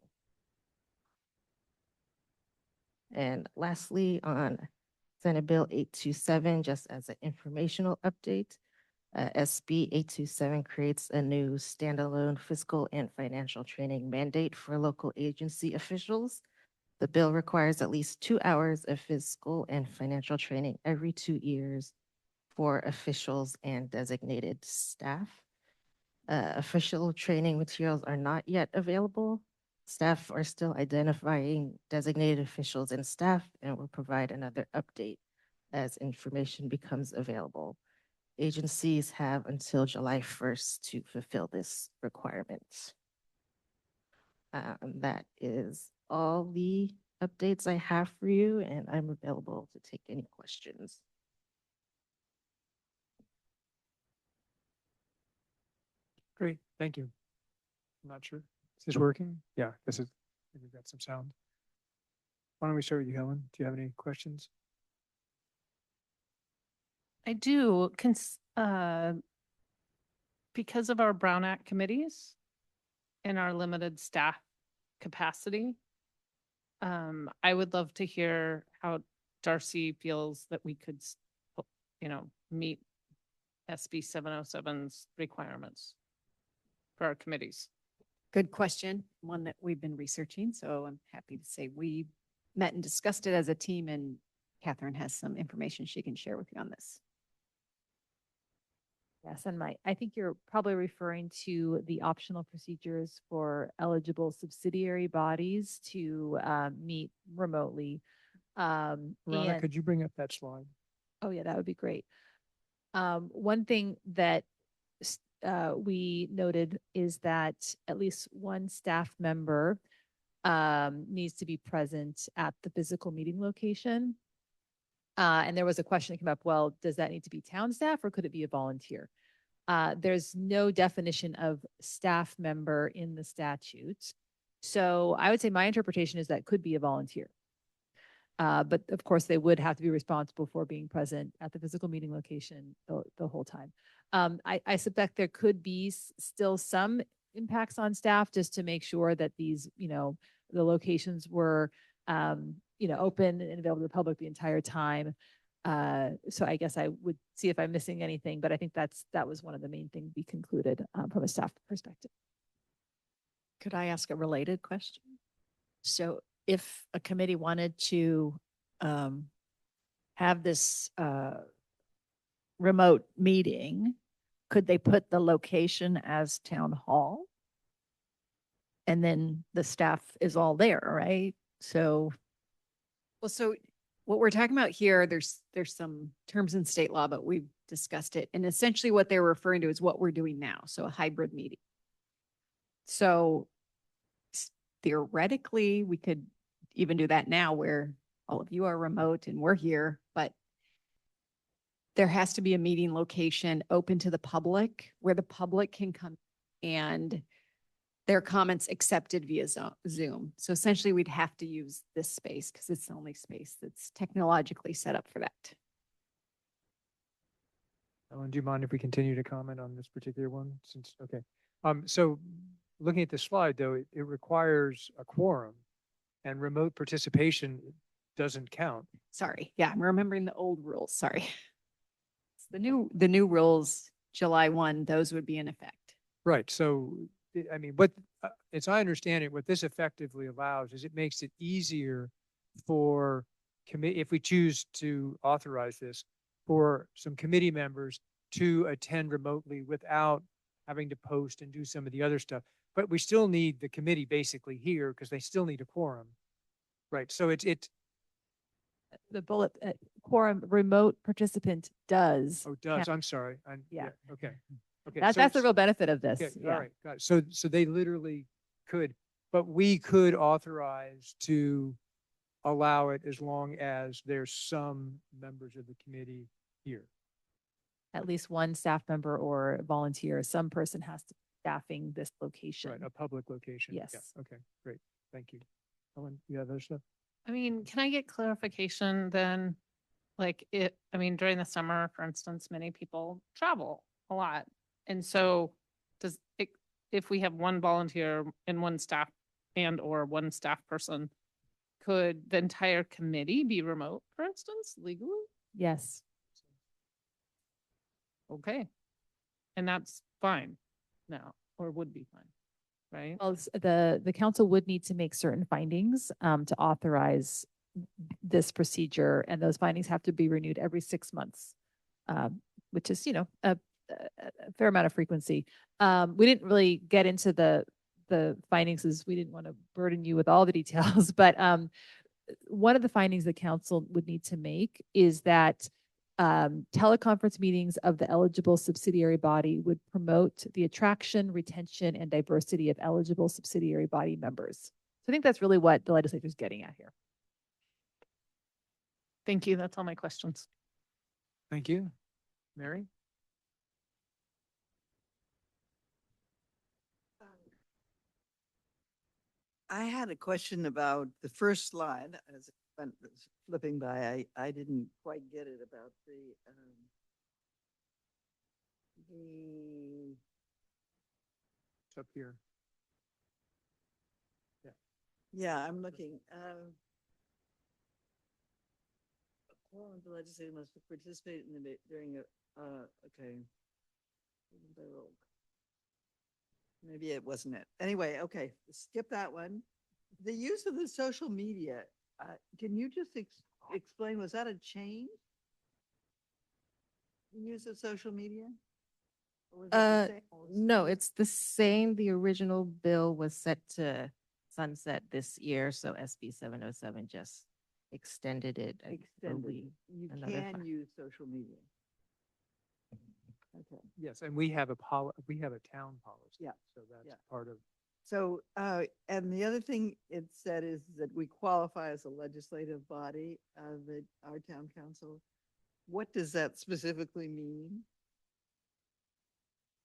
And lastly, on Senate Bill 827, just as an informational update, SB 827 creates a new standalone fiscal and financial training mandate for local agency officials. The bill requires at least 2 hours of fiscal and financial training every 2 years for officials and designated staff. Official training materials are not yet available. Staff are still identifying designated officials and staff and will provide another update as information becomes available. Agencies have until July 1st to fulfill this requirement. That is all the updates I have for you, and I'm available to take any questions. Great, thank you. I'm not sure. Is this working? Yeah, this is, I think we've got some sound. Why don't we start with you, Helen? Do you have any questions? I do, because of our Brown Act committees and our limited staff capacity, I would love to hear how Darcy feels that we could, meet SB 707's requirements for our committees. Good question, one that we've been researching, so I'm happy to say we met and discussed it as a team, and Catherine has some information she can share with you on this. Yes, and I think you're probably referring to the optional procedures for eligible subsidiary bodies to meet remotely. Rhonda, And- could you bring up that slide? Oh, yeah, that would be great. One thing that we noted is that at least one staff member needs to be present at the physical meeting location. And there was a question that came up, well, does that need to be town staff or could it be a volunteer? There's no definition of staff member in the statute. So I would say my interpretation is that could be a volunteer. But of course, they would have to be responsible for being present at the physical meeting location the whole time. I suspect there could be still some impacts on staff just to make sure that these, the locations were, open and available to the public the entire time. So I guess I would see if I'm missing anything, but I think that was one of the main things we concluded from a staff perspective. Could I ask a related question? So if a committee wanted to have this remote meeting, could they put the location as town hall? And then the staff is all there, right? So, well, so what we're talking about here, there's some terms in state law, but we've discussed it. And essentially what they're referring to is what we're doing now. So a hybrid meeting. So theoretically, we could even do that now where all of you are remote and we're here, but there has to be a meeting location open to the public where the public can come and their comments accepted via Zoom. So essentially we'd have to use this space because it's the only space that's technologically set up for that. Ellen, do you mind if we continue to comment on this particular one since, okay. So looking at the slide though, it requires a quorum and remote participation doesn't count. Sorry. Yeah, I'm remembering the old rules. Sorry. It's the new rules, July 1, those would be in effect. Right. So, I mean, what, as I understand it, what this effectively allows is it makes it easier for if we choose to authorize this, for some committee members to attend remotely without having to post and do some of the other stuff. But we still need the committee basically here because they still need a quorum. Right. So The bullet, quorum remote participant does. oh, does, count. I'm sorry. Yeah. Okay. Okay. That's the real benefit of this. Okay, Yeah. all right, got it. So they literally could, but we could authorize to allow it as long as there's some members of the committee here. At least one staff member or volunteer, some person has to be staffing this location. Right, a public location. Yeah, Yes. okay, great. Thank you. Ellen, you have other stuff? I mean, can I get clarification then? Like during the summer, for instance, many people travel a lot. And so if we have one volunteer and one staff or one staff person, could the entire committee be remote, for instance, legally? Yes. Okay. And that's fine now, or would be fine, right? Well, the council would need to make certain findings to authorize this procedure, and those findings have to be renewed every 6 months, which is, a fair amount of frequency. We didn't really get into the findings as we didn't want to burden you with all the details, but one of the findings the council would need to make is that teleconference meetings of the eligible subsidiary body would promote the attraction, retention, and diversity of eligible subsidiary body members. So I think that's really what the legislature is getting at here. Thank you. That's all my questions. Thank you. Mary? I had a question about the first slide as I went flipping by. I didn't quite get it about the It's up here. yeah, I'm looking. Quorum of the legislature must participate in the debate during okay. Maybe it wasn't it. Anyway, okay, skip that one. The use of the social media, can you just explain, was that a change? The use of social media? Or was it the same? No, it's the same. The original bill was set to sunset this year, so SB 707 just extended it. Extended. You another can 5. use social media. Okay. Yes, and we have a town policy. Yeah. So that's Yeah. part of, So, and the other thing it said is that we qualify as a legislative body, our town council. What does that specifically mean?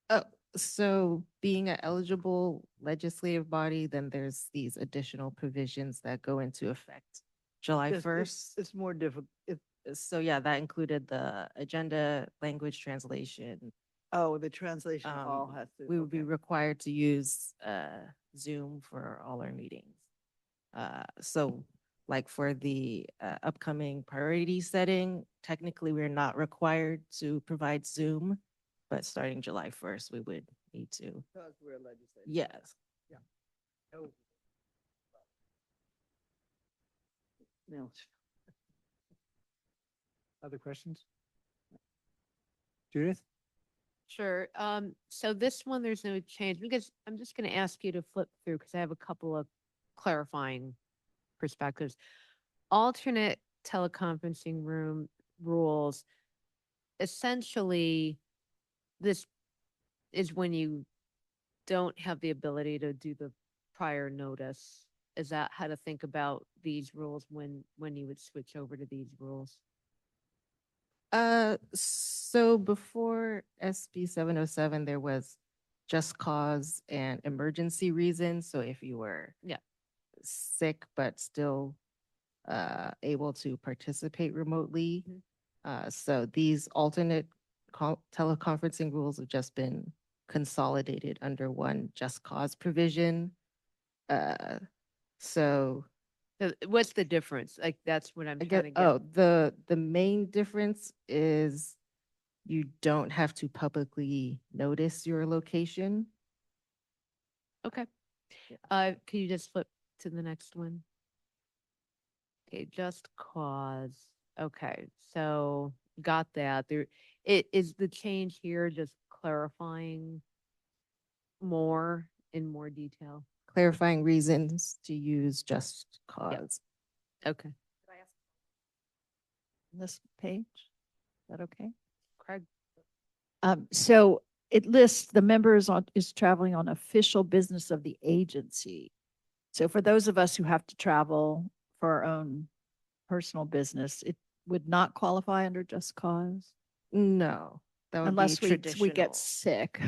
Oh, so being an eligible legislative body, then there's these additional provisions that go into effect July Just- 1st. It's more difficult. So yeah, that included the agenda, language translation. Oh, the translation all has to. We would be okay. required to use Zoom for all our meetings. So like for the upcoming priority setting, technically we're not required to provide Zoom, but starting July 1st, we would need to. Because we're a legislative. Yes. Yeah. Oh. No. other questions? Judith? Sure. So this one, there's no change because I'm just going to ask you to flip through because I have a couple of clarifying perspectives. Alternate teleconferencing room rules, essentially, this is when you don't have the ability to do the prior notice. Is that how to think about these rules when you would switch over to these rules? So before SB 707, there was just cause and emergency reasons. So if you were sick but still able to participate remotely. So these alternate teleconferencing rules have just been consolidated under one just cause provision. So what's the difference? Like, that's what I'm I trying get, to get. the main difference is you don't have to publicly notice your location. Okay. Can you just flip to the next one? Okay, just cause. Okay, so got that. There, is the change here just clarifying more in more detail? Clarifying reasons to use just cause. Okay. This page, is that okay? Craig. So it lists the members is traveling on official business of the agency. So for those of us who have to travel for our own personal business, it would not qualify under just cause. No, that would Unless be we traditional. get sick.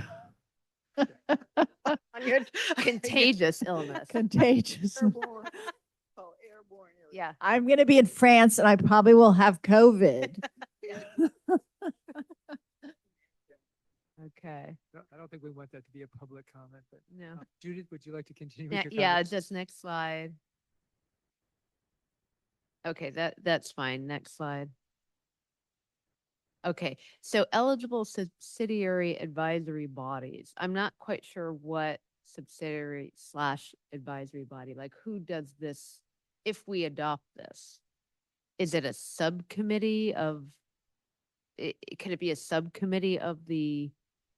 Contagious illness. Contagious. Yeah. I'm going to be in France and I probably will have COVID. Okay. No, I don't think we want that to be a public comment, but No. Judith, would you like to continue with your Yeah, comments? just next slide. Okay, that's fine. Next slide. Okay, so eligible subsidiary advisory bodies. I'm not quite sure what subsidiary / advisory body, like who does this if we adopt this? Is it a subcommittee of, can it be a subcommittee of the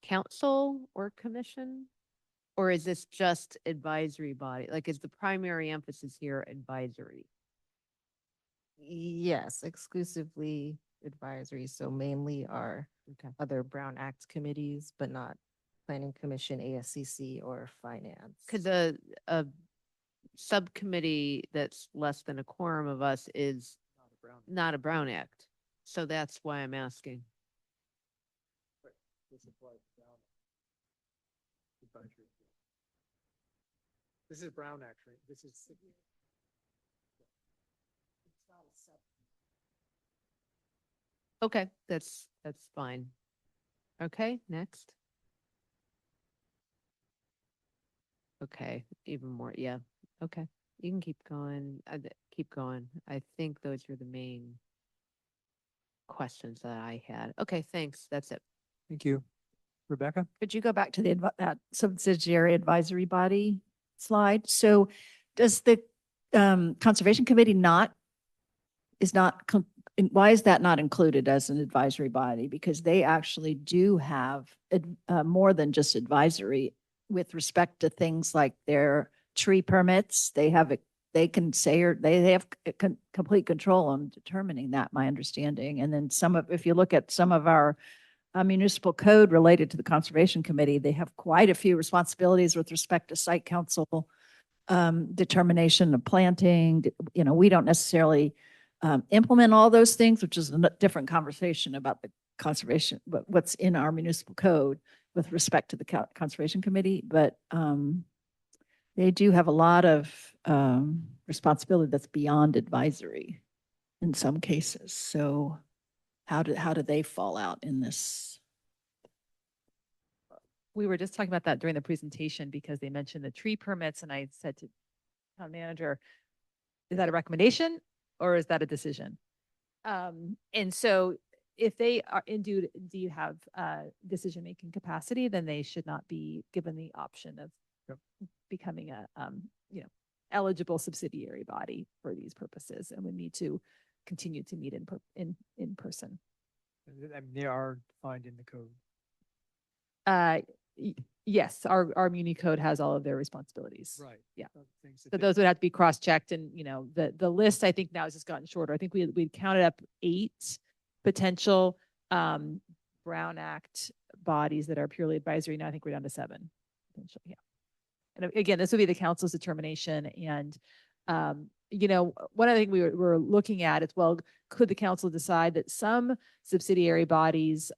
council or commission? Or is this just advisory body? Like, is the primary emphasis here advisory? Yes, exclusively advisory. So mainly our other Brown Act committees, but not Planning Commission, ASCC, or Finance. Because a subcommittee that's less than a quorum of us is not a Brown Act. So that's why I'm asking. This is Brown Act, right? This is. Okay, that's fine. Okay, next. Okay, even more, yeah, okay. You can keep going, keep going. I think those are the main questions that I had. Okay, thanks, that's it. Thank you. Rebecca? Could you go back to that subsidiary advisory body slide? So does the Conservation Committee why is that not included as an advisory body? Because they actually do have more than just advisory with respect to things like their tree permits. They can say, or they have complete control on determining that, my understanding. And then if you look at some of our municipal code related to the Conservation Committee, they have quite a few responsibilities with respect to site council determination of planting. We don't necessarily implement all those things, which is a different conversation about the conservation, but what's in our municipal code with respect to the Conservation Committee. But they do have a lot of responsibility that's beyond advisory in some cases. So how do they fall out in this? We were just talking about that during the presentation because they mentioned the tree permits, and I said to town manager, is that a recommendation or is that a decision? And so if they are indeed have decision-making capacity, then they should not be given the option of becoming a eligible subsidiary body for these purposes, and would need to continue to meet in person. I mean, they are defined in the code. Yes, our Muni code has all of their responsibilities. Right. Yeah. Of things that So they- those would have to be cross-checked and, the list I think now has just gotten shorter. I think we counted up 8 potential Brown Act bodies that are purely advisory. Now I think we're down to 7. Potentially, yeah. And again, this would be the council's determination. And, one other thing we're looking at is, well, could the council decide that some subsidiary bodies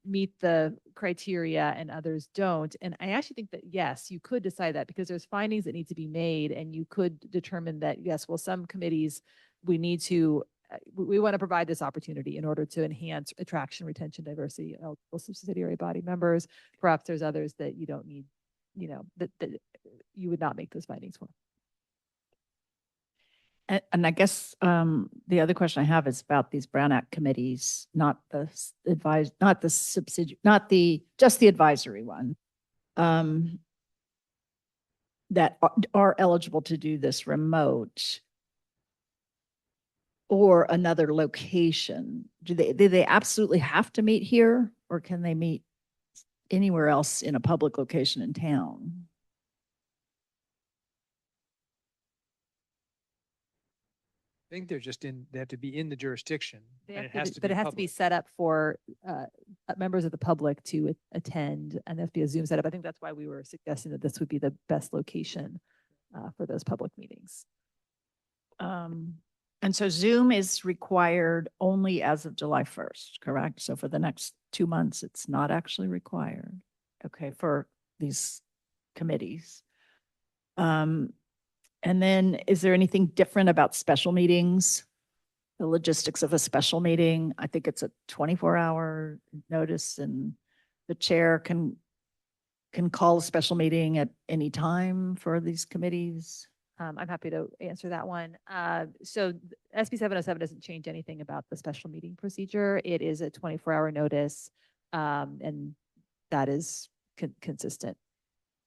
meet the criteria and others don't? And I actually think that, yes, you could decide that because there's findings that need to be made, and you could determine that, yes, well, some committees, we need to, we want to provide this opportunity in order to enhance attraction, retention, diversity, eligible subsidiary body members. Perhaps there's others that you don't need, that you would not make those findings for. And I guess the other question I have is about these Brown Act committees, not the not the just the advisory one. That are eligible to do this remote or another location. Do they absolutely have to meet here, or can they meet anywhere else in a public location in town? I think they're just they have to be in the jurisdiction. And it has to But be it has to be public. set up for members of the public to attend, and there has to be a Zoom setup. I think that's why we were suggesting that this would be the best location for those public meetings. And so Zoom is required only as of July 1st, correct? So for the next 2 months, it's not actually required. Okay, for these committees. And then is there anything different about special meetings? The logistics of a special meeting? I think it's a 24-hour notice, and the chair can call a special meeting at any time for these committees. I'm happy to answer that one. So SB 707 doesn't change anything about the special meeting procedure. It is a 24-hour notice, and that is consistent.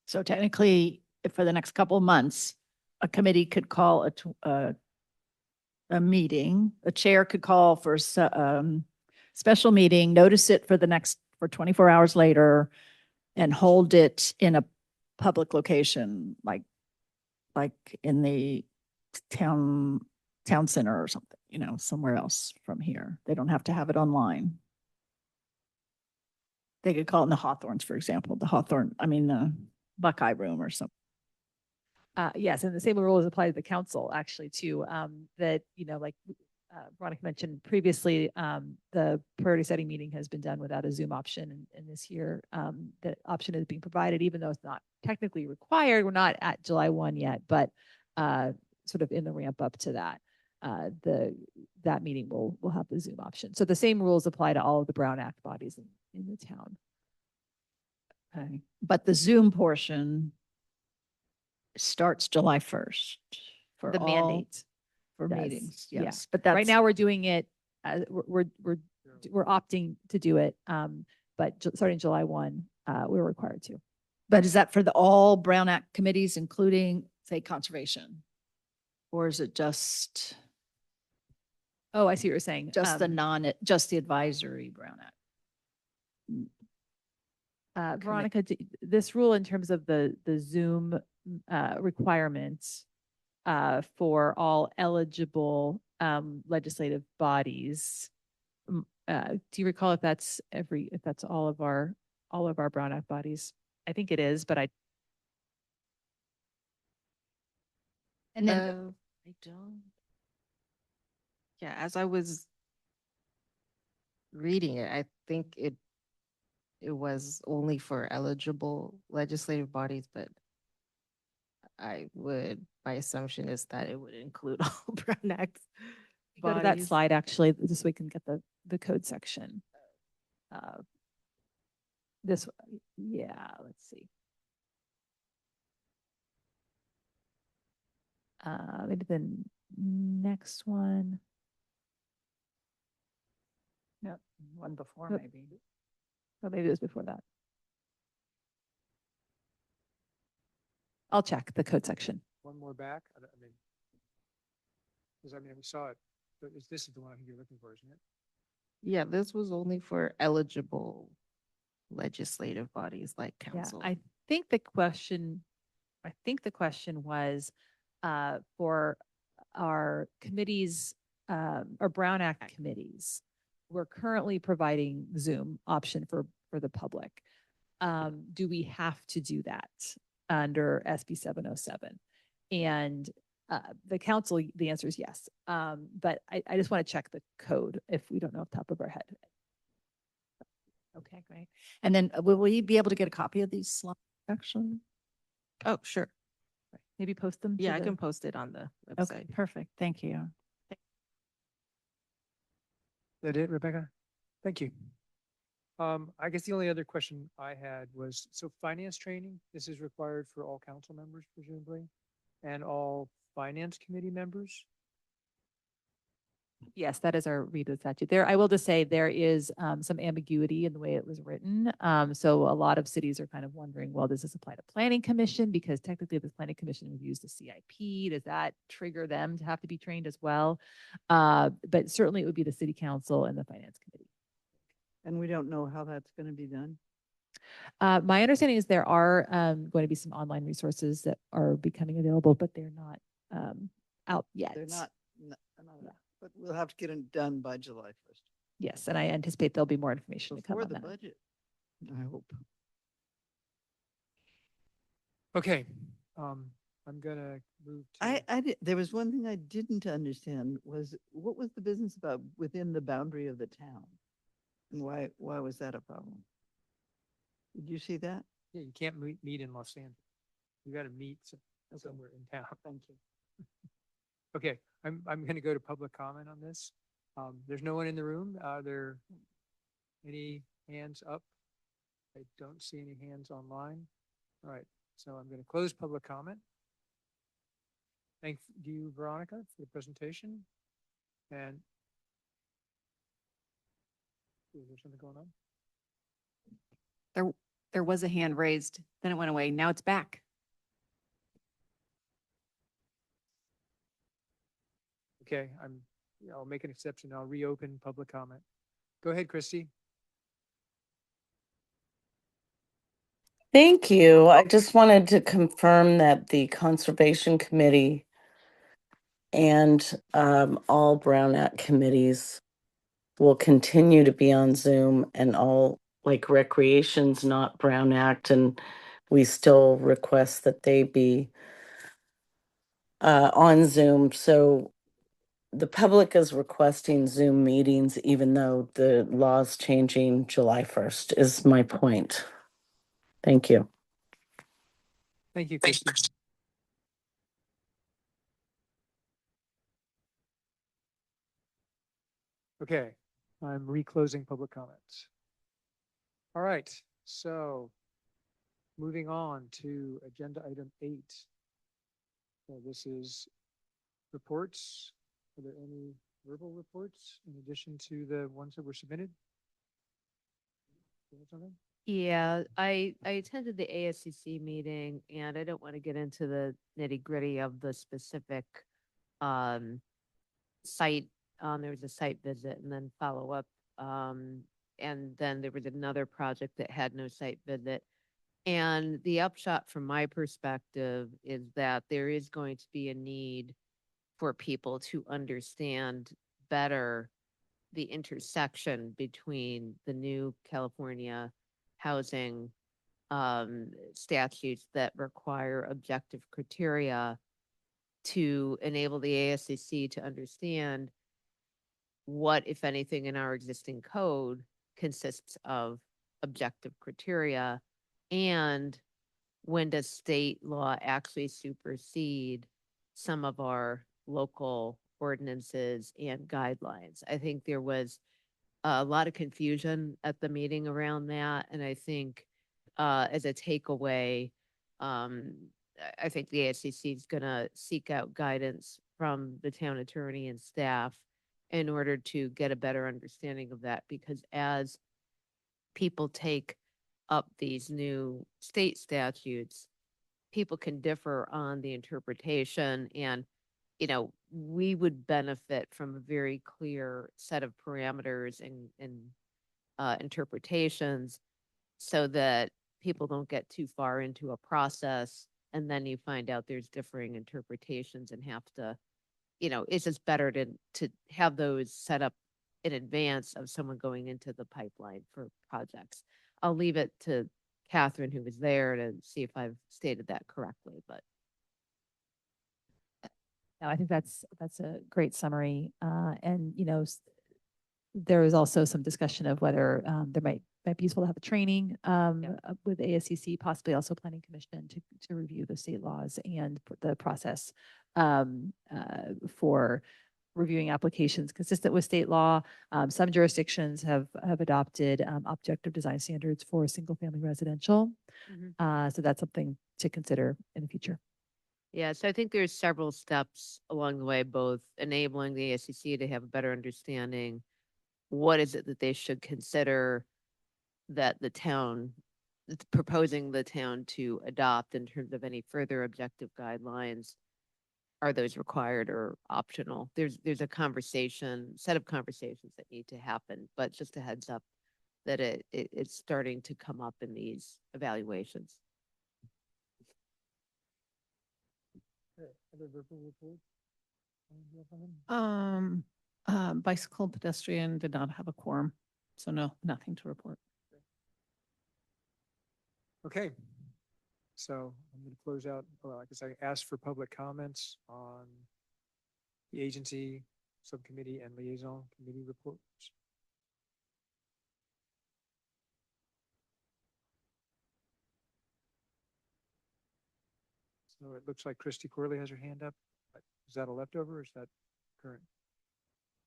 So technically, if for the next couple of months, a committee could call a meeting, a chair could call for a special meeting, notice it for 24 hours later, and hold it in a public location, like in the town center or something, somewhere else from here. They don't have to have it online. They could call it in the Hawthorns, for example, the Buckeye Room or something. Yes, and the same rules apply to the council actually too, that, like Veronica mentioned previously, the priority setting meeting has been done without a Zoom option. And this year, the option is being provided, even though it's not technically required. We're not at July 1 yet, but sort of in the ramp up to that, that meeting will have the Zoom option. So the same rules apply to all of the Brown Act bodies in the town. Okay. But the Zoom portion starts July 1st for The all mandate for does, meetings. yeah. Yes, but that's Right now we're doing it, we're opting to do it, but starting July 1, we're required to. But is that for all Brown Act committees, including, say, conservation? Or is it just Oh, I see what you're saying. just the advisory Brown Act? Veronica, this rule in terms of the Zoom requirements for all eligible legislative bodies, do you recall if that's all of our Brown Act bodies? I think it is, but And then I don't. Yeah, as I was reading it, I think it was only for eligible legislative bodies, but my assumption is that it would include all Brown Act go to that slide actually, just so we can get the code section. This, yeah, let's see. Maybe the next one. Yep, one before Yep. maybe. Or maybe it was before that. I'll check the code section. One more back. Because we saw it, but this is the one I think you're looking for, isn't it? Yeah, this was only for eligible legislative bodies like Yeah, council. I think the question was for our committees, or Brown Act committees. We're currently providing Zoom option for the public. Do we have to do that under SB 707? And the council, the answer is yes. But I just want to check the code if we don't know off the top of our head. Okay, great. And then will we be able to get a copy of these slides, actually? Oh, sure. Maybe post them. to Yeah, I the- can post it on the Okay, website. perfect. Thank you. That it, Rebecca? Thank you. I guess the only other question I had was, so finance training, this is required for all council members presumably, and all finance committee members? Yes, that is our read of the statute. There, I will just say there is some ambiguity in the way it was written. So a lot of cities are kind of wondering, well, does this apply to planning commission? Because technically the planning commission reviews the CIP. Does that trigger them to have to be trained as well? But certainly it would be the city council and the finance committee. And we don't know how that's going to be done. My understanding is there are going to be some online resources that are becoming available, but they're not out yet. They're not, but we'll have to get it done by July 1st. Yes, and I anticipate there'll be more information to come Before on the that. budget, I hope. Okay, I'm gonna move to. There was one thing I didn't understand was what was the business about within the boundary of the town? And why was that a problem? Did you see that? Yeah, you can't meet in Los Angeles. You gotta meet somewhere in town. Thank you. Okay, I'm gonna go to public comment on this. There's no one in the room. Are there any hands up? I don't see any hands online. All right, so I'm gonna close public comment. Thank you, Veronica, for the presentation. And is there something going on? There was a hand raised, then it went away. Now it's back. Okay, I'll make an exception. I'll reopen public comment. Go ahead, Christy. Thank you. I just wanted to confirm that the Conservation Committee and all Brown Act committees will continue to be on Zoom, and all like recreation's not Brown Act, and we still request that they be on Zoom. So the public is requesting Zoom meetings, even though the law's changing July 1st, is my point. Thank you. Thank you, Christy. Okay, I'm reclosing public comments. All right, so moving on to agenda item 8. So this is reports. Are there any verbal reports in addition to the ones that were submitted? You have something? Yeah, I attended the ASCC meeting, and I don't want to get into the nitty gritty of the specific site. There was a site visit and then follow up. And then there was another project that had no site visit. And the upshot from my perspective is that there is going to be a need for people to understand better the intersection between the new California housing statutes that require objective criteria to enable the ASCC to understand what, if anything, in our existing code consists of objective criteria, and when does state law actually supersede some of our local ordinances and guidelines. I think there was a lot of confusion at the meeting around that, and I think as a takeaway, I think the ASCC is going to seek out guidance from the town attorney and staff in order to get a better understanding of that, because as people take up these new state statutes, people can differ on the interpretation, and we would benefit from a very clear set of parameters and interpretations so that people don't get too far into a process and then you find out there's differing interpretations and have to, it's just better to have those set up in advance of someone going into the pipeline for projects. I'll leave it to Catherine, who was there, to see if I've stated that correctly, but. No, I think that's a great summary. And, there was also some discussion of whether there might be useful to have a training with ASCC, possibly also Planning Commission to review the state laws and the process for reviewing applications consistent with state law. Some jurisdictions have adopted objective design standards for single-family residential. So that's something to consider in the future. Yeah, so I think there's several steps along the way, both enabling the ASCC to have a better understanding. What is it that they should consider that the town, proposing the town to adopt in terms of any further objective guidelines? Are those required or optional? There's a set of conversations that need to happen, but just a heads up that it's starting to come up in these evaluations. Other verbal reports? Bicycle pedestrian did not have a quorum, so no, nothing to report. Okay. So I'm going to close out, well, I guess I asked for public comments on the agency, subcommittee, and liaison committee reports. So it looks like Christy Corley has her hand up. Is that a leftover or is that current?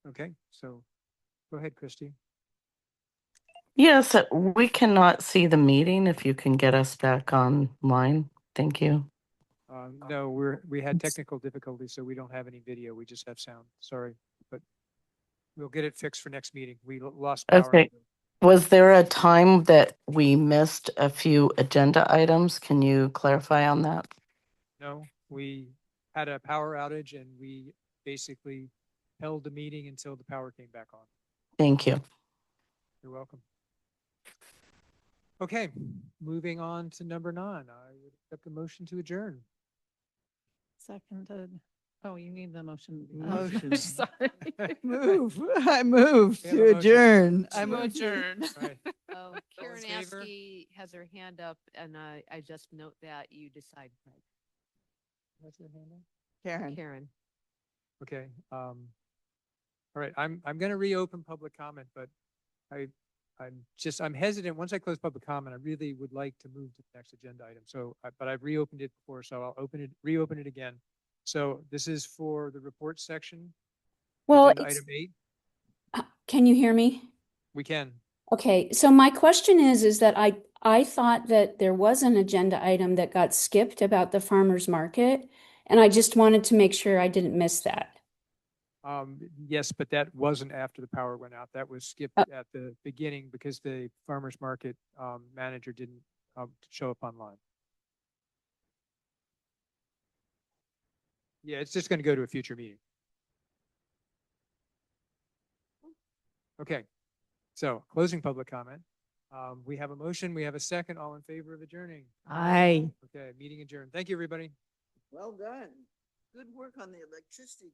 Okay, so go ahead, Christy. Yes, we cannot see the meeting. If you can get us back online. Thank you. No, we had technical difficulties, so we don't have any video. We just have sound. Sorry, but we'll get it fixed for next meeting. We lost power. Okay. Was there a time that we missed a few agenda items? Can you clarify on that? No, we had a power outage and we basically held the meeting until the power came back on. Thank you. You're welcome. Okay, moving on to number 9. I would accept the motion to adjourn. Seconded. Oh, you need the motion. Motion. Sorry. I move to adjourn. I move adjourn. Right. Oh, Karen in favor? Askey has her hand up, and I just note that you decide, Craig. What's your hand on? Karen. Karen. Okay, all right, I'm going to reopen public comment, but I'm hesitant. Once I close public comment, I really would like to move to the next agenda item. So, but I've reopened it before, so I'll reopen it again. So this is for the report section. Well, agenda item 8. Can you hear me? We can. Okay, so my question is that I thought that there was an agenda item that got skipped about the farmer's market, and I just wanted to make sure I didn't miss that. Yes, but that wasn't after the power went out. That was skipped at the beginning because the farmer's market manager didn't show up online. Yeah, it's just going to go to a future meeting. Okay, so closing public comment. We have a motion. We have a second. All in favor of adjourning? Aye. Okay, meeting adjourned. Thank you, everybody. Well done. Good work on the electricity.